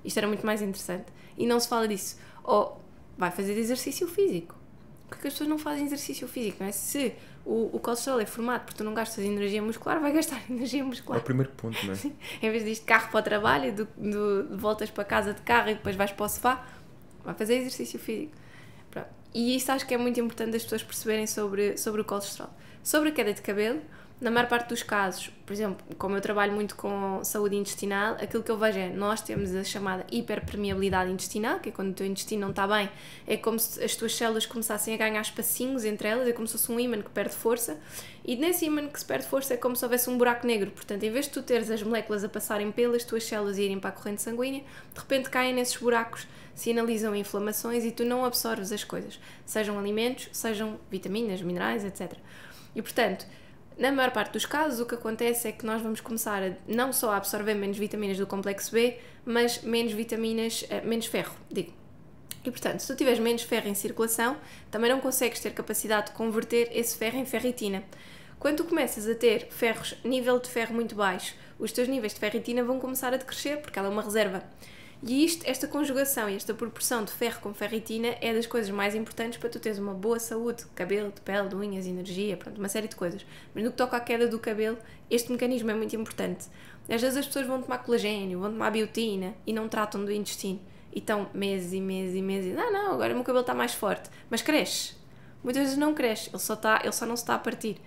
Isto era muito mais interessante. E não se fala disso. Ou vai fazer exercício físico. Porque as pessoas não fazem exercício físico, não é? Se o colesterol é formado porque tu não gastas energia muscular, vai gastar energia muscular. É o primeiro ponto, não é? Sim. Em vez disto, carro para o trabalho, de voltas para casa de carro e depois vais para o sofá, vai fazer exercício físico. Pronto. E isso acho que é muito importante as pessoas perceberem sobre o colesterol. Sobre a queda de cabelo, na maior parte dos casos, por exemplo, como eu trabalho muito com saúde intestinal, aquilo que eu vejo é, nós temos a chamada hiperpermeabilidade intestinal, que é quando o teu intestino não está bem, é como se as tuas células começassem a ganhar espacinhos entre elas, é como se fosse um ímã que perde força, e nesse ímã que se perde força é como se houvesse um buraco negro, portanto, em vez de tu teres as moléculas a passarem pelas tuas células e irem para a corrente sanguínea, de repente caem nesses buracos, sinalizam inflamações e tu não absorves as coisas, sejam alimentos, sejam vitaminas, minerais, etc. E, portanto, na maior parte dos casos, o que acontece é que nós vamos começar a não só a absorver menos vitaminas do complexo B, mas menos vitaminas, menos ferro, digo. E, portanto, se tu tiveres menos ferro em circulação, também não consegues ter capacidade de converter esse ferro em ferritina. Quando tu começas a ter nível de ferro muito baixo, os teus níveis de ferritina vão começar a decrescer, porque ela é uma reserva. E esta conjugação e esta proporção de ferro com ferritina é das coisas mais importantes para tu teres uma boa saúde, de cabelo, de pele, de unhas, energia, pronto, uma série de coisas. Mas no que toca à queda do cabelo, este mecanismo é muito importante. Às vezes as pessoas vão tomar colagênio, vão tomar biotina e não tratam do intestino. E estão meses e meses e meses, não, agora o meu cabelo está mais forte. Mas cresce. Muitas vezes não cresce, ele só não se está a partir.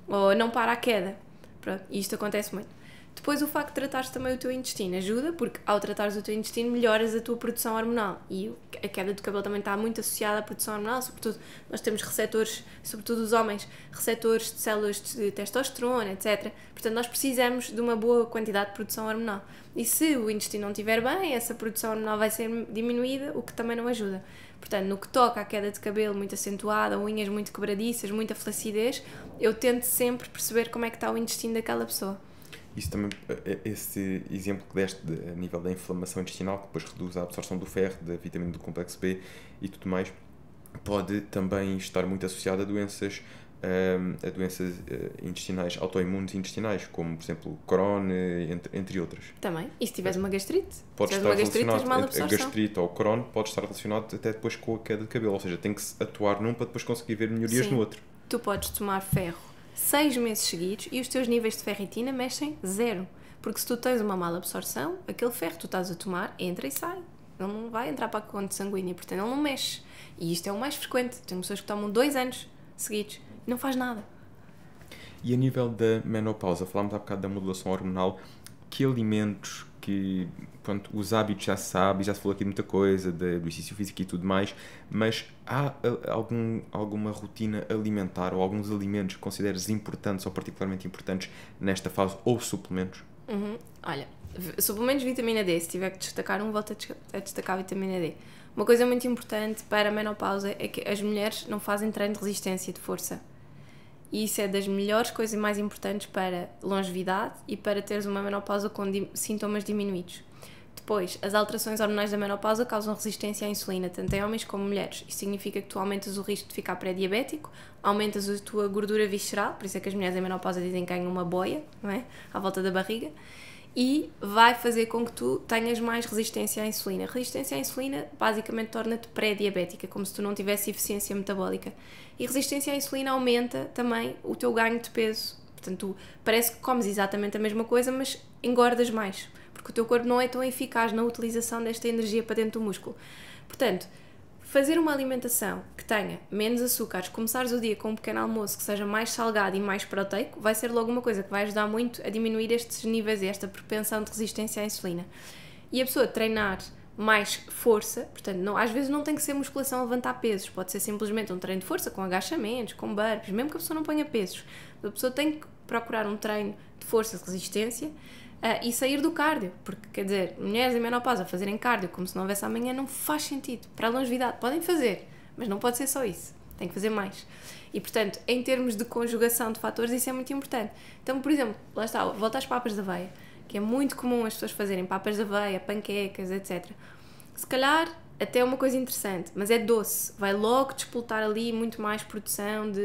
Ou não para a queda. Pronto, e isto acontece muito. Depois o facto de tratares também o teu intestino ajuda, porque ao tratares o teu intestino melhoras a tua produção hormonal e a queda do cabelo também está muito associada à produção hormonal, sobretudo nós temos receptores, sobretudo os homens, receptores de células de testosterona, etc. Portanto nós precisamos de uma boa quantidade de produção hormonal e se o intestino não estiver bem, essa produção hormonal vai ser diminuída, o que também não ajuda. Portanto, no que toca à queda de cabelo muito acentuada, unhas muito quebradiças, muita flacidez, eu tento sempre perceber como é que está o intestino daquela pessoa. Isso também, esse exemplo que deste a nível da inflamação intestinal, que depois reduz a absorção do ferro, da vitamina do complexo B e tudo mais, pode também estar muito associado a doenças intestinais, autoimunes intestinais, como, por exemplo, Crohn, entre outras. Também. E se tiveres uma gastrite? Pode estar relacionado, a gastrite ou Crohn pode estar relacionado até depois com a queda de cabelo, ou seja, tem que se atuar num para depois conseguir ver melhorias no outro. Tu podes tomar ferro 6 meses seguidos e os teus níveis de ferritina mexem 0. Porque se tu tens uma mala absorção, aquele ferro que tu estás a tomar entra e sai. Ele não vai entrar para a corrente sanguínea, portanto ele não mexe. E isto é o mais frequente. Tenho pessoas que tomam 2 anos seguidos e não faz nada. E a nível da menopausa, falámos há bocado da modulação hormonal, que alimentos, que pronto, os hábitos já se sabe, já se falou aqui de muita coisa, do exercício físico e tudo mais, mas há alguma rotina alimentar ou alguns alimentos que consideres importantes ou particularmente importantes nesta fase, ou suplementos? Olha, suplementos de vitamina D, se tiver que destacar um, volto a destacar a vitamina D. Uma coisa muito importante para a menopausa é que as mulheres não fazem treino de resistência de força. E isso é das melhores coisas mais importantes para longevidade e para teres uma menopausa com sintomas diminuídos. Depois, as alterações hormonais da menopausa causam resistência à insulina, tanto em homens como mulheres. Isso significa que tu aumentas o risco de ficar pré-diabético, aumentas a tua gordura visceral, por isso é que as mulheres em menopausa dizem que ganham uma boia, não é? À volta da barriga, e vai fazer com que tu tenhas mais resistência à insulina. Resistência à insulina basicamente torna-te pré-diabética, como se tu não tivesse eficiência metabólica. E resistência à insulina aumenta também o teu ganho de peso. Portanto, tu parece que comes exatamente a mesma coisa, mas engordas mais, porque o teu corpo não é tão eficaz na utilização desta energia para dentro do músculo. Portanto, fazer uma alimentação que tenha menos açúcares, começares o dia com um pequeno almoço que seja mais salgado e mais proteico, vai ser logo uma coisa que vai ajudar muito a diminuir estes níveis e esta propensão de resistência à insulina. E a pessoa treinar mais força, portanto, não, às vezes não tem que ser musculação a levantar pesos, pode ser simplesmente um treino de força com agachamentos, com burpees, mesmo que a pessoa não ponha pesos. A pessoa tem que procurar um treino de força, de resistência, e sair do cardio, porque, quer dizer, mulheres em menopausa fazerem cardio como se não houvesse amanhã não faz sentido. Para a longevidade podem fazer, mas não pode ser só isso, tem que fazer mais. E, portanto, em termos de conjugação de fatores, isso é muito importante. Então, por exemplo, lá está, volta às papas de aveia, que é muito comum as pessoas fazerem papas de aveia, panquecas, etc. Se calhar até é uma coisa interessante, mas é doce, vai logo disputar ali muito mais produção de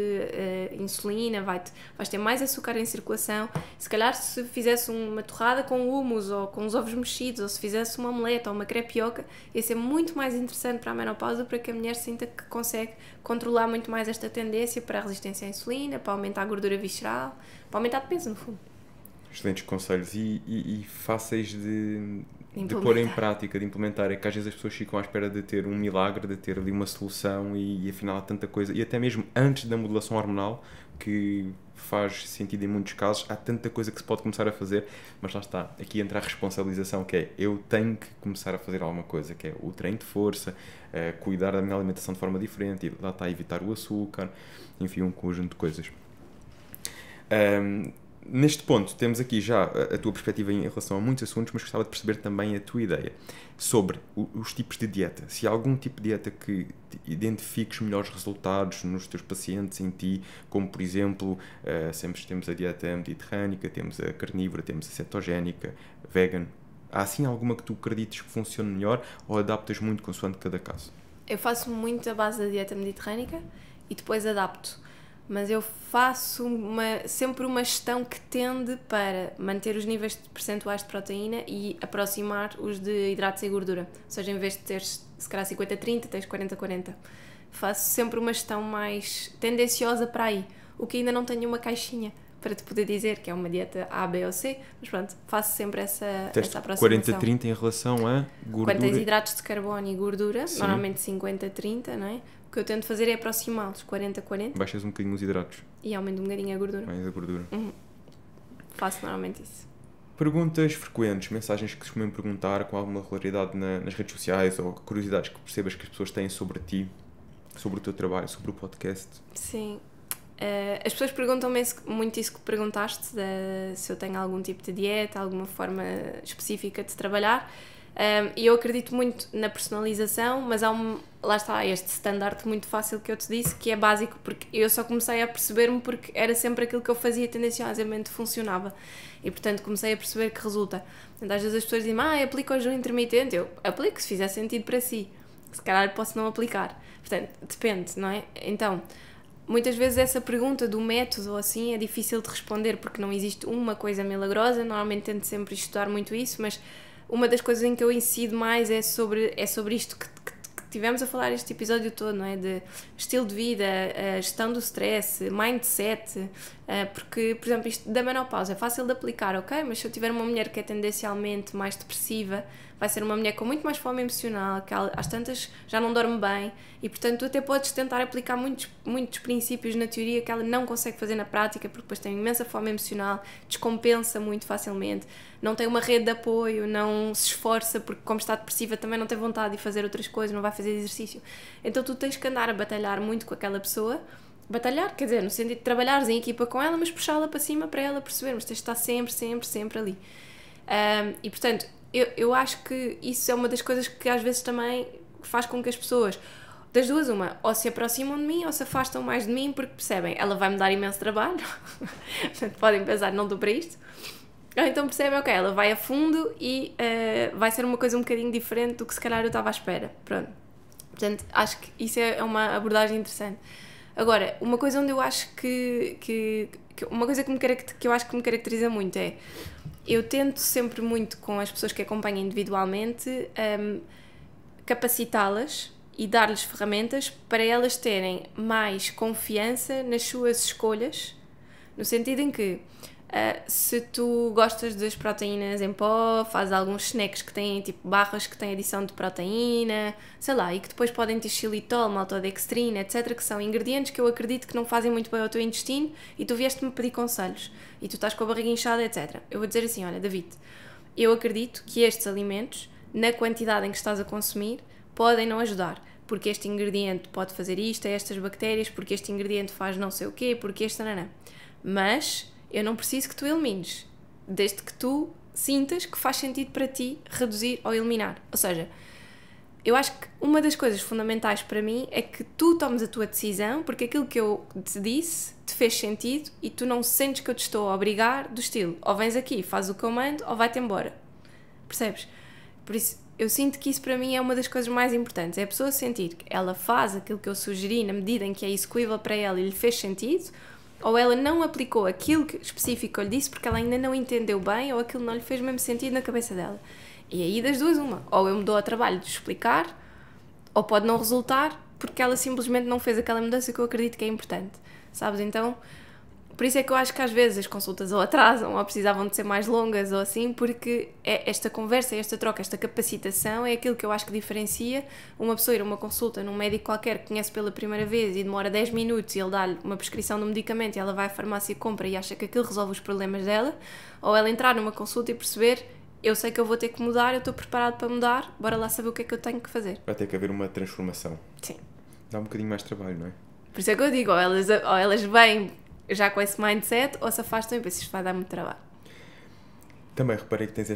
insulina, vais ter mais açúcar em circulação. Se calhar se fizesse uma torrada com hummus ou com os ovos mexidos, ou se fizesse uma omelete ou uma crepioca, ia ser muito mais interessante para a menopausa, para que a mulher sinta que consegue controlar muito mais esta tendência para a resistência à insulina, para aumentar a gordura visceral, para aumentar de peso no fundo. Excelentes conselhos e fáceis de pôr em prática, de implementar. É que às vezes as pessoas ficam à espera de ter um milagre, de ter ali uma solução e afinal há tanta coisa. E até mesmo antes da modulação hormonal, que faz sentido em muitos casos, há tanta coisa que se pode começar a fazer, mas lá está, aqui entra a responsabilização, que é eu tenho que começar a fazer alguma coisa, que é o treino de força, cuidar da minha alimentação de forma diferente, e lá está, evitar o açúcar, enfim, um conjunto de coisas. Neste ponto, temos aqui já a tua perspectiva em relação a muitos assuntos, mas gostava de perceber também a tua ideia sobre os tipos de dieta. Se há algum tipo de dieta que identifiques melhores resultados nos teus pacientes, em ti, como por exemplo, sempre temos a dieta mediterrânica, temos a carnívora, temos a cetogénica, vegan. Há assim alguma que tu acredites que funcione melhor ou adaptas muito consoante cada caso? Eu faço muito a base da dieta mediterrânica e depois adapto. Mas eu faço sempre uma gestão que tende para manter os níveis de percentuais de proteína e aproximar os de hidratos e gordura. Ou seja, em vez de teres, se calhar, 50-30, tens 40-40. Faço sempre uma gestão mais tendenciosa para aí. O que ainda não tenho uma caixinha para te poder dizer que é uma dieta A, B ou C, mas pronto, faço sempre essa aproximação. 40-30 em relação a gordura? Quando tens hidratos de carbono e gordura, sim, normalmente 50-30, não é? O que eu tento fazer é aproximá-los, 40-40. Baixas um bocadinho os hidratos. E aumento um bocadinho a gordura. Mais a gordura. Faço normalmente isso. Perguntas frequentes, mensagens que se costumam perguntar com alguma regularidade nas redes sociais ou curiosidades que percebas que as pessoas têm sobre ti, sobre o teu trabalho, sobre o podcast. Sim. As pessoas perguntam-me muito isso que perguntaste, se eu tenho algum tipo de dieta, alguma forma específica de trabalhar. E eu acredito muito na personalização, mas lá está este standard muito fácil que eu te disse, que é básico, porque eu só comecei a perceber-me porque era sempre aquilo que eu fazia tendenciosamente funcionava. E portanto comecei a perceber que resulta. Portanto, às vezes as pessoas dizem, aplica o jejum intermitente. Eu aplico se fizer sentido para si. Se calhar posso não aplicar. Portanto, depende, não é? Então, muitas vezes essa pergunta do método ou assim é difícil de responder porque não existe uma coisa milagrosa. Normalmente tento sempre estudar muito isso, mas uma das coisas em que eu incido mais é sobre isto que tivemos a falar este episódio todo, não é? De estilo de vida, gestão do stress, mindset, porque, por exemplo, isto da menopausa é fácil de aplicar, ok? Mas se eu tiver uma mulher que é tendencialmente mais depressiva, vai ser uma mulher com muito mais fome emocional, que às tantas já não dorme bem e, portanto, tu até podes tentar aplicar muitos princípios na teoria que ela não consegue fazer na prática porque depois tem imensa fome emocional, descompensa muito facilmente, não tem uma rede de apoio, não se esforça porque, como está depressiva, também não tem vontade de fazer outras coisas, não vai fazer exercício. Então tu tens que andar a batalhar muito com aquela pessoa. Batalhar, quer dizer, no sentido de trabalhares em equipa com ela, mas puxá-la para cima para ela perceber, mas tens de estar sempre ali. E portanto, eu acho que isso é uma das coisas que às vezes também faz com que as pessoas, das duas uma, ou se aproximam de mim ou se afastam mais de mim porque percebem, ela vai me dar imenso trabalho, portanto podem pensar, não estou para isto, Ou então percebem, ok, ela vai a fundo e vai ser uma coisa um bocadinho diferente do que se calhar eu estava à espera. Pronto. Portanto, acho que isso é uma abordagem interessante. Agora, uma coisa onde eu acho uma coisa que eu acho que me caracteriza muito é, eu tento sempre muito com as pessoas que acompanho individualmente capacitá-las e dar-lhes ferramentas para elas terem mais confiança nas suas escolhas, no sentido em que se tu gostas das proteínas em pó, faz alguns snacks que têm tipo barras que têm adição de proteína, sei lá, e que depois podem ter xilitol, maltodextrina, etc, que são ingredientes que eu acredito que não fazem muito bem ao teu intestino, e tu vieste-me pedir conselhos e tu estás com a barriga inchada, etc. Eu vou dizer assim, olha, David, eu acredito que estes alimentos, na quantidade em que estás a consumir, podem não ajudar, porque este ingrediente pode fazer isto a estas bactérias, porque este ingrediente faz não sei o quê, porque este nanã. Mas eu não preciso que tu elimines, desde que tu sintas que faz sentido para ti reduzir ou eliminar. Ou seja, eu acho que uma das coisas fundamentais para mim é que tu tomes a tua decisão, porque aquilo que eu te disse te fez sentido e tu não sentes que eu te estou a obrigar do estilo, ou vens aqui, faz o que eu mando, ou vai-te embora. Percebes? Por isso, eu sinto que isso para mim é uma das coisas mais importantes, é a pessoa sentir que ela faz aquilo que eu sugeri na medida em que é execuível para ela e lhe fez sentido, ou ela não aplicou aquilo específico que eu lhe disse porque ela ainda não entendeu bem, ou aquilo não lhe fez mesmo sentido na cabeça dela. E aí das duas uma, ou eu me dou ao trabalho de explicar, ou pode não resultar porque ela simplesmente não fez aquela mudança que eu acredito que é importante, sabes? Então, por isso é que eu acho que às vezes as consultas ou atrasam ou precisavam de ser mais longas ou assim, porque esta conversa, esta troca, esta capacitação é aquilo que eu acho que diferencia uma pessoa ir a uma consulta num médico qualquer que conhece pela primeira vez e demora 10 minutos e ele dá-lhe uma prescrição de um medicamento e ela vai à farmácia e compra e acha que aquilo resolve os problemas dela, ou ela entrar numa consulta e perceber, eu sei que eu vou ter que mudar, eu estou preparado para mudar, bora lá saber o que é que eu tenho que fazer. Vai ter que haver uma transformação. Sim. Dá um bocadinho mais de trabalho, não é? Por isso é que eu digo, ou elas vêm já com esse mindset, ou se afastam e pensam, isto vai dar muito trabalho. Também reparei que tens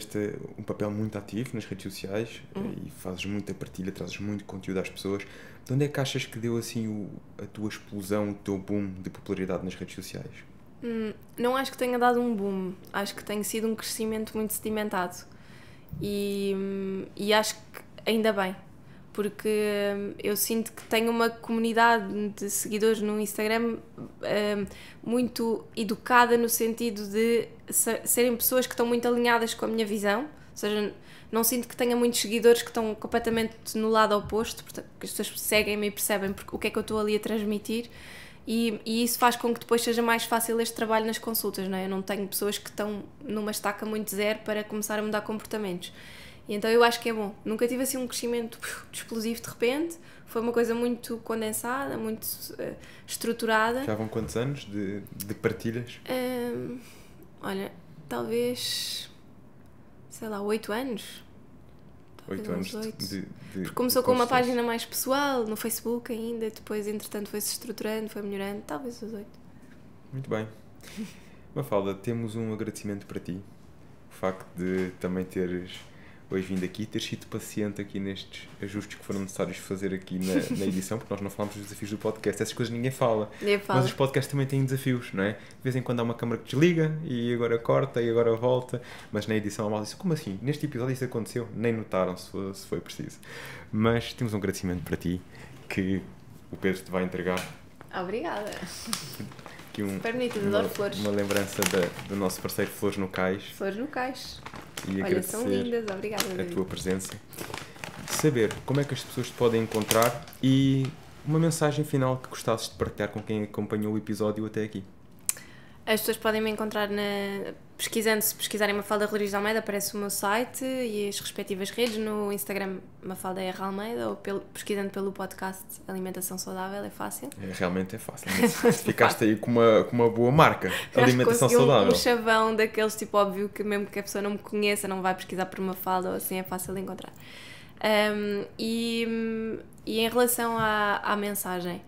um papel muito ativo nas redes sociais e fazes muita partilha, trazes muito conteúdo às pessoas. De onde é que achas que deu assim a tua explosão, o teu boom de popularidade nas redes sociais? Não acho que tenha dado um boom, acho que tem sido um crescimento muito sedimentado e acho que ainda bem, porque eu sinto que tenho uma comunidade de seguidores no Instagram muito educada no sentido de serem pessoas que estão muito alinhadas com a minha visão, ou seja, não sinto que tenha muitos seguidores que estão completamente no lado oposto, portanto, que as pessoas seguem-me e percebem o que é que eu estou ali a transmitir e isso faz com que depois seja mais fácil este trabalho nas consultas, não é? Eu não tenho pessoas que estão numa estaca muito zero para começar a mudar comportamentos. E então eu acho que é bom. Nunca tive assim um crescimento explosivo de repente. Foi uma coisa muito condensada, muito estruturada. Já vão quantos anos de partilhas? Olha, talvez, sei lá, 8 anos. 8 anos 8. Porque começou com uma página mais pessoal, no Facebook ainda, depois entretanto foi-se estruturando, foi melhorando, talvez os 8. Muito bem. Mafalda, temos um agradecimento para ti. O facto de também teres hoje vindo aqui, teres sido paciente aqui nestes ajustes que foram necessários fazer aqui na edição, porque nós não falamos dos desafios do podcast, essas coisas ninguém fala. Mas os podcasts também têm desafios, não é? De vez em quando há uma câmara que desliga e agora corta e agora volta, mas na edição a malta diz, como assim? Neste episódio isso aconteceu? Nem notaram se foi preciso. Mas temos um agradecimento para ti que o Pedro te vai entregar. Obrigada. Aqui adoro flores. Uma lembrança do nosso parceiro Flores no Cais. Flores no Cais. E olha, são lindas, obrigada. A tua presença. Saber como é que as pessoas te podem encontrar e uma mensagem final que gostasses de partilhar com quem acompanhou o episódio até aqui. As pessoas podem me encontrar se pesquisarem Mafalda Rodrigues de Almeida, aparece o meu site e as respectivas redes, no Instagram Mafalda R. Almeida, ou pesquisando pelo podcast Alimentação Saudável, é fácil. Realmente é fácil. Ficaste aí com uma boa marca, Alimentação Saudável. Um chavão daqueles tipo óbvio que mesmo que a pessoa não me conheça, não vai pesquisar por Mafalda ou assim, é fácil de encontrar. E em relação à mensagem,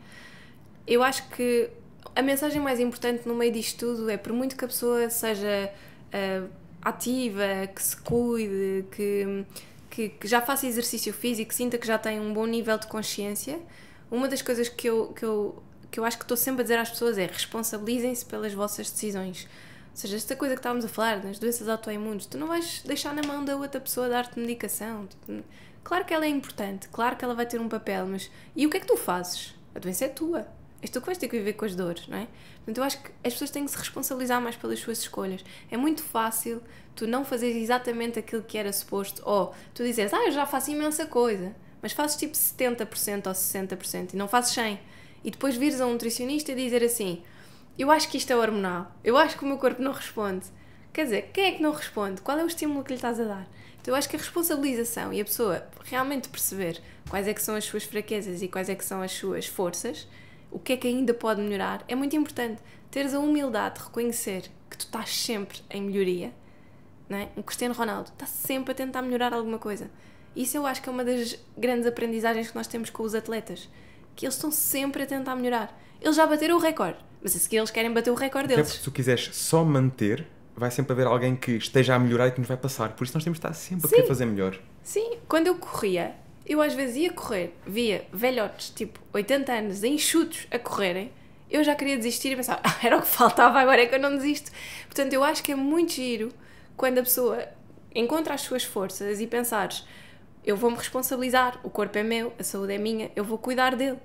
eu acho que a mensagem mais importante no meio disto tudo é, por muito que a pessoa seja ativa, que se cuide, que já faça exercício físico, que sinta que já tem um bom nível de consciência, uma das coisas que eu acho que estou sempre a dizer às pessoas é responsabilizem-se pelas vossas decisões, seja, esta coisa que estávamos a falar, nas doenças autoimunes, tu não vais deixar na mão da outra pessoa dar-te medicação. Claro que ela é importante, claro que ela vai ter um papel, mas... E o que é que tu fazes? A doença é tua. És tu que vais ter que viver com as dores, não é? Portanto, eu acho que as pessoas têm que se responsabilizar mais pelas suas escolhas. É muito fácil tu não fazeres exatamente aquilo que era suposto, ou tu dizes, eu já faço imensa coisa, mas fazes tipo 70% ou 60% e não fazes 100%. E depois vires a um nutricionista e dizer assim, eu acho que isto é hormonal, eu acho que o meu corpo não responde. Quer dizer, quem é que não responde? Qual é o estímulo que lhe estás a dar? Então eu acho que a responsabilização e a pessoa realmente perceber quais é que são as suas fraquezas e quais é que são as suas forças, o que é que ainda pode melhorar, é muito importante. Teres a humildade de reconhecer que tu estás sempre em melhoria, não é? Um Cristiano Ronaldo está sempre a tentar melhorar alguma coisa. Isso eu acho que é uma das grandes aprendizagens que nós temos com os atletas, que eles estão sempre a tentar melhorar. Eles já bateram o recorde, mas a seguir eles querem bater o recorde deles. Até porque se tu quiseres só manter, vai sempre haver alguém que esteja a melhorar e que nos vai passar. Por isso nós temos de estar sempre a querer fazer melhor. Sim, quando eu corria, eu às vezes ia correr, via velhotes, tipo 80 anos, enxutos a correrem, eu já queria desistir e pensava, era o que faltava, agora é que eu não desisto. Portanto, eu acho que é muito giro quando a pessoa encontra as suas forças e pensares, eu vou-me responsabilizar, o corpo é meu, a saúde é minha, eu vou cuidar dele.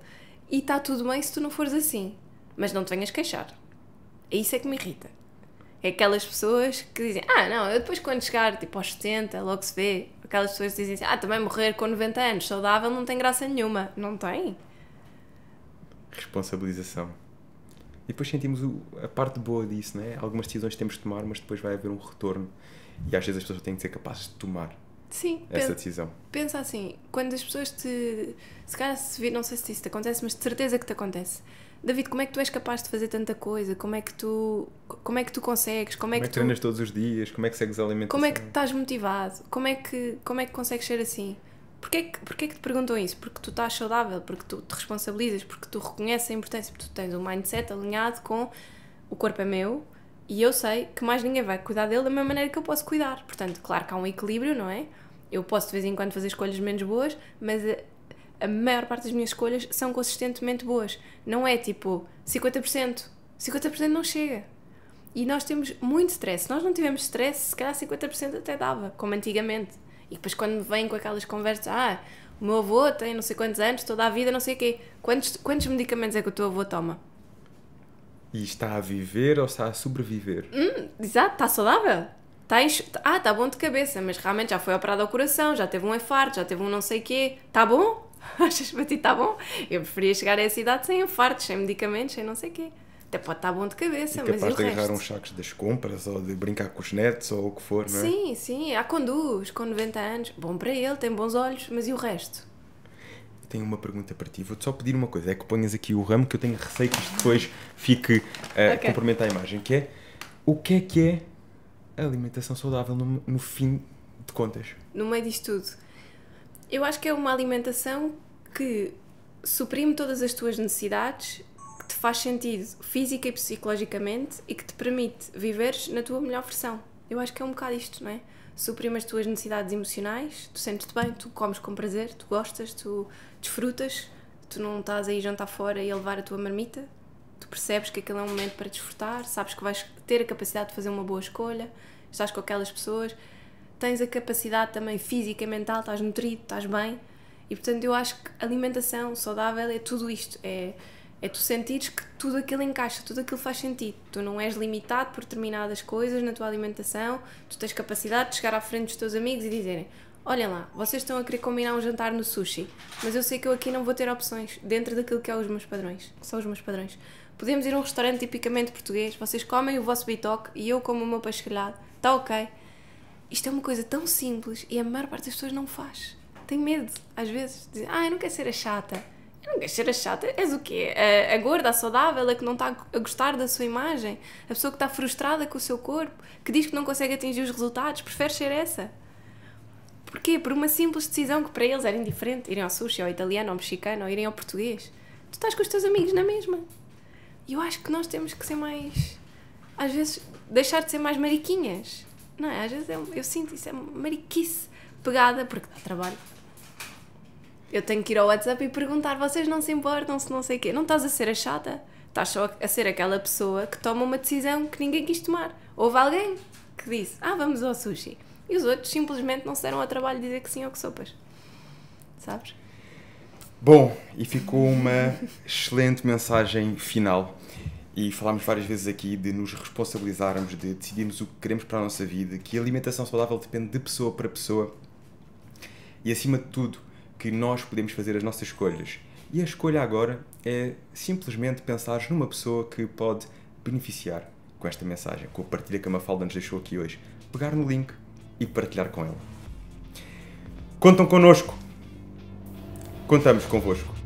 E está tudo bem se tu não fores assim, mas não te venhas queixar. É isso é que me irrita. É aquelas pessoas que dizem, não, eu depois quando chegar tipo aos 70, logo se vê. Aquelas pessoas que dizem assim, também morrer com 90 anos saudável não tem graça nenhuma. Não tem. Responsabilização. E depois sentimos a parte boa disso, não é? Algumas decisões temos de tomar, mas depois vai haver um retorno. E às vezes as pessoas têm de ser capazes de tomar essa decisão. Pensa assim, quando as pessoas te... Se calhar se vir, não sei se isso te acontece, mas de certeza que te acontece. David, como é que tu és capaz de fazer tanta coisa? Como é que tu consegues? Como é que treinas todos os dias? Como é que segues a alimentação? Como é que estás motivado? Como é que consegues ser assim? Porquê que te perguntam isso? Porque tu estás saudável, porque tu te responsabilizas, porque tu reconheces a importância, porque tu tens um mindset alinhado com o corpo é meu e eu sei que mais ninguém vai cuidar dele da mesma maneira que eu posso cuidar. Portanto, claro que há um equilíbrio, não é? Eu posso de vez em quando fazer escolhas menos boas, mas a maior parte das minhas escolhas são consistentemente boas. Não é tipo 50%. 50% não chega. E nós temos muito stress. Se nós não tivermos stress, se calhar 50% até dava, como antigamente. E depois quando vêm com aquelas conversas, o meu avô tem não sei quantos anos, toda a vida, não sei o quê. Quantos medicamentos é que o teu avô toma? E está a viver ou está a sobreviver? Exato, está saudável. Está bom de cabeça, mas realmente já foi operado ao coração, já teve um infarto, já teve um não sei o quê. Está bom? Achas que para ti está bom? Eu preferia chegar a essa idade sem infartos, sem medicamentos, sem não sei o quê. Até pode estar bom de cabeça, mas e o resto? Capaz de agarrar uns sacos das compras ou de brincar com os netos ou o que for, não é? Sim, conduz, com 90 anos. Bom para ele, tem bons olhos, mas e o resto? Tenho uma pergunta para ti. Vou-te só pedir uma coisa. É que ponhas aqui o ramo, que eu tenho receio que isto depois fique comprometa a imagem. Que é, o que é a alimentação saudável no fim de contas? No meio disto tudo. Eu acho que é uma alimentação que suprime todas as tuas necessidades, que te faz sentido física e psicologicamente e que te permite viveres na tua melhor versão. Eu acho que é um bocado isto, não é? Suprime as tuas necessidades emocionais, tu sentes-te bem, tu comes com prazer, tu gostas, tu desfrutas, tu não estás aí jantar fora e a levar a tua marmita, tu percebes que aquele é um momento para desfrutar, sabes que vais ter a capacidade de fazer uma boa escolha, estás com aquelas pessoas, tens a capacidade também física e mental, estás nutrido, estás bem. E portanto eu acho que alimentação saudável é tudo isto, é tu sentires que tudo aquilo encaixa, tudo aquilo faz sentido. Tu não és limitado por determinadas coisas na tua alimentação, tu tens capacidade de chegar à frente dos teus amigos e dizerem, olhem lá, vocês estão a querer combinar um jantar no sushi, mas eu sei que eu aqui não vou ter opções dentro daquilo que é os meus padrões, que são os meus padrões. Podemos ir a um restaurante tipicamente português, vocês comem o vosso bitoque e eu como o meu peixe grelhado, está ok. Isto é uma coisa tão simples e a maior parte das pessoas não faz. Tem medo, às vezes, de dizer, eu não quero ser a chata. Eu não quero ser a chata, és o quê? A gorda, a saudável, a que não está a gostar da sua imagem, a pessoa que está frustrada com o seu corpo, que diz que não consegue atingir os resultados, prefere ser essa. Porquê? Por uma simples decisão que para eles era indiferente, irem ao sushi, ao italiano, ao mexicano, ou irem ao português. Tu estás com os teus amigos na mesma. E eu acho que nós temos que ser mais, às vezes, deixar de ser mais mariquinhas. Não é? Às vezes eu sinto isso, é mariquice pegada, porque dá trabalho. Eu tenho que ir ao WhatsApp e perguntar, vocês não se importam se não sei o quê? Não estás a ser a chata? Estás só a ser aquela pessoa que toma uma decisão que ninguém quis tomar. Houve alguém que disse, vamos ao sushi. E os outros simplesmente não se deram ao trabalho de dizer que sim ou que sopas. Sabes? Bom, e ficou uma excelente mensagem final. E falámos várias vezes aqui de nos responsabilizarmos, de decidirmos o que queremos para a nossa vida, que a alimentação saudável depende de pessoa para pessoa. E acima de tudo, que nós podemos fazer as nossas escolhas. E a escolha agora é simplesmente pensar numa pessoa que pode beneficiar com esta mensagem, com a partilha que a Mafalda nos deixou aqui hoje. Pegar no link e partilhar com ela. Contam connosco. Contamos convosco.